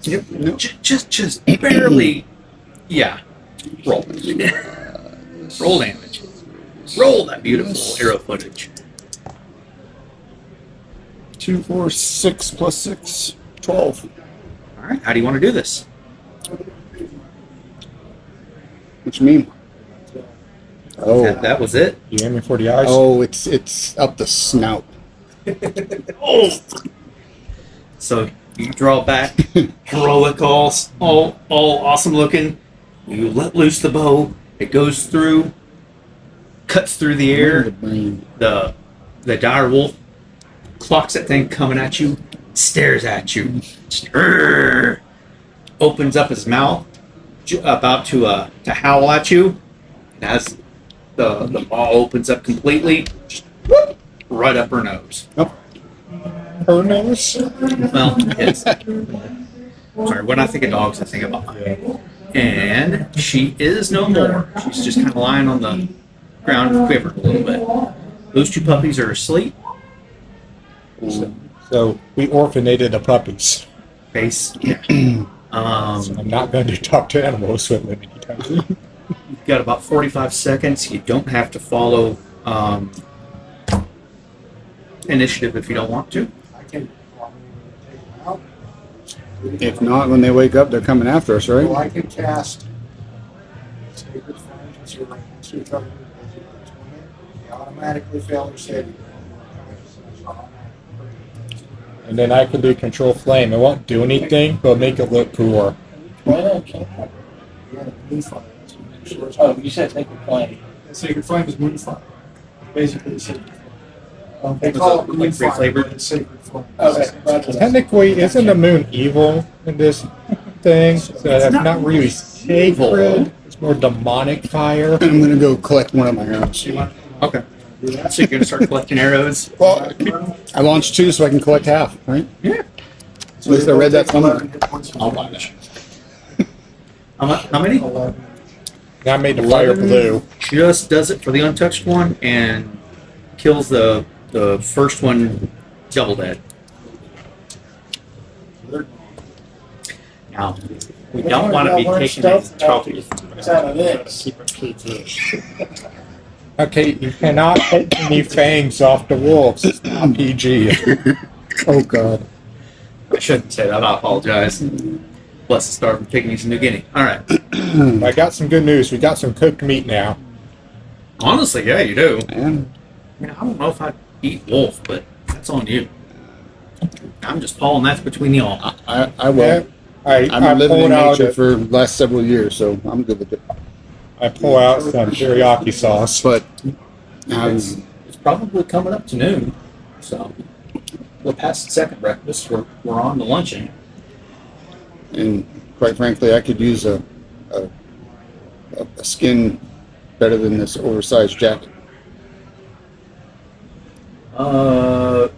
B: Yep.
D: No.
B: Just barely. Yeah. Roll. Roll damage. Roll that beautiful arrow footage.
D: 2, 4, 6 plus 6. 12.
B: All right. How do you want to do this?
D: What you mean? Oh.
B: That was it.
C: You aiming for the eyes?
D: Oh, it's up the snout.
B: Oh. So you draw back, heroic, all awesome looking. You let loose the bow. It goes through, cuts through the
D: The
B: air.
D: brain.
B: The dire wolf clocks that thing coming at you, stares at you, opens up his mouth, about to howl at you. And as the maw opens up completely, just whoop, right up her nose.
C: Her nose?
B: Well, it's sorry. When I think of dogs, I think about mine. And she is no more. She's just kind of lying on the ground, quivered a little bit. Those two puppies are asleep.
C: So we orphanated the puppies.
B: Face. Yeah.
C: I'm not going to talk to animals with them anytime soon.
B: You've got about 45 seconds. You don't have to follow initiative if you don't want to.
E: I can probably take them out.
D: If not, when they wake up, they're coming after us,
E: So
D: right?
E: I can cast Sacred Flame to zero. So you cover they automatically fail their saving.
C: And then I can do control flame. It won't do anything, but make it look poor.
F: Why not? Can't I?
E: Yeah, Moonfire.
F: Oh, you said take a plane.
E: Sacred Flame is Moonfire. Basically, Sacred Flame. They call it
B: Like
E: Moonfire,
B: flavored?
E: but it's Sacred Flame.
F: Okay, roger that.
C: Technically, isn't the moon evil in this thing? So that's
B: not
C: not really
B: evil.
C: sacred. It's more demonic fire.
D: I'm gonna go collect one of my arrows.
B: Okay. So you're gonna start collecting arrows.
D: Well, I launched 2 so I can collect half, right?
B: Yeah.
D: At least I read that somewhere.
B: I'll buy that. How many?
C: I made the fire
B: 11
C: blue.
B: Just does it for the untouched one and kills the first one double dead. Now, we don't want to be taking any trouble.
F: It's out of this.
C: Okay, you cannot take any fangs off the wolves. It's not PG.
D: Oh God.
B: I shouldn't say that. I apologize. Bless the star from pygmies in New Guinea. All right.
C: I got some good news. We got some cooked meat now.
B: Honestly, yeah, you do.
D: Man.
B: I mean, I don't know if I'd eat wolf, but that's on you. I'm just Paul, and that's between y'all.
D: I will.
C: I
D: I've been living in
C: pulled out
D: nature for the last several years, so I'm good with it.
C: I pull out some teriyaki sauce.
D: But
B: It's probably coming up to noon, so we're past the second breakfast. We're on to luncheon.
D: and quite frankly, I could use a skin better than this oversized jacket.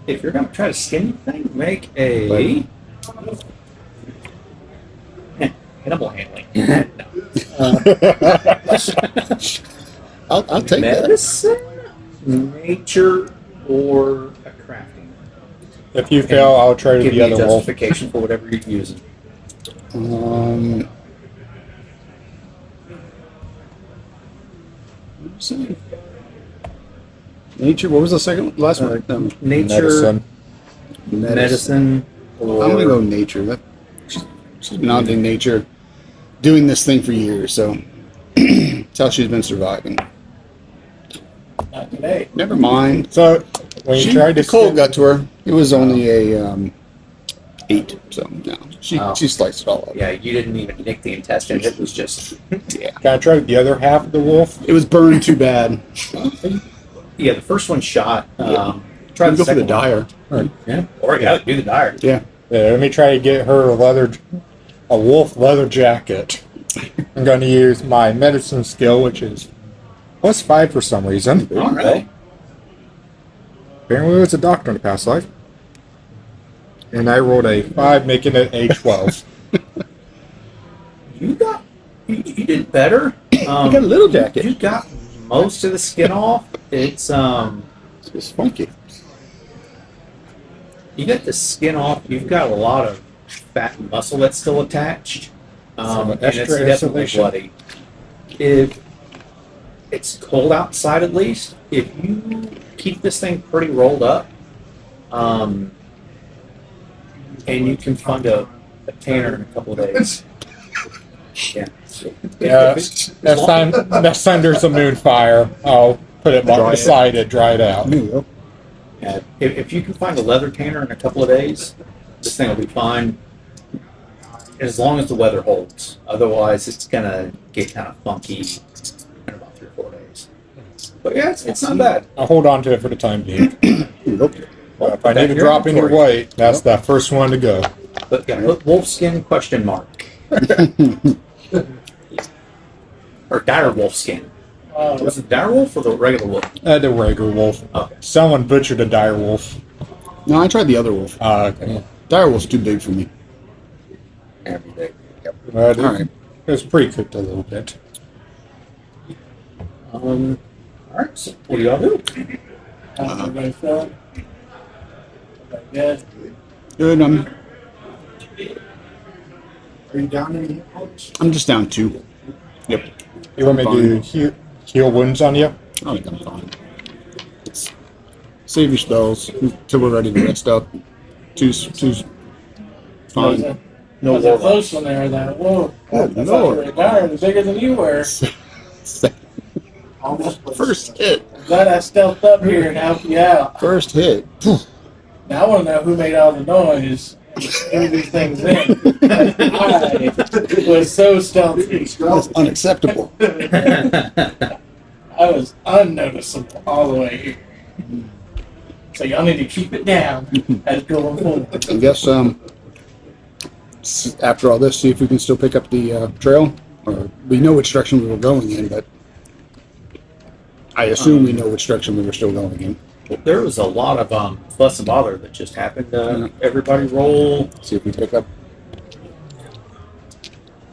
B: If you're gonna try to skin the thing, make a animal handling.
D: I'll take that.
B: Medicine, nature, or a crafting.
C: If you fail, I'll trade
B: Give
C: the
B: me a
C: other wolf.
B: justification for whatever you're using.
D: Let's see. Nature. What was the last one?
B: Nature,
C: Medicine.
B: medicine, or
D: I'm gonna go nature. She's been out in nature, doing this thing for years, so that's how she's been surviving.
F: Not today.
D: Never mind.
C: So when you tried to
D: the cold
C: skin-
D: got to her. It was only a 8, so no, she
B: Oh.
D: she sliced it all up.
B: yeah, you didn't even nick the intestine. It was just
D: Yeah,
C: Can I try the other half of the wolf?
D: it was burned too bad.
B: yeah. The first one shot. Try
D: Try
B: the
D: to go for
B: second
D: the dyer.
B: one. Yeah, or yeah, do the dire.
D: Yeah,
C: Let me try to get her a wolf leather jacket. I'm going to use my medicine skill, which is +5 for some reason.
B: All right.
C: Apparently, it was a doctor in a past life. And I rolled a 5, making it a 12.
B: You did better.
D: you got a little jacket.
B: You got most of the skin off. It's
D: It's just funky.
B: you got the skin off. You've got a lot of fat and muscle that's still attached.
C: Some
B: And it's
C: extra
B: definitely
C: insulation.
B: bloody. If it's cold outside, at least if you keep this thing pretty rolled up, and you can find a tanner in a couple of days. Yeah.
C: Yeah, next time there's a moon fire, I'll put it beside it, dry it out.
D: There you go.
B: Yeah, if you can find a leather tanner in a couple of days, this thing will be fine. As long as the weather holds. Otherwise, it's gonna get kind of funky in about 3 or 4 days. But yeah, it's not bad.
C: I'll hold on to it for the time being.
D: Nope.
C: If I need to drop any weight, that's the first one to go.
B: But yeah, put wolfskin question mark. Or dire wolfskin. Was it dire wolf or the regular wolf?
C: The regular wolf.
B: Okay.
C: Someone butchered a dire wolf.
D: No, I tried the other wolf.
C: Okay.
D: Dire wolf's too big for me.
B: Everything. Yep.
C: But
D: All right.
C: it was pre-cooked a little bit.
B: All right. So what do y'all do?
F: How's everybody feeling? Everybody good?
D: Good.
E: Are you down any hit points?
D: I'm just down 2. Yep.
C: You want me to heal wounds on you?
D: I think I'm fine. Save your spells until we're ready to rest up. Two's fine.
F: No was a close one there. That whoa.
D: Good
F: I thought
D: Lord.
F: you were a guy was bigger than you were.
E: Almost.
D: First hit.
F: Glad I stealthed up here and helped you out.
D: First hit.
F: Now I want to know who made all the noise. Threw these things in. I was so stealthy.
D: That's unacceptable.
F: I was unnoticeable all the way here. So y'all need to keep it down as going forward.
D: I guess after all this, see if we can still pick up the trail. Or we know which direction we were going in, but I assume we know which direction we were still going in.
B: There was a lot of fuss and bother that just happened. Everybody roll
D: See if we pick up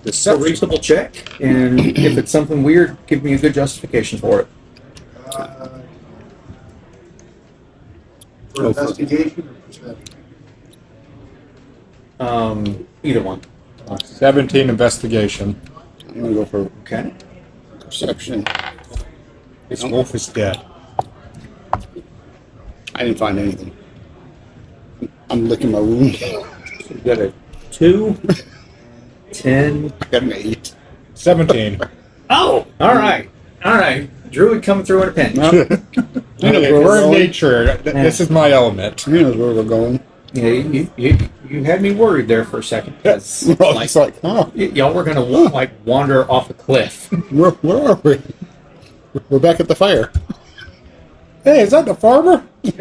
B: a
D: deception.
B: reasonable check, and if it's something weird, give me a good justification for it.
E: For investigation or perception?
B: Either one.
C: 17 investigation.
D: I'm gonna go for
B: Okay.
D: perception.
C: This wolf is dead.
D: I didn't find anything. I'm licking my wound.
B: So you got a 2, 10.
D: I got an 8.
C: 17.
B: Oh, all right. All right. Druid coming through in a pinch.
D: He knows where
C: We're
D: we're
C: in
D: going.
C: nature. This is my element.
D: He knows where we're going.
B: Yeah, you had me worried there for a second. 'Cause, like,
D: It's like, huh?
B: y'all were gonna like wander off a cliff.
D: Where are we? We're back at the fire.
C: Hey, is that the farmer?
F: You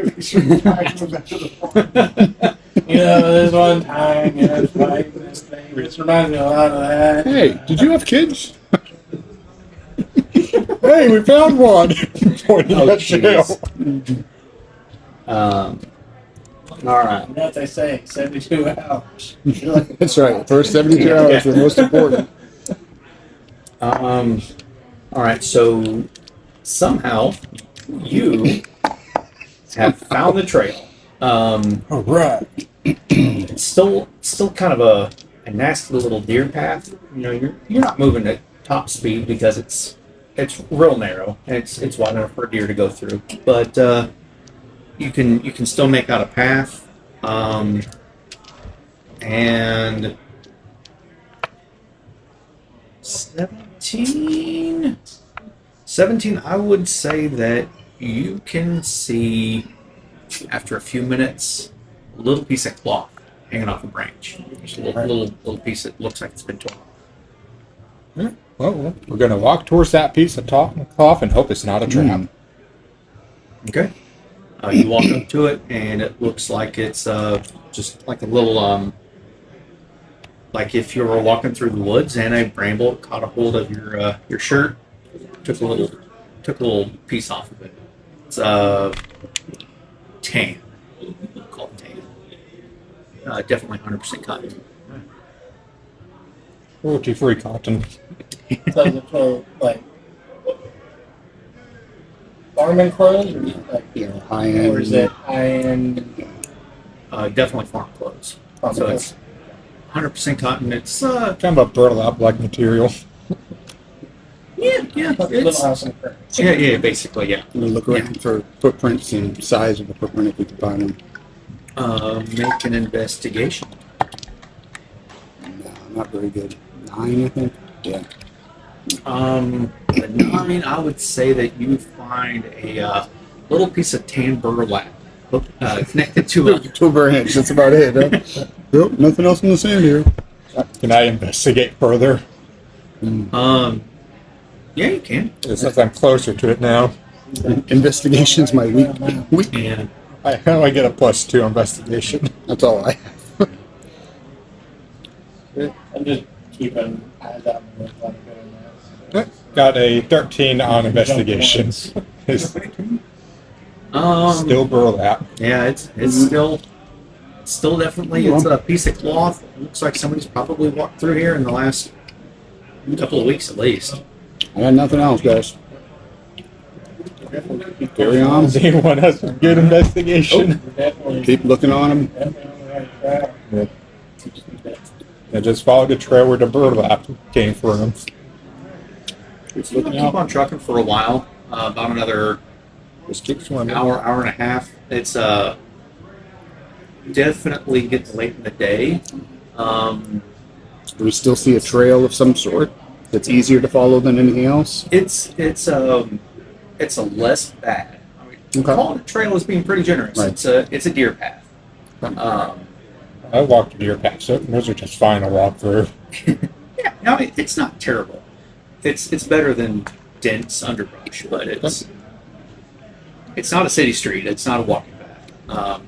F: know, there's one time, you know, it's like this thing. It just reminds me a lot of that.
D: Hey, did you have kids?
C: Hey, we found one. Pointing
B: Oh,
C: at jail.
B: All right.
F: You know what they say, 72 hours.
D: That's right. First 72 hours are most important.
B: All right. So somehow you have found the trail.
C: All right.
B: It's still kind of a nasty little deer path. You know, you're not moving at top speed because it's real narrow and it's wide enough for a deer to go through. But you can still make out a path. And 17, I would say that you can see after a few minutes a little piece of cloth hanging off a branch. Just a little piece that looks like it's been torn off.
C: Well, we're going to walk towards that piece of cloth and hope it's not a trap.
B: Okay. You walk up to it, and it looks like it's just like a little, like if you were walking through the woods and a bramble caught a hold of your shirt, took a little piece off of it. It's tan. We'll call it tan. Definitely 100% cotton.
C: Cruelty-free cotton.
F: Does it feel like farming clothes, or like,
D: You know, high end.
F: or is it high-end
B: Definitely farm clothes.
F: farm
B: So
F: clothes?
B: it's 100% cotton. It's
C: Kind of a burlap-like material.
B: yeah.
F: Little
B: It's,
F: house and curtains.
B: yeah. Basically, yeah.
D: We'll look around for footprints and size of the footprint if we can find them.
B: Make an investigation.
D: No, not very good. 9, I think. Yeah.
B: The 9, I would say that you find a little piece of tan burlap connected to a.
D: 2 branch. That's about it. Huh? Nope, nothing else in the sand here.
C: Can I investigate further?
B: Yeah, you can.
C: Since I'm closer to it now.
D: Investigation's my weak.
B: And
C: I only get a +2 investigation.
D: That's all I have.
F: I'm just keeping eyes out for like good.
C: Got a 13 on investigation. It's still burlap.
B: yeah, it's still definitely it's a piece of cloth. It looks like somebody's probably walked through here in the last couple of weeks at least.
D: I got nothing else, guys. Carry on.
C: Does anyone have some good investigation?
F: Definitely,
D: Keep looking on them.
F: definitely on the right track.
C: I just followed the trail where the burlap came from.
D: Keep
B: You'll
D: looking
B: keep
D: out.
B: on trucking for a while, about another
C: Just keep swimming.
B: hour and a half. It's definitely getting late in the day.
D: Do we still see a trail of some sort that's easier to follow than anything else?
B: It's a less bad. I mean,
D: Okay.
B: calling it trail is being pretty generous.
D: Right.
B: It's a deer path.
C: I walked deer paths, so those are just fine to walk through.
B: Yeah, no, it's not terrible. It's better than dense underbrush, but it's not a city street. It's not a walking path.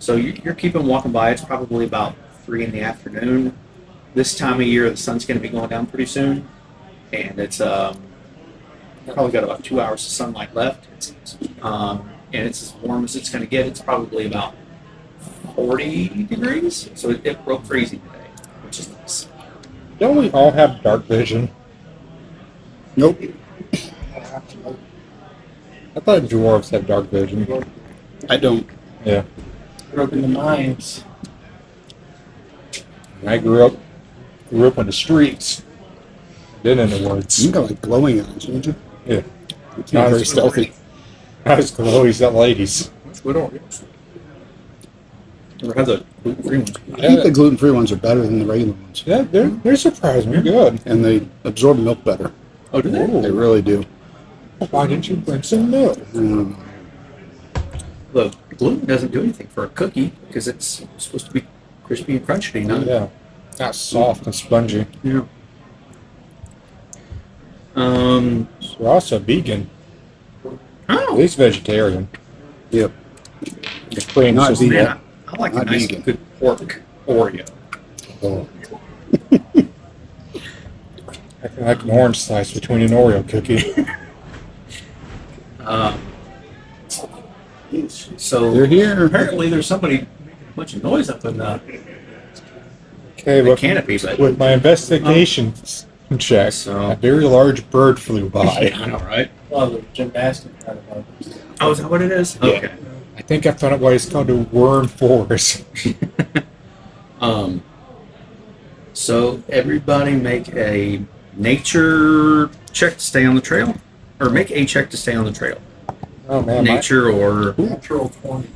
B: So you're keeping walking by. It's probably about 3 in the afternoon. This time of year, the sun's going to be going down pretty soon, and it's Probably got about 2 hours of sunlight left. And it's as warm as it's going to get. It's probably about 40 degrees. So it broke freezing today, which is nice.
C: Don't we all have dark vision?
D: Nope.
C: I thought dwarves have dark vision.
D: I don't.
C: Yeah.
F: Broken the mines.
C: I grew up in the streets. Then in the woods.
D: You got like glowing eyes, don't you?
C: Yeah.
D: It's not very stealthy.
C: I was glowy as ladies.
B: Good Oreos. Or have the gluten-free ones.
D: I think the gluten-free ones are better than the regular ones.
C: Yeah, they're surprisingly good.
D: And they absorb milk better.
B: Oh, do they?
D: They really do.
C: Why didn't you bring some milk?
B: The gluten doesn't do anything for a cookie because it's supposed to be crispy and crunchy.
C: Yeah. Not soft and spongy.
B: Yeah.
C: We're also vegan. At
B: Oh,
C: least vegetarian.
D: Yep.
C: The cream's
D: Not
C: just
D: vegan.
B: man, I like a
D: Not
B: nice
D: vegan.
B: good pork Oreo.
C: Oh. like an orange slice between an Oreo cookie.
B: So
D: They're here.
B: apparently there's somebody bunch of noise up in the
C: Okay, but
B: canopy, but
C: with my investigation check,
B: So-
C: a very large bird flew by.
B: I know, right?
F: Well, the gymnastics part of it.
B: Oh, is that what it is?
C: Yeah.
B: Okay.
C: I think I found out why it's called a worm forest.
B: So everybody make a nature check to stay on the trail, or make a check to stay on the trail.
C: Oh man,
B: Nature or
E: Natural 20.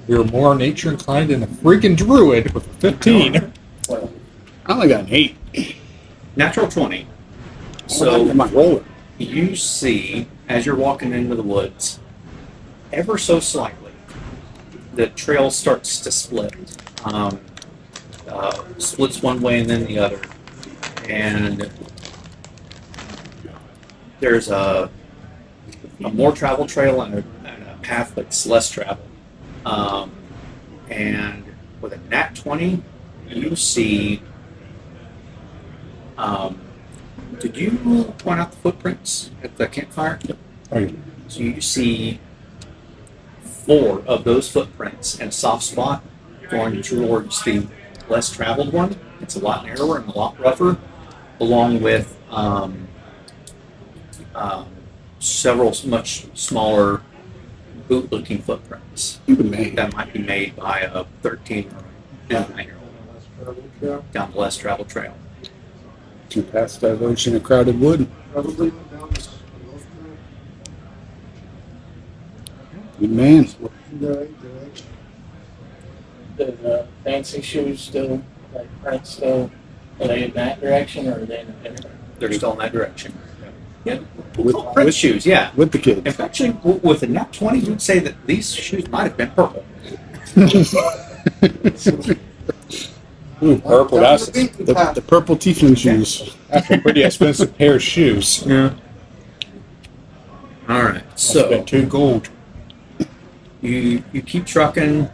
C: you're more nature inclined than a freaking druid with 15.
F: Well,
D: I only got an 8.
B: natural 20.
D: I
B: So
D: might roll it.
B: you see, as you're walking into the woods, ever so slightly, the trail starts to split. Splits one way and then the other. And there's a more traveled trail and a path that's less traveled. And with a nat 20, you see. Did you point out the footprints at the campfire?
C: Oh, yeah.
B: So you see 4 of those footprints in a soft spot going towards the less traveled one. It's a lot narrower and a lot rougher, along with several much smaller boot-looking footprints
D: You can make
B: that might be made by a 13 or 9-year-old down the less traveled trail.
D: 2 paths diverge in a crowded wood.
E: Probably went down this north
D: Good man.
E: direction.
F: the fancy shoes still, like print still, are they in that direction or are they in a different?
B: They're still in that direction. Yeah,
D: With-
B: print
D: with-
B: shoes. Yeah.
D: With the kids.
B: If actually, with a nat 20, you'd say that these shoes might have been purple.
C: Ooh, purple. That's
D: The purple tiefling shoes.
C: a pretty expensive pair of shoes.
B: Yeah. All right.
C: So
B: So
C: spent 2 gold.
B: you keep trucking,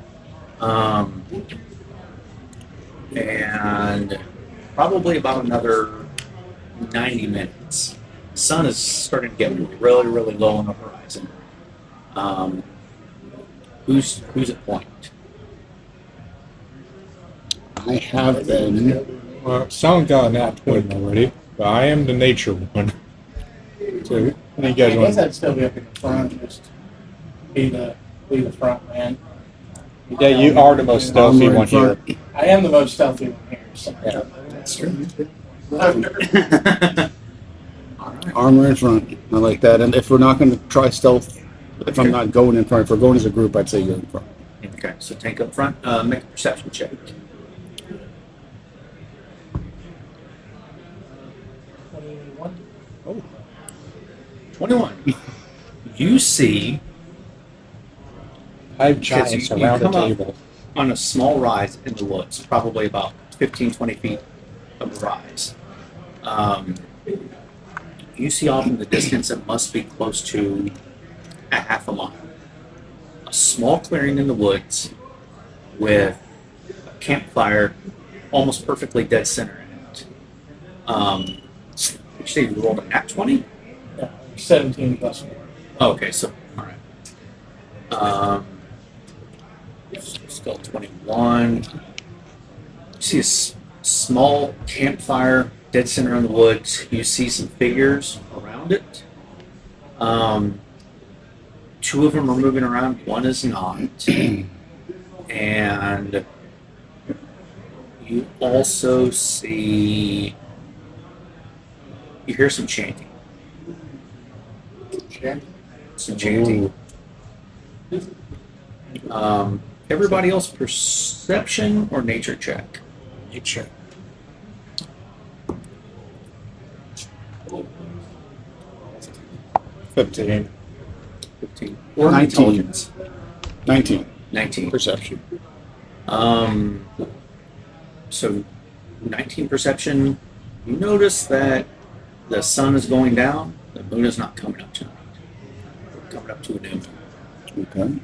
B: and probably about another 90 minutes. Sun is starting to get really, really low on the horizon. Who's at point?
D: I have been.
C: Well, someone got a nat 20 already, but I am the nature one. So, what do you guys
F: I guess
C: want?
F: I'd still be up in the front, just be the front man.
C: Yeah, you are the most stealthy
D: Armor in
C: one here.
D: front.
F: I am the most stealthy one here. So.
C: Yeah.
B: That's true. All right.
D: Armor in front. I like that. And if we're not going to try stealth, if I'm not going in front, if we're going as a group, I'd say you're in front.
B: Okay, so tank up front. Make a perception check.
F: Oh.
B: 21. You see
C: 5
B: Because
C: giants
B: you
C: around the
B: come up-
C: table.
B: on a small rise in the woods, probably about 15, 20 feet of the rise. You see off in the distance, it must be close to a half a mile. A small clearing in the woods with a campfire almost perfectly dead center in it. You say you rolled a nat 20?
F: 17 plus 4.
B: Okay, so all right. Still 21. You see a small campfire dead center in the woods. You see some figures around it. Two of them are moving around. One is not. And you also see. You hear some chanting. Some chanting. Everybody else, perception or nature check?
D: Nature.
C: $15.
B: 15. Or
D: 19.
B: intelligence?
D: 19.
B: 19.
D: Perception.
B: So 19 perception. You notice that the sun is going down. The moon is not coming up tonight. We're coming up to a new moon.
D: Okay.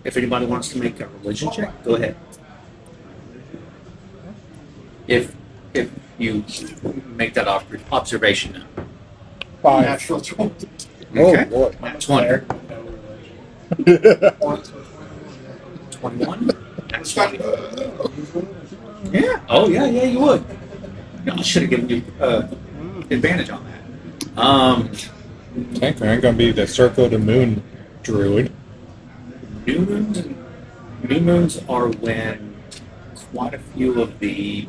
B: If anybody wants to make a religion check, go ahead. If you make that observation now.
C: 5.
E: Natural 20.
B: Okay.
D: Oh, boy.
B: 20. 21? That's 20. Yeah. Oh, yeah, you would. No, I should have given you advantage on that.
C: Technically, I'm going to be the Circle of the Moon druid.
B: New moons are when quite a few of the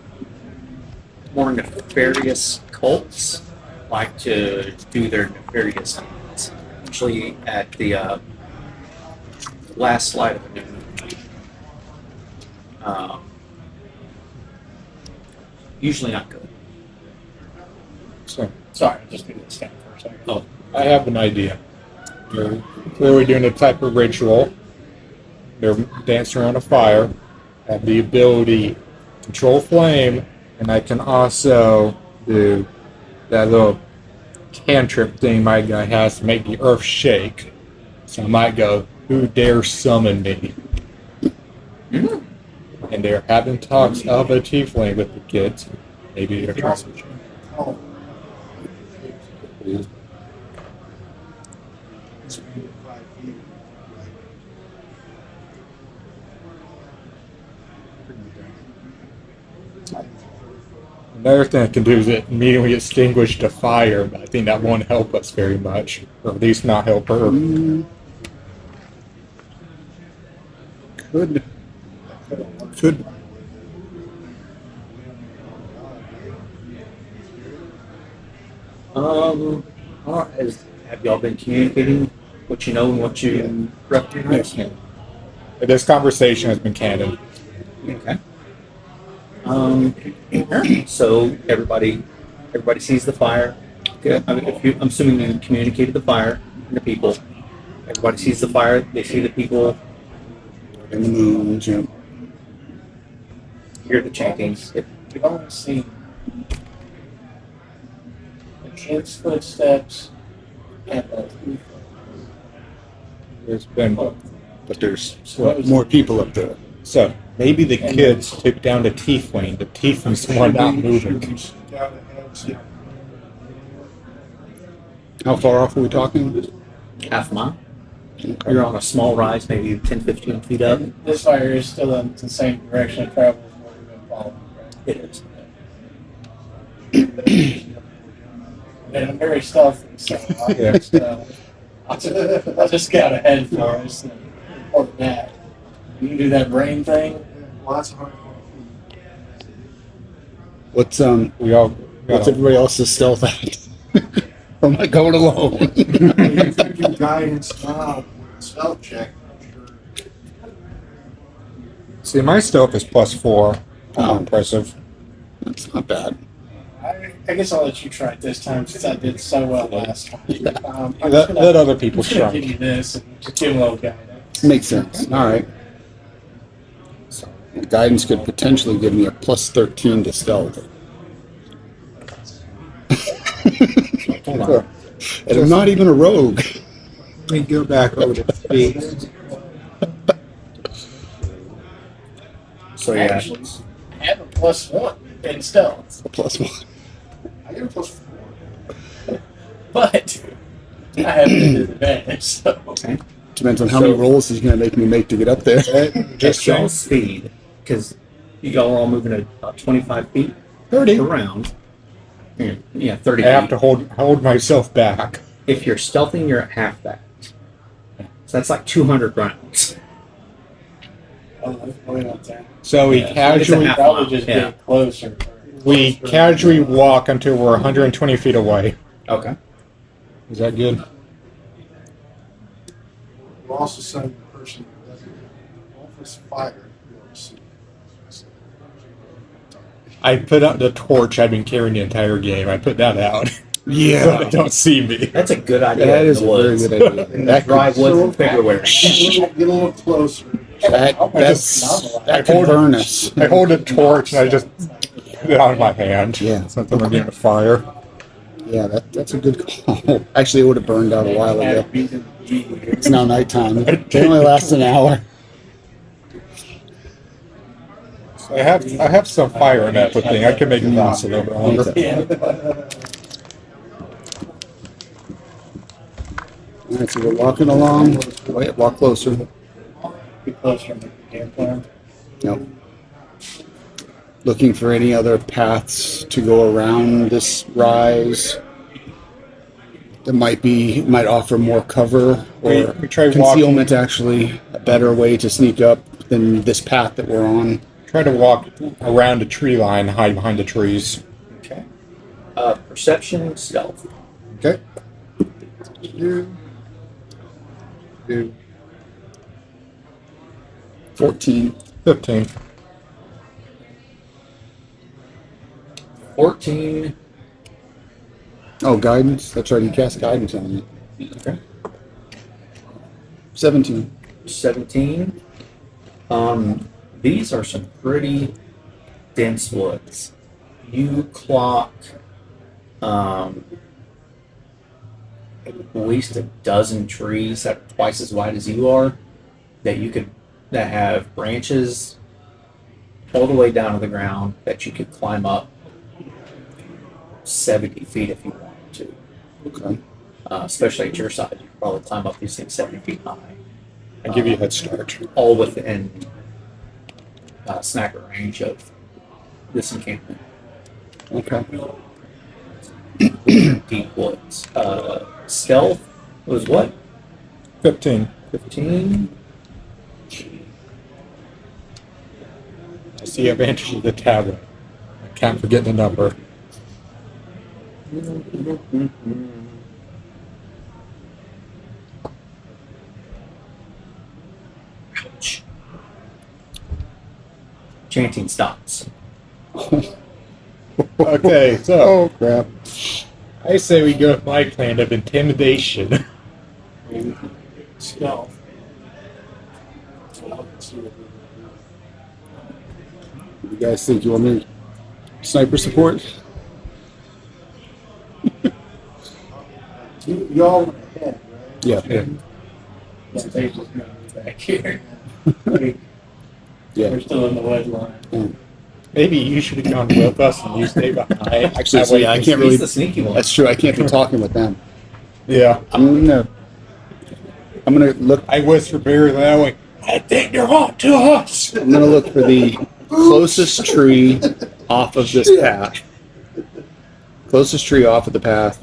B: more nefarious cults like to do their nefarious deeds. Actually, at the last slide of the new moon, usually not good.
C: So,
F: Sorry, I'm just doing this down for a second.
B: Oh,
C: I have an idea. They're clearly doing a type of ritual. They're dancing around a fire. I have the ability to control flame, and I can also do that little cantrip thing my guy has to make the earth shake. So I might go, who dares summon me? And they're having talks of a tiefling with the kids. Maybe they're trying to.
E: Oh,
C: Another thing I can do is it immediately extinguish the fire, but I think that won't help us very much. Or at least not help her.
D: Could.
B: Have y'all been communicating what you know and what you recognize?
C: Yes. This conversation has been canon.
B: Okay. So everybody sees the fire. Okay. I'm assuming you communicated the fire and the people. Everybody sees the fire. They see the people.
D: In the moons, yeah.
B: Hear the chanting.
F: We've only seen the kids' footsteps and the
C: There's been.
D: But there's more people up there.
C: So maybe the kids took down the tiefling. The tiefling's the one not moving.
D: How far off are we talking?
B: Half a mile. You're on a small rise, maybe 10, 15 feet up.
F: this fire is still in the same direction of travel as what we've been following, right?
B: It is.
F: And I'm very stealthy, so I'll just scout ahead for us and report back. You can do that brain thing.
E: Lots of hard.
D: What's
C: What's
D: everybody else's stealth at? Or am I going alone?
E: If you do guidance now with a spell check, I'm sure.
C: See, my stealth is +4.
D: Oh.
C: Impressive.
D: That's not bad.
F: I guess I'll let you try it this time since I did so well last time. I'm
C: Let
F: just gonna-
C: other people
F: I'm just gonna
C: try.
F: give you this and just give a little guidance.
D: Makes sense. All right. So guidance could potentially give me a +13 to stealth.
B: Hold on.
D: And I'm not even a rogue.
C: Let me go back over to speed.
B: So yeah,
F: Actually, I have a +1 in stealth.
D: A +1.
E: I get close to 4.
F: But I have the disadvantage. So.
B: Okay.
D: Depends on how many rolls he's going to make me make to get up there.
B: Just y'all speed, because y'all are all moving at about 25 feet
C: 30.
B: around. Yeah, 30
C: I have
B: feet.
C: to hold myself back.
B: If you're stealthing, you're at half that. So that's like 200 rounds.
F: Oh, that's probably not that.
C: So we
B: Yeah, it's a
C: casually
B: half
F: Probably
B: mile,
F: just
B: yeah.
F: get closer.
C: we casually walk until we're 120 feet away.
B: Okay.
C: Is that good?
E: We'll also send the person who doesn't office fire to be able to see.
C: I put out the torch I've been carrying the entire game. I put that out. So
D: Yeah.
C: they don't see me.
B: That's a good idea.
D: That
B: in
D: is
B: the
D: a very
B: woods.
D: good idea.
B: In the
D: That
B: dry
D: could,
B: woods in February.
E: Get a little closer.
D: that could burn us.
C: I hold a torch and I just put it out in my hand.
D: Yeah.
C: Something we're getting a fire.
D: Yeah, that's a good call. Actually, it would have burned out a while ago. It's now nighttime. They only last an hour.
C: So I have some fire in that thing. I can make it last a little bit longer.
D: All right, so we're walking along. Wait, walk closer.
F: Get closer and make the game plan.
D: Nope. Looking for any other paths to go around this rise that might offer more cover or
C: We try
D: concealment. Actually, a better way to sneak up than this path that we're on.
C: Try to walk around a tree line, hide behind the trees.
B: Okay. Perception, stealth.
D: Okay.
E: You.
D: 14.
C: 15.
B: 14.
D: Oh, guidance. That's right. You cast guidance on me.
B: Okay.
D: 17.
B: 17. These are some pretty dense woods. You clock at least a dozen trees that are twice as wide as you are that have branches all the way down to the ground that you could climb up 70 feet if you wanted to.
D: Okay.
B: Especially at your side, you could probably climb up these things 70 feet high.
C: I give you a head start.
B: All within sniper range of this encampment.
D: Okay.
B: Deep woods. Stealth was what?
C: 15.
B: 15?
C: I see advantage of the tablet. I can't forget the number.
B: Ouch. Chanting stops.
C: Okay, so
D: Oh, crap.
C: I say we go with my plan of intimidation.
F: Stealth.
D: You guys think you want me sniper support?
E: Y'all went ahead, right?
D: Yeah.
C: Yeah.
F: That table's not back here.
D: Yeah.
F: We're still in the wedge line.
C: Maybe you should have gone with us and you stay behind.
D: Actually,
C: That
D: so
C: way
D: yeah, I
C: you
D: can't
C: can
D: really.
B: He's the sneaky one.
D: That's true. I can't be talking with them.
C: see- Yeah.
D: I'm gonna look.
C: I whisper very loudly, I think they're on to us.
D: I'm gonna look for the closest tree off of this path. Closest tree off of the path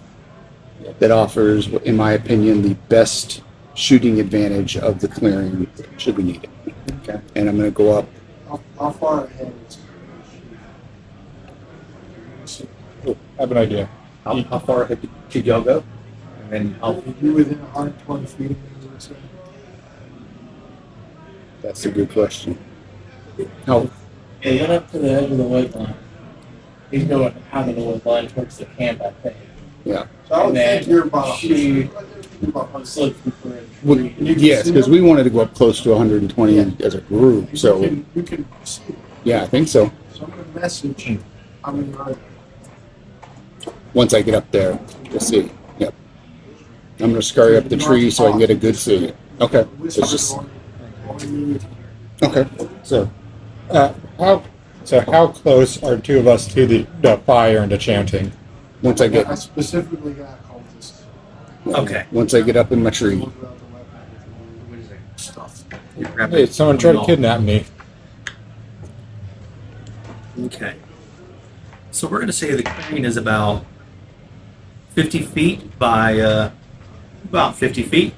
D: that offers, in my opinion, the best shooting advantage of the clearing should we need it.
B: Okay.
D: And I'm gonna go up.
E: How far ahead is
C: Oh, I have an idea.
B: How far ahead could y'all go? And then
E: Are you within 120 feet of me? would say?
D: That's a good question. How?
F: They went up to the edge of the wedge line. He's going out of the wedge line towards the camp, I think.
D: Yeah.
E: So I would
F: And
E: think
F: then
E: you're about
F: she-
E: you're about
F: On slip for a
D: Well,
F: tree.
D: yes, because we wanted to go up close to 120 as a group. So
E: you can see.
D: yeah, I think so.
E: So I'm gonna message. I mean,
D: Once I get up there, we'll see. Yep. I'm gonna scurry up the tree so I can get a good see. Okay. It's just okay.
C: So, how close are two of us to the fire and the chanting?
D: Once I
E: I
D: get
E: specifically got cultists.
B: Okay.
D: once I get up in my tree.
E: Look around the weapon with the
B: Stuff.
C: Hey, someone tried to kidnap me.
B: Okay. So we're going to say the clearing is about 50 feet by about 50 feet.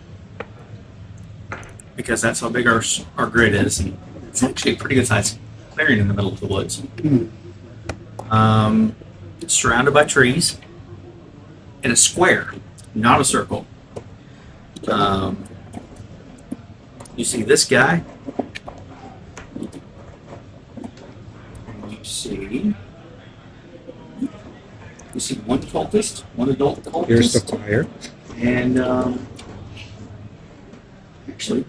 B: Because that's how big our grid is. And it's actually a pretty good sized clearing in the middle of the woods. It's surrounded by trees. In a square, not a circle. You see this guy. You see one cultist, one adult cultist.
C: Here's the fire.
B: And actually,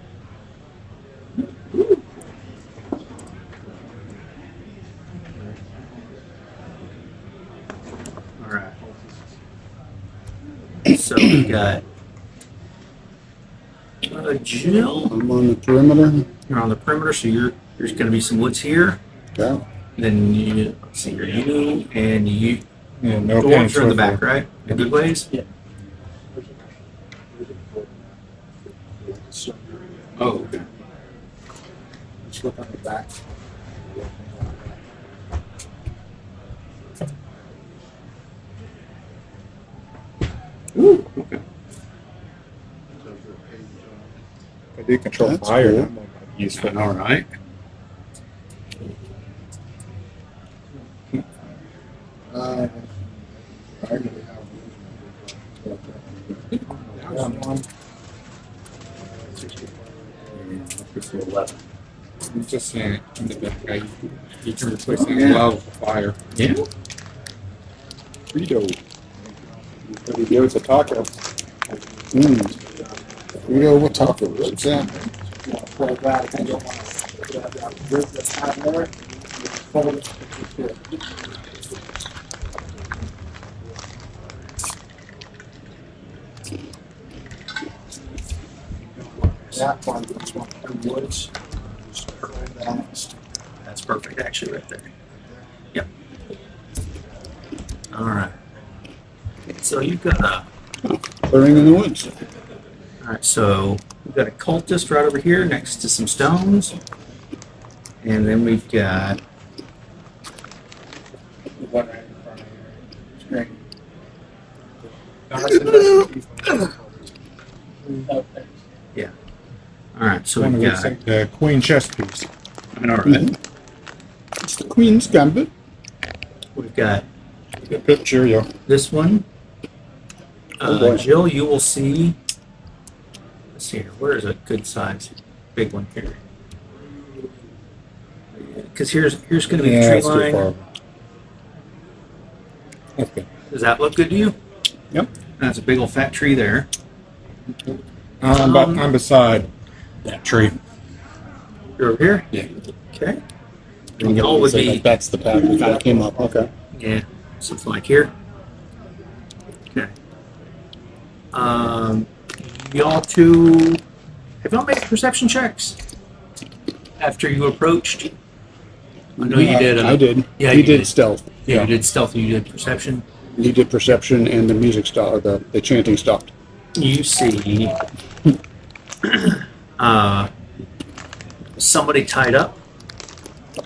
B: all right. So we got Jill.
D: I'm on the perimeter.
B: You're on the perimeter, so there's going to be some woods here.
D: Okay.
B: Then you let's see, you and you.
C: Yeah, no
B: The
C: penny
B: ones are in the back,
C: swivel.
B: right? In good ways.
F: Yeah.
B: Oh, okay.
E: Just look on the back.
B: Ooh, okay.
C: I do control
D: That's
C: fire.
D: cool.
C: That might be useful.
B: All right.
E: I really have.
C: I'm just saying, in the back, you can replace that glove with fire.
B: Yeah.
C: Frito. What do you do? It's a taco.
D: Frito with taco. What's that?
E: Well, that, I don't want to, that group that's not there, fold it. That part, that's one of the woods. Just curl down.
B: That's perfect, actually, right there. Yep. All right. So you've got a.
D: Clearing in the woods.
B: All right. So we've got a cultist right over here next to some stones, and then we've got.
F: One right in front of you. Okay.
B: Yeah. All right. So
C: One of
B: we've
C: those
B: got.
C: like the queen chess piece.
B: All right.
D: It's the Queen's Gambit.
B: We've got
C: Good picture, yo.
B: this one.
D: Oh, boy.
B: Jill, you will see. Let's see here. Where is a good size, big one here? Because here's going to be the
C: Yeah,
B: tree
C: it's too
B: line.
C: far. Okay.
B: Does that look good to you?
D: Yep.
B: That's a big old fat tree there.
C: I'm beside that tree.
B: You're over here?
C: Yeah.
B: Okay. And y'all would
D: Say
B: be,
D: like that's the path we kind of came up. Okay.
B: yeah, something like here. Okay. Y'all two, have y'all made perception checks after you approached? I know you did.
D: I did.
B: Yeah,
D: he
B: you
D: did
B: did.
D: stealth.
B: Yeah, you did stealth and you did perception.
D: He did perception, and the music stopped. The chanting stopped.
B: You see somebody tied up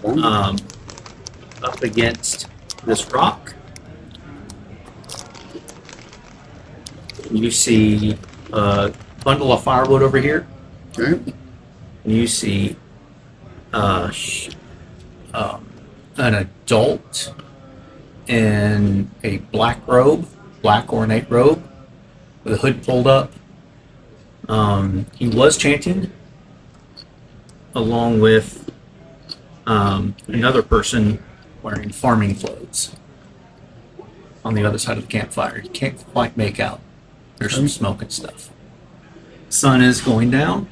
D: Okay.
B: up against this rock. You see a bundle of firewood over here.
D: Okay.
B: And you see an adult in a black robe, black ornate robe, with a hood pulled up. He was chanting, along with another person wearing farming clothes on the other side of the campfire. You can't quite make out. There's some smoke and stuff. Sun is going down,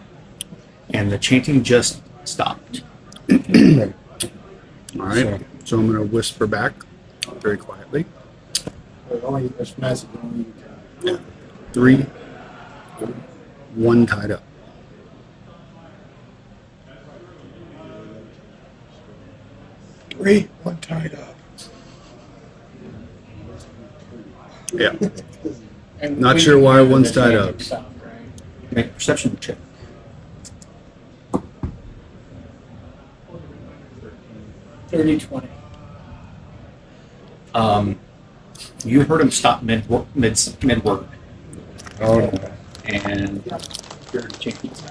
B: and the chanting just stopped.
D: All right. So I'm going to whisper back very quietly.
E: But only this message only you can.
D: 3, 1 tied up.
C: Three, one tied up.
D: Yeah.
F: And
D: Not
F: we
D: sure
F: can
D: why
F: go to
D: one's
F: the
D: tied
F: magic
D: up.
F: shop, right?
B: Make a perception check.
F: Thirty 20.
B: You heard him stop mid work,
C: Oh, no.
B: and you're Jenkins.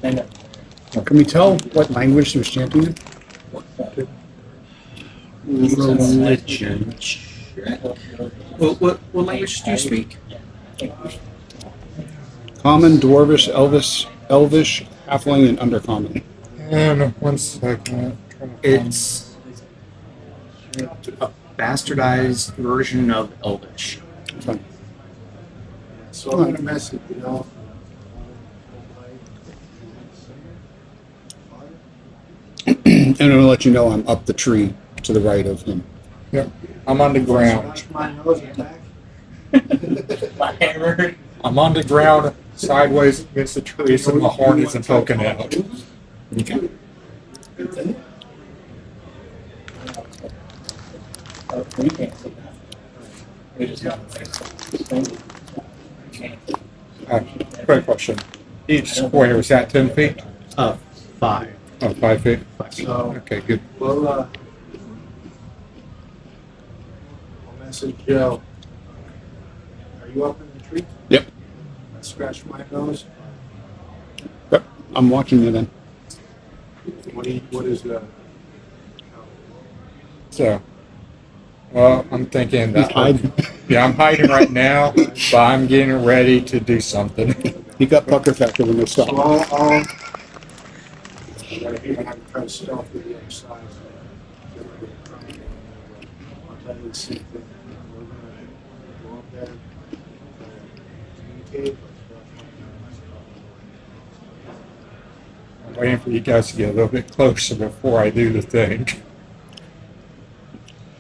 F: And
D: Can we tell what language he was chanting in?
B: Religion check. What language do you speak?
D: Common, Dwarvish, Elvish, Halfling, and Undercommon.
C: And 1 second.
B: It's a bastardized version of Elvish.
D: Fine.
E: So I'm gonna message you know.
D: And I'm gonna let you know I'm up the tree to the right of him.
C: Yep. I'm on the ground.
E: Scratch my nose and back.
F: my hammer.
C: I'm on the ground, sideways against the tree, so my horn isn't poking out.
B: Okay.
F: We can't see that. We just got to fix it.
C: Quick question. Each square, is that 10 feet?
B: 5.
C: Oh, 5 feet?
E: So
C: Okay, good.
E: we'll I'll message Joe. Are you up in the tree?
D: Yep.
E: I scratch my nose.
D: Yep. I'm watching you then.
E: What is the?
C: So, well, I'm thinking
D: He's
C: that.
D: hiding.
C: Yeah, I'm hiding right now, but I'm getting ready to do something.
D: He got pucker factor when they
E: So
D: stopped.
E: I'll I gotta even have to try to stealth to the other side. So I'll tell you the same thing. We're gonna go up there, communicate.
C: I'm waiting for you guys to get a little bit closer before I do the thing.
E: Should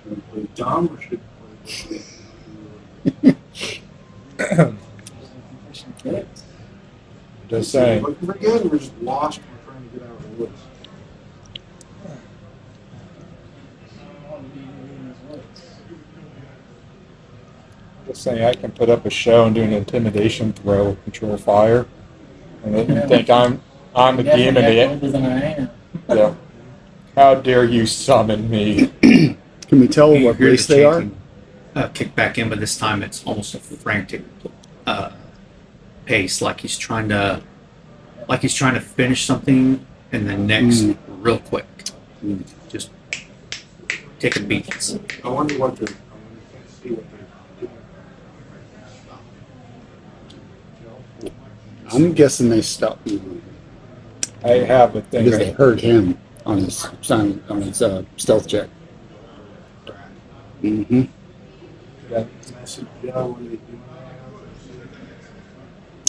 E: we play dumb or should we play?
C: Just saying.
E: Looking for good, we're just lost. We're trying to get out of the woods.
C: Just saying, I can put up a show and do an intimidation throw, control fire, and then think I'm the demon.
F: Definitely older than I am.
C: Yeah. How dare you summon me?
D: Can we tell
B: You
D: what
B: hear the
D: race they are?
B: chanting, kick back in, but this time it's almost a frantic pace, like he's trying to finish something and then next real quick. Just taking beats.
E: I wonder what they're. I wonder see what they're doing.
D: I'm guessing they stopped
C: I have a thing.
D: because they heard him on his stealth check. Mm-hmm.
E: Message Joe when they do.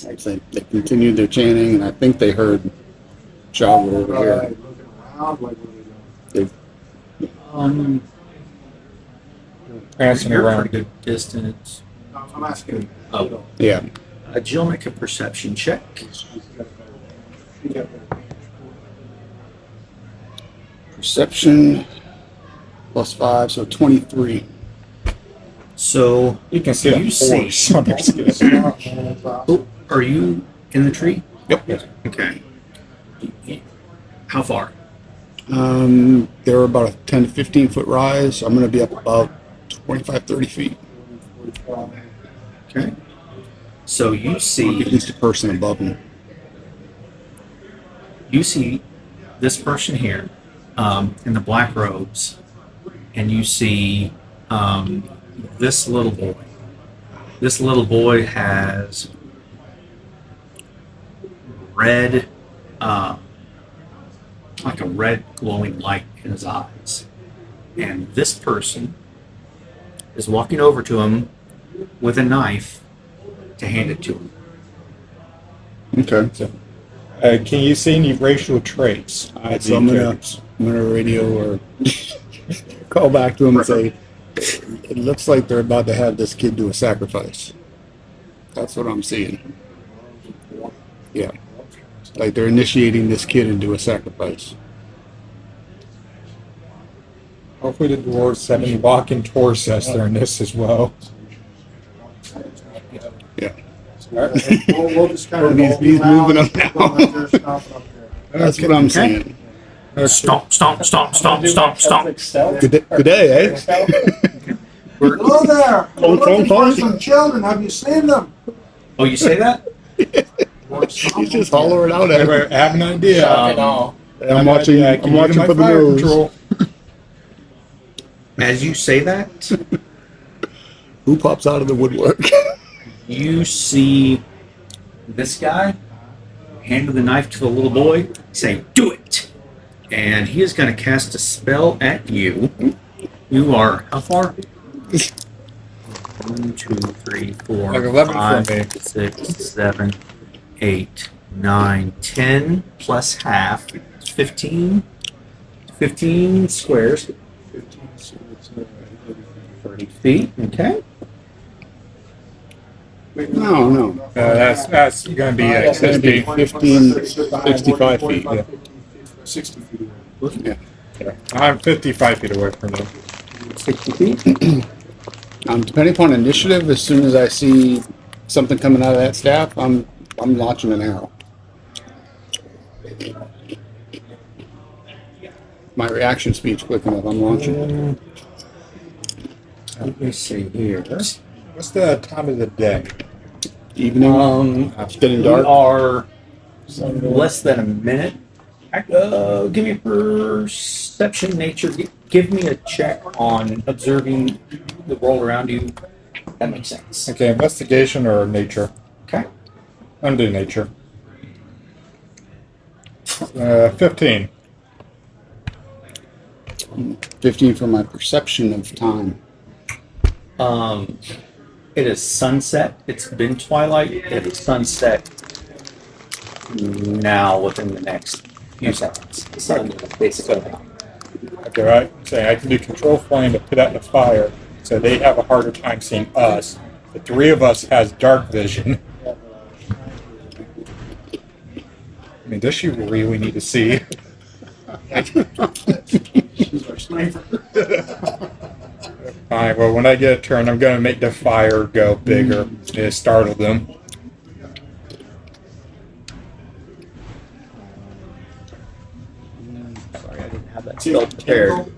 D: Like I said, they continued their chanting, and I think they heard Java over here.
E: Looking around, like what are they doing?
C: Prancing
B: You're a
C: around.
B: pretty good distance.
E: No, I'm asking.
B: Oh.
D: Yeah.
B: Jill, make a perception check.
D: Perception +5, so 23.
B: So
C: You can see
B: You
C: the
B: see.
C: force on their skin.
B: oh, are you in the tree?
D: Yep.
B: Okay. How far?
D: They're about a 10 to 15 foot rise. So I'm going to be up about 25, 30 feet.
B: Okay. So you
D: At
B: see
D: least a person above me.
B: this person here in the black robes, and you see this little boy. This little boy has red, like a red glowing light in his eyes. And this person is walking over to him with a knife to hand it to him.
D: Okay.
C: Can you see any racial traits?
D: All right, so I'm gonna radio or call back to him and say, it looks like they're about to have this kid do a sacrifice. That's what I'm seeing. Yeah. Like they're initiating this kid into a sacrifice.
C: Hopefully the dwarves have any walking towards us during this as well.
D: Yeah.
E: We'll just kind of
D: He's moving up now. That's what I'm saying.
G: Stomp, stomp, stomp, stomp, stomp, stomp.
D: Good day, eh?
E: Hello there. We're
D: Phone,
E: looking
D: phone,
E: for some children. Have you seen them?
B: Oh, you say that?
D: He's just hollering out at
C: I
D: me.
C: have an idea.
D: I'm watching. I'm watching for the nose.
B: As you say that,
D: Who pops out of the woodwork?
B: you see this guy hand the knife to the little boy, say, "Do it!" And he is going to cast a spell at you. You are how far? 1, 2, 3, 4,
C: Like 11
B: 5,
C: from me.
B: 6, 7, 8, 9, 10 plus half. 15. 15 squares. 30 feet. Okay.
D: No.
C: That's going to be
D: It's going to be 15, 65 feet.
C: Yeah.
E: 60 feet.
D: Yeah.
C: I'm 55 feet away from them.
B: 60 feet.
D: Depending upon initiative, as soon as I see something coming out of that staff, I'm launching an arrow. My reaction speed's quick enough. I'm launching.
B: Let me see here.
C: What's the time of the day?
D: Evening. It's getting
B: We
D: dark.
B: are less than a minute. Give me a perception, nature. Give me a check on observing the world around you. That makes sense.
C: Okay, investigation or nature?
B: Okay.
C: I'm doing nature. 15.
D: 15 for my perception of time.
B: It is sunset. It's been twilight. It's sunset now within the next few seconds. The sun is basically down.
C: Okay, right. Saying I can do control flame to put out the fire, so they have a harder time seeing us. The three of us has dark vision. I mean, does she really need to see?
E: She's our sniper.
C: Alright, well, when I get a turn, I'm going to make the fire go bigger to startle them.
B: Sorry, I didn't have that spell prepared.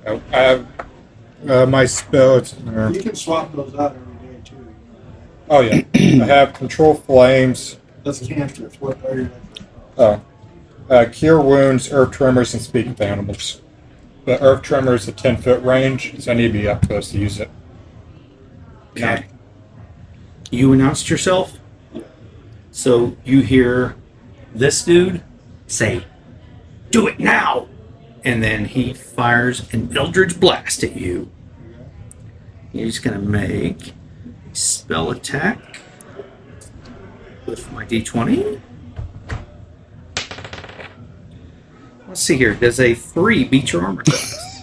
C: I have my spell.
E: You can swap those out every day too.
C: Oh, yeah. I have control flames.
E: That's cantrips. What are you?
C: Cure wounds, earth tremors, and speak with animals. The earth tremor is a 10-foot range, so I need to be up close to use it.
B: Okay. You announced yourself, so you hear this dude say, "Do it now!" And then he fires an Eldritch Blast at you. He's going to make a spell attack with my d20. Let's see here. Does a 3 beat your armor class?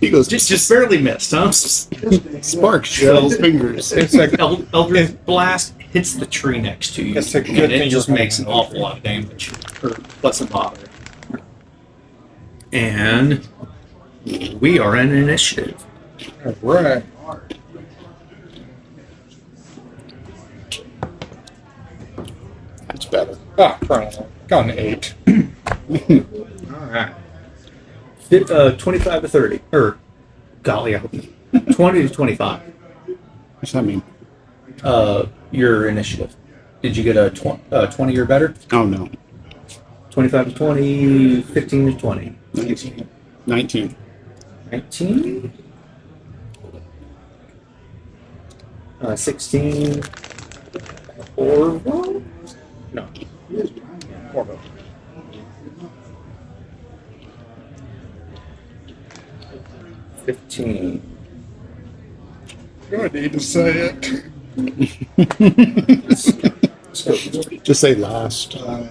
D: He goes,
B: Just barely missed, huh?
D: sparks shells fingers.
C: It's like
B: Eldritch Blast hits the tree next to you.
C: It's a good
B: and
C: thing
B: it just
C: you're
B: makes an
C: holding
B: awful lot of damage. Or plus a bother. And we are in initiative.
C: right.
D: That's better.
C: Ah, Colonel. Got an 8.
B: Alright. 25 to 30. Or, golly, I hope 20 to 25.
D: What's that mean?
B: Your initiative. Did you get a 20 or better?
D: Oh, no.
B: 25 to 20, 15 to 20.
D: 19.
B: 19? 16. Or no. 15.
C: I need to say it.
D: Just say last.
E: So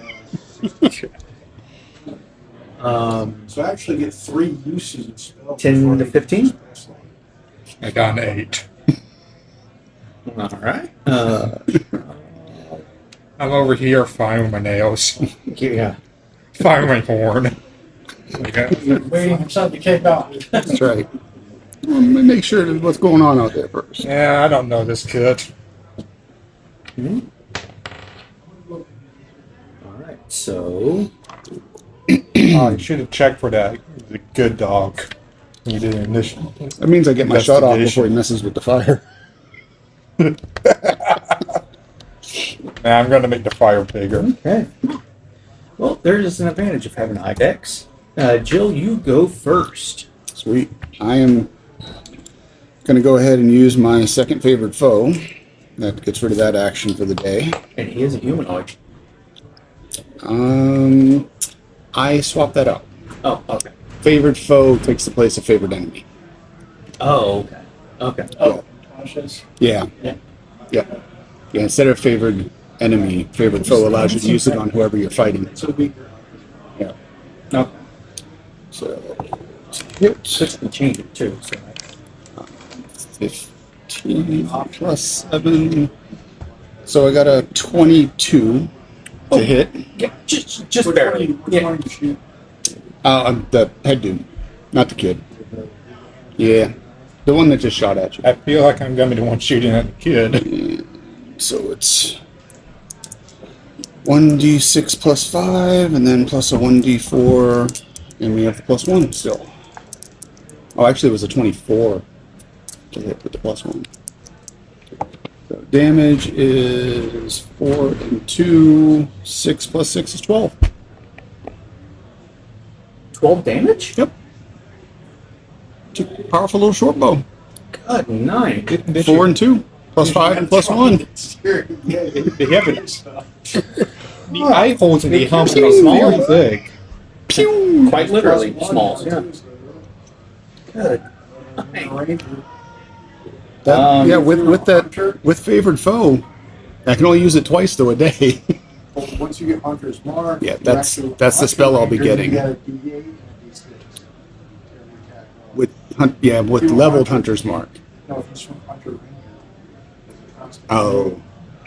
E: I actually get 3 uses of spell.
B: 10 to 15?
C: I got an 8.
B: All right.
C: I'm over here fine with my nails.
B: Yeah.
C: Firing horn. Okay.
F: Waiting for something to kick off.
D: That's right. Well, let me make sure that what's going on out there first.
C: Yeah, I don't know this kid.
B: All right. So
C: Oh, you should have checked for that. The good dog. You did initial.
D: That means I get my shot off
C: Investigation.
D: before he messes with the fire.
C: Nah, I'm going to make the fire bigger.
B: okay. Well, there is an advantage of having high dex. Jill, you go first.
D: Sweet. I am going to go ahead and use my second favorite foe. That gets rid of that action for the day.
B: And he is a humanoid.
D: I swap that out.
B: Oh, okay.
D: Favored foe takes the place of favored enemy.
B: Oh, okay. Okay.
F: Oh, cautious.
D: Yeah.
F: Yeah.
D: Yeah. Yeah. Instead of favored enemy, favored foe allows you to use it on whoever you're fighting.
E: So we,
D: Yeah.
B: Okay.
D: So
B: Switch can change it too. So
D: 15 plus 7. So I got a 22 to hit.
B: yeah, just barely.
E: which
B: Yeah.
E: one you shoot?
D: I'm the head dude, not the kid. Yeah. The one that just shot at you.
C: I feel like I'm going to be the one shooting at the kid.
D: So it's 1d6 plus 5, and then plus a 1d4, and we have the plus 1 still. Oh, actually, it was a 24 to hit with the plus 1. So damage is 4 and 2. 6 plus 6 is 12.
B: 12 damage?
D: Yep. Powerful little short bow.
B: Good night.
C: Did
D: 4 and 2. Plus 5 and plus 1.
C: The evidence. The eye holes in the hump are
B: Small.
C: very thick.
D: Pew!
B: Quite literally small. Yeah. Good.
D: That, yeah, with favored foe, I can only use it twice though a day.
E: Once you get Hunter's Mark,
D: Yeah,
E: you
D: that's
E: actually-
D: the spell I'll be
E: Hunter
D: getting.
E: Ranger, you get a D8 and a D6.
D: with leveled hunter's mark.
E: No, if it's from Hunter Ranger.
D: Oh,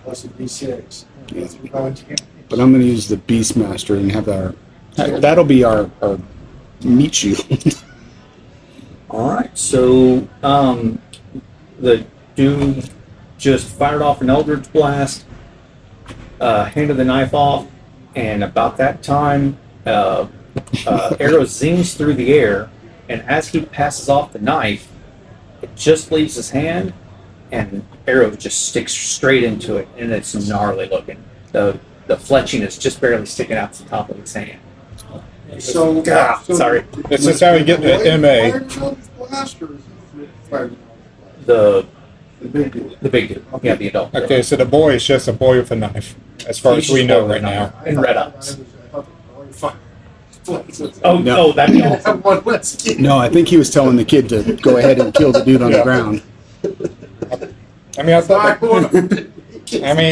E: Plus a D6.
D: Yeah.
E: That's what I would-
D: but I'm going to use the Beastmaster and have that'll be our meat shield.
B: All right. So the dude just fired off an Eldritch Blast, handed the knife off, and about that time, arrow zings through the air, and as he passes off the knife, it just leaves his hand, and arrow just sticks straight into it, and it's gnarly looking. The fletching is just barely sticking out the top of his hand.
E: So,
B: Sorry.
C: This is how you get the MA.
B: The
E: The big dude.
B: big dude. Yeah, the adult.
C: Okay, so the boy is just a boy with a knife, as far as we know right now.
B: And red eyes.
E: Oh,
B: Oh,
D: No.
B: no, that
E: have one less kid.
D: No, I think he was telling the kid to go ahead and kill the dude on the ground.
C: I mean,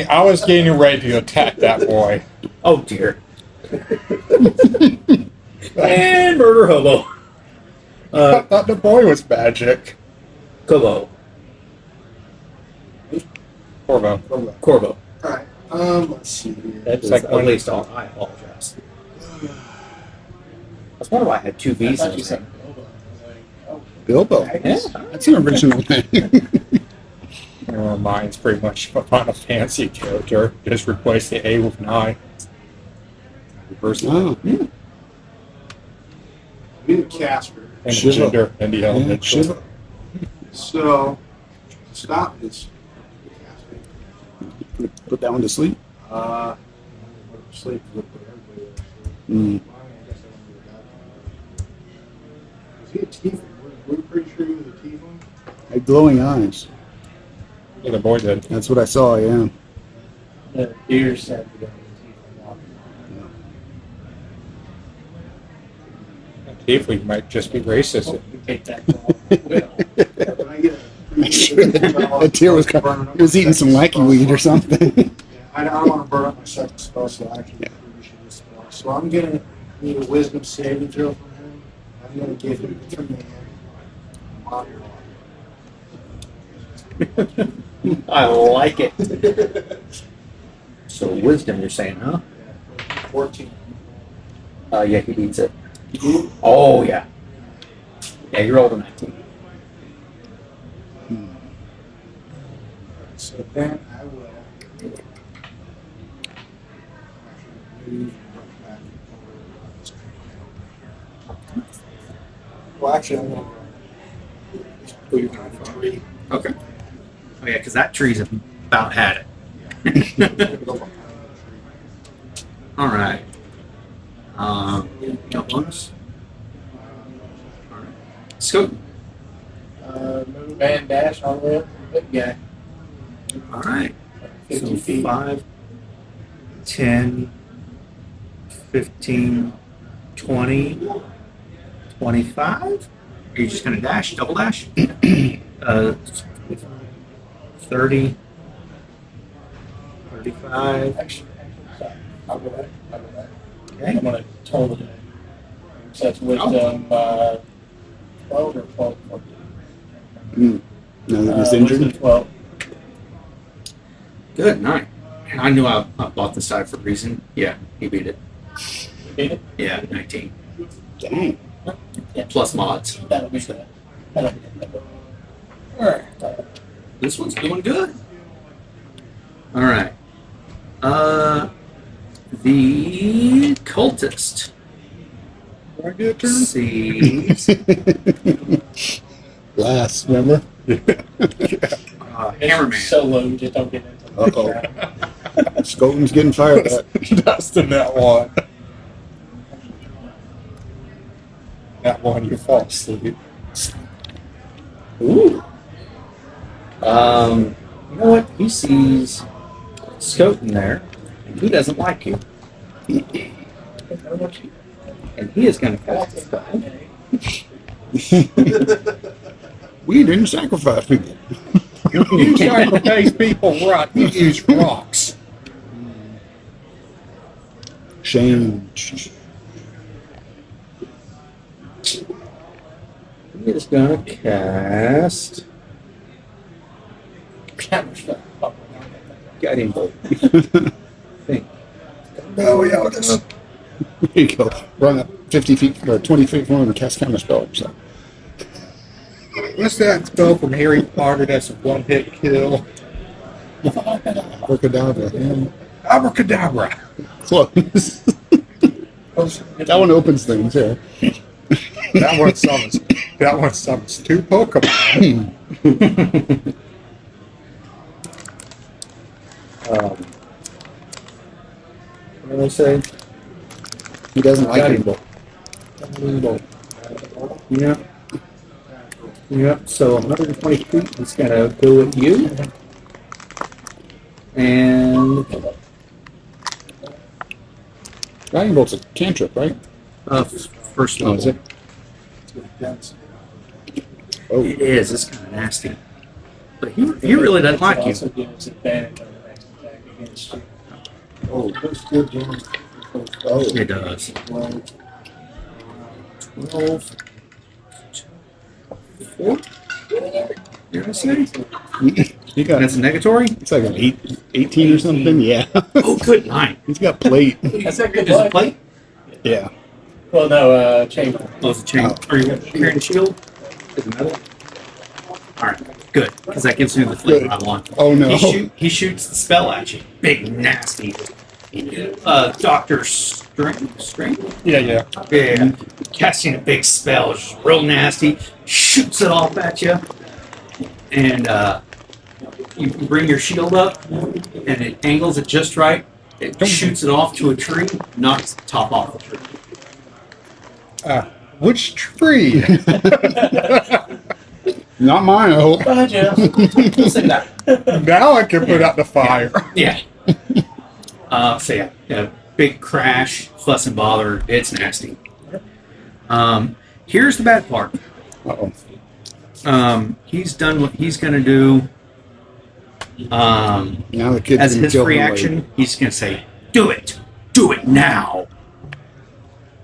C: I was getting ready to attack that boy.
B: Oh dear. And murder hobo.
C: I thought the boy was magic.
B: Kobo.
C: Corvo.
B: Corvo.
E: Alright, let's see here.
B: That's
C: like
B: like
C: when-
B: at least all. I apologize. I was wondering why I had two V's in the name.
D: Bilbo.
B: Yeah.
D: That's an original thing.
C: Mine's pretty much a Final Fantasy character. Just replace the A with an I. Reverse the
D: Oh,
E: Be the caster.
C: and the
D: Shiva.
C: gender and the element.
D: Shiva.
E: So, stop this.
D: Put that one to sleep.
E: Sleep with everybody else.
D: Mm.
E: Was he a tiefling? We're pretty sure he was a tiefling.
D: Had glowing eyes.
C: Yeah, the boy did.
D: That's what I saw. Yeah.
F: The deer said to go.
C: Tiefling might just be racist.
F: We take that ball.
E: Can I get
D: Make sure that deer was he was eating some wacky weed or something.
E: I don't want to burn up my second spell, so I actually finish this spell. So I'm gonna need a wisdom saving throw from him. I'm gonna give him the command.
B: I like it. So wisdom, you're saying, huh?
E: 14.
B: Yeah, he beats it. Oh, yeah. Yeah, you rolled a 19.
E: So then I will move back. Well, actually, I'm going to go behind the tree.
B: Okay. Oh, yeah, because that tree's about had it. All right. Got bonus. All right. Scope.
F: Move and dash all the way up to the big guy.
B: All right.
F: 50
B: So
F: feet.
B: 5, 10, 15, 20, 25. Are you just going to dash, double dash? 30, 35.
F: Actually, sorry. I'll go back.
B: Okay.
F: I'm going to total it. So that's wisdom 12 or 12.
D: Now that he's injured.
F: Wisdom 12.
B: Good, 9. And I knew I bought this side for a reason. Yeah, he beat it.
F: Beat it?
B: Yeah, 19.
D: Dang.
B: Plus mods.
F: That'll be good. That'll be good. All right.
B: This one's doing good. All right. The cultist sees
D: Last, remember?
B: Hammerman.
F: So low, you just don't get into the
D: Uh-oh.
F: crowd.
D: Scoton's getting fired at.
C: Dustin, that one. That one, you fall asleep.
B: Ooh. You know what? He sees Scoton there, and he doesn't like you. And he is going to cast a spell.
D: We didn't sacrifice people.
C: You sacrifice people right. You use rocks.
D: Shame.
B: He is going to cast Guiding Bolt. Think.
E: Oh, yeah, this.
D: There you go. Run up 50 feet or 20 feet from him and cast counter spell. So.
C: What's that spell from Harry Potter that's a one-hit kill?
D: Abracadabra. Yeah.
C: Abracadabra.
D: Close. That one opens things, yeah.
C: That one summons two Pokemon.
B: What did I say?
D: He doesn't like
B: Guiding
D: it.
B: Bolt. Guiding Bolt. Yeah. Yep, so 120 feet, he's got to go at you. And
D: Guiding Bolt's a cantrip, right?
B: first
D: Oh,
B: level.
D: is it? Oh,
B: It is, it's kind of nasty. But he really doesn't like you.
F: Also gives advantage on the next attack against you.
E: Oh, that's good, Jim.
D: oh.
B: It does. 12. 4? Did I say?
D: He got,
B: That's a negatory?
D: it's like an 18 or something. Yeah.
B: Oh, good night.
D: He's got plate.
F: That's a good
B: Is it
F: luck.
B: plate?
D: Yeah.
F: Well, no, chamber.
B: Oh, it's a chain. Are you carrying a shield? Is it metal? Alright, good. Because that gives me the flavor I want.
D: Oh, no.
B: He shoots the spell at you. Big, nasty. Doctor String?
C: Yeah.
B: Yeah. Casting a big spell. It's just real nasty. Shoots it off at you. And you bring your shield up, and it angles it just right. It shoots it off to a tree, knocks the top off the tree.
C: Which tree?
D: Not mine, I hope.
F: Bye, Jeff.
B: We'll say that.
C: Now I can put out the fire.
B: Yeah. So yeah, big crash, fuss and bother. It's nasty. Here's the bad part.
D: Uh-oh.
B: He's done what he's gonna do.
D: Now the kid's
B: As
D: gonna
B: his
D: kill him
B: reaction, he's gonna say, "Do it now."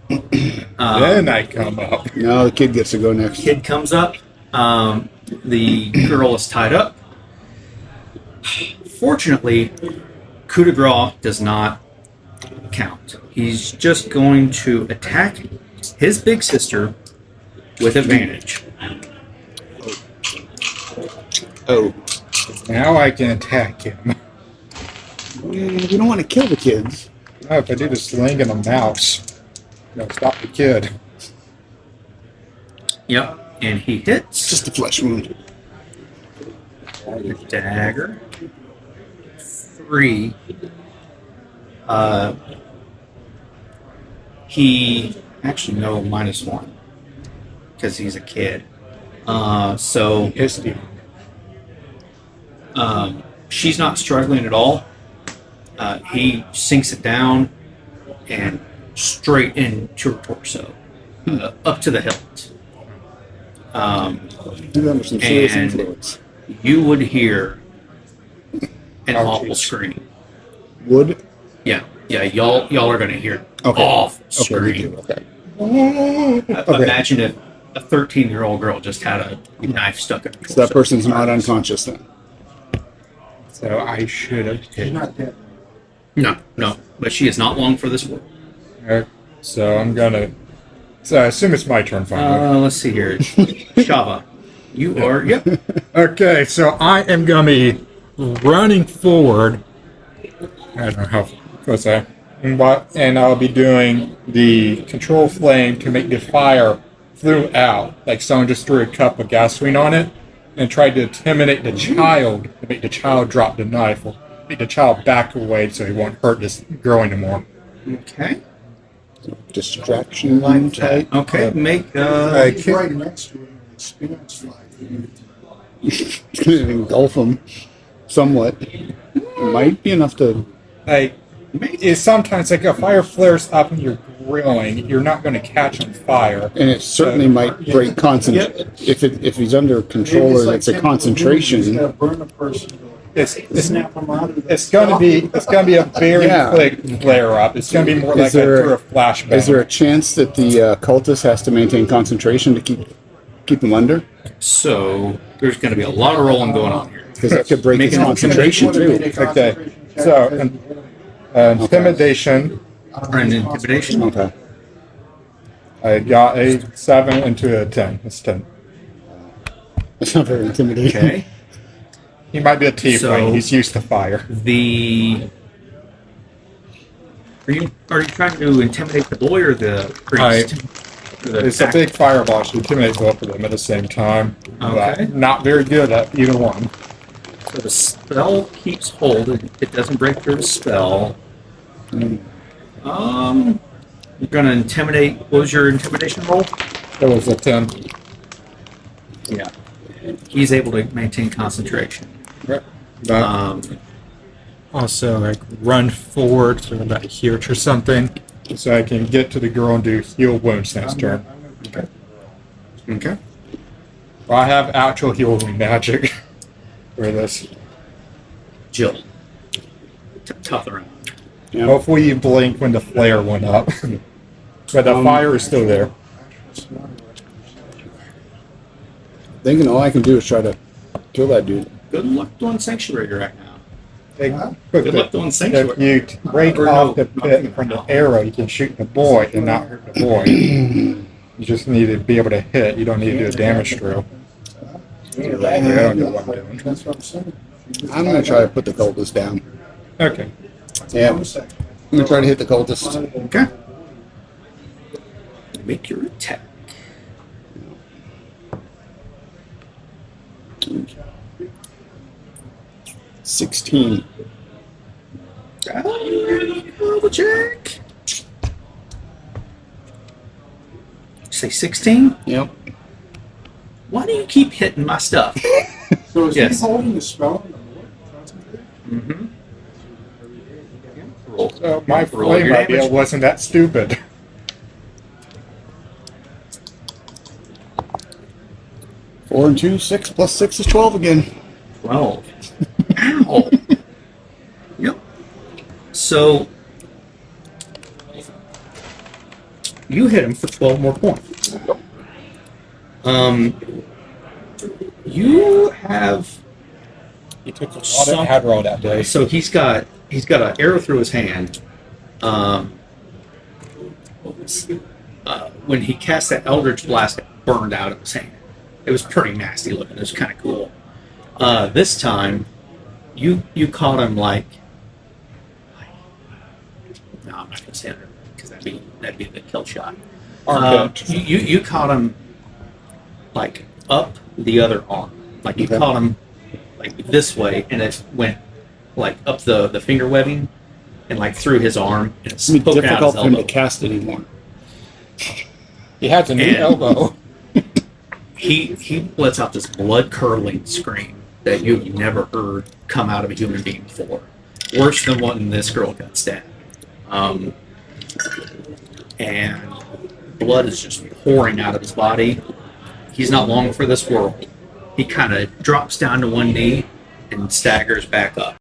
C: Then I come up.
D: later. Now the kid gets to go next.
B: Kid comes up. The girl is tied up. Fortunately, coup de grace does not count. He's just going to attack his big sister with advantage.
D: Oh.
C: Now I can attack him.
D: You don't want to kill the kids.
C: No, if I do the sling and a mouse, stop the kid.
B: Yep, and he hits.
D: Just a flesh wound.
B: Dagger. 3. He actually no -1 because he's a kid. So
C: Pissed him.
B: she's not struggling at all. He sinks it down and straight into her torso, up to the hilt.
D: He's under some serious
B: And-
D: influence.
B: You would hear an
C: Oh,
B: awful
C: geez.
B: scream.
D: Wood?
B: Yeah, y'all are gonna hear
D: Okay.
B: awful
D: Okay, we
B: scream.
D: do. Okay. Okay.
B: Imagine if a 13-year-old girl just had a knife stuck in her
D: So that
B: torso.
D: person's not unconscious then.
C: So I should have
E: She's
C: hit.
E: not dead.
B: No, but she is not long for this world.
C: So I'm gonna. So I assume it's my turn finally.
B: Let's see here. Shava, you are, yep.
C: Okay, so I am gonna be running forward. I don't know how close I am. And I'll be doing the control flame to make the fire flew out. Like someone just threw a cup of gasoline on it and tried to intimidate the child to make the child drop the knife or make the child back away so he won't hurt this girl anymore.
B: Okay.
D: Distraction
E: Like
D: type.
B: Okay, make,
E: He's right next to it and it spins like.
D: It's going to engulf them somewhat. Might be enough to.
C: Like, it's sometimes like a fire flares up and you're grilling, you're not going to catch on fire.
D: And it certainly might break concentration. If he's under control or it's a
E: He's
D: concentration.
E: got to burn a person.
C: It's
E: Snap them out of the
C: It's gonna be a very
D: Yeah.
C: quick flare up. It's gonna be more like
D: there-
C: a flashback.
D: Is there a chance that the cultist has to maintain concentration to keep him under?
B: so there's going to be a lot of rolling going on here.
D: Because that could break
B: Make
D: his
B: an
D: concentration too.
C: Okay, so intimidation.
B: Or an intimidation.
D: Okay.
C: I got a 7 into a 10. It's 10.
D: That's not very intimidating.
B: Okay.
C: He might be a tiefling.
B: So-
C: He's used to fire.
B: Are you trying to intimidate the boy or the priest? Or the
C: It's a big fireball. So intimidate both of them at the same time.
B: Okay.
C: But not very good at either one.
B: So the spell keeps hold. It doesn't break through the spell. You're gonna intimidate. What was your intimidation roll?
C: It was a 10.
B: Yeah. He's able to maintain concentration.
C: But also, like, run forward so about here or something, so I can get to the girl and do heal wounds next turn.
B: Okay.
C: Well, I have actual healing magic for this.
B: Jill. Tough around.
D: Yeah.
C: Hopefully you blink when the flare went up. But the fire is still there.
D: Thinking all I can do is try to kill that dude.
B: Good luck doing sanctuary right now.
C: Good
B: luck doing sanctuary.
C: If you break
B: Or
C: off
B: no,
C: the pit from the arrow, you can shoot the boy and not hurt the boy. You just need to be able to hit. You don't need to do a damage throw. I don't know what I'm doing.
E: That's what I'm saying.
D: I'm going to try to put the cultist down.
C: Okay.
D: Yeah. I'm going to try to hit the cultist.
B: Okay. Make your attack.
D: $16.
B: Double check. Say 16?
D: Yep.
B: Why do you keep hitting my stuff?
E: So is
B: Yes.
E: he holding the spell in the wood?
B: Mm-hmm. Roll.
C: So my
B: Roll
C: flame
B: your
C: idea
B: damage.
C: wasn't that stupid.
D: Four and two, 6 plus 6 is 12 again.
B: 12. Ow! Yep. So, you hit him for 12 more points. You have...
C: He took a lot of Adderall that day.
B: So he's got an arrow through his hand, When he cast that Eldritch Blast, it burned out of his hand. It was pretty nasty looking. It was kind of cool. This time, you caught him like. No, I'm not going to say under because that'd be the kill shot. You caught him like up the other arm, like you caught him like this way, and it went like up the finger webbing and like through his arm. And it's
D: It's
B: poking out
D: difficult
B: his
D: for him to
B: elbow.
D: cast anymore.
C: He has a new
B: And-
C: elbow.
B: He lets out this blood curdling scream that you've never heard come out of a human being before. Worse than when this girl got stabbed. And blood is just pouring out of his body. He's not long for this world. He kind of drops down to one knee and staggers back up.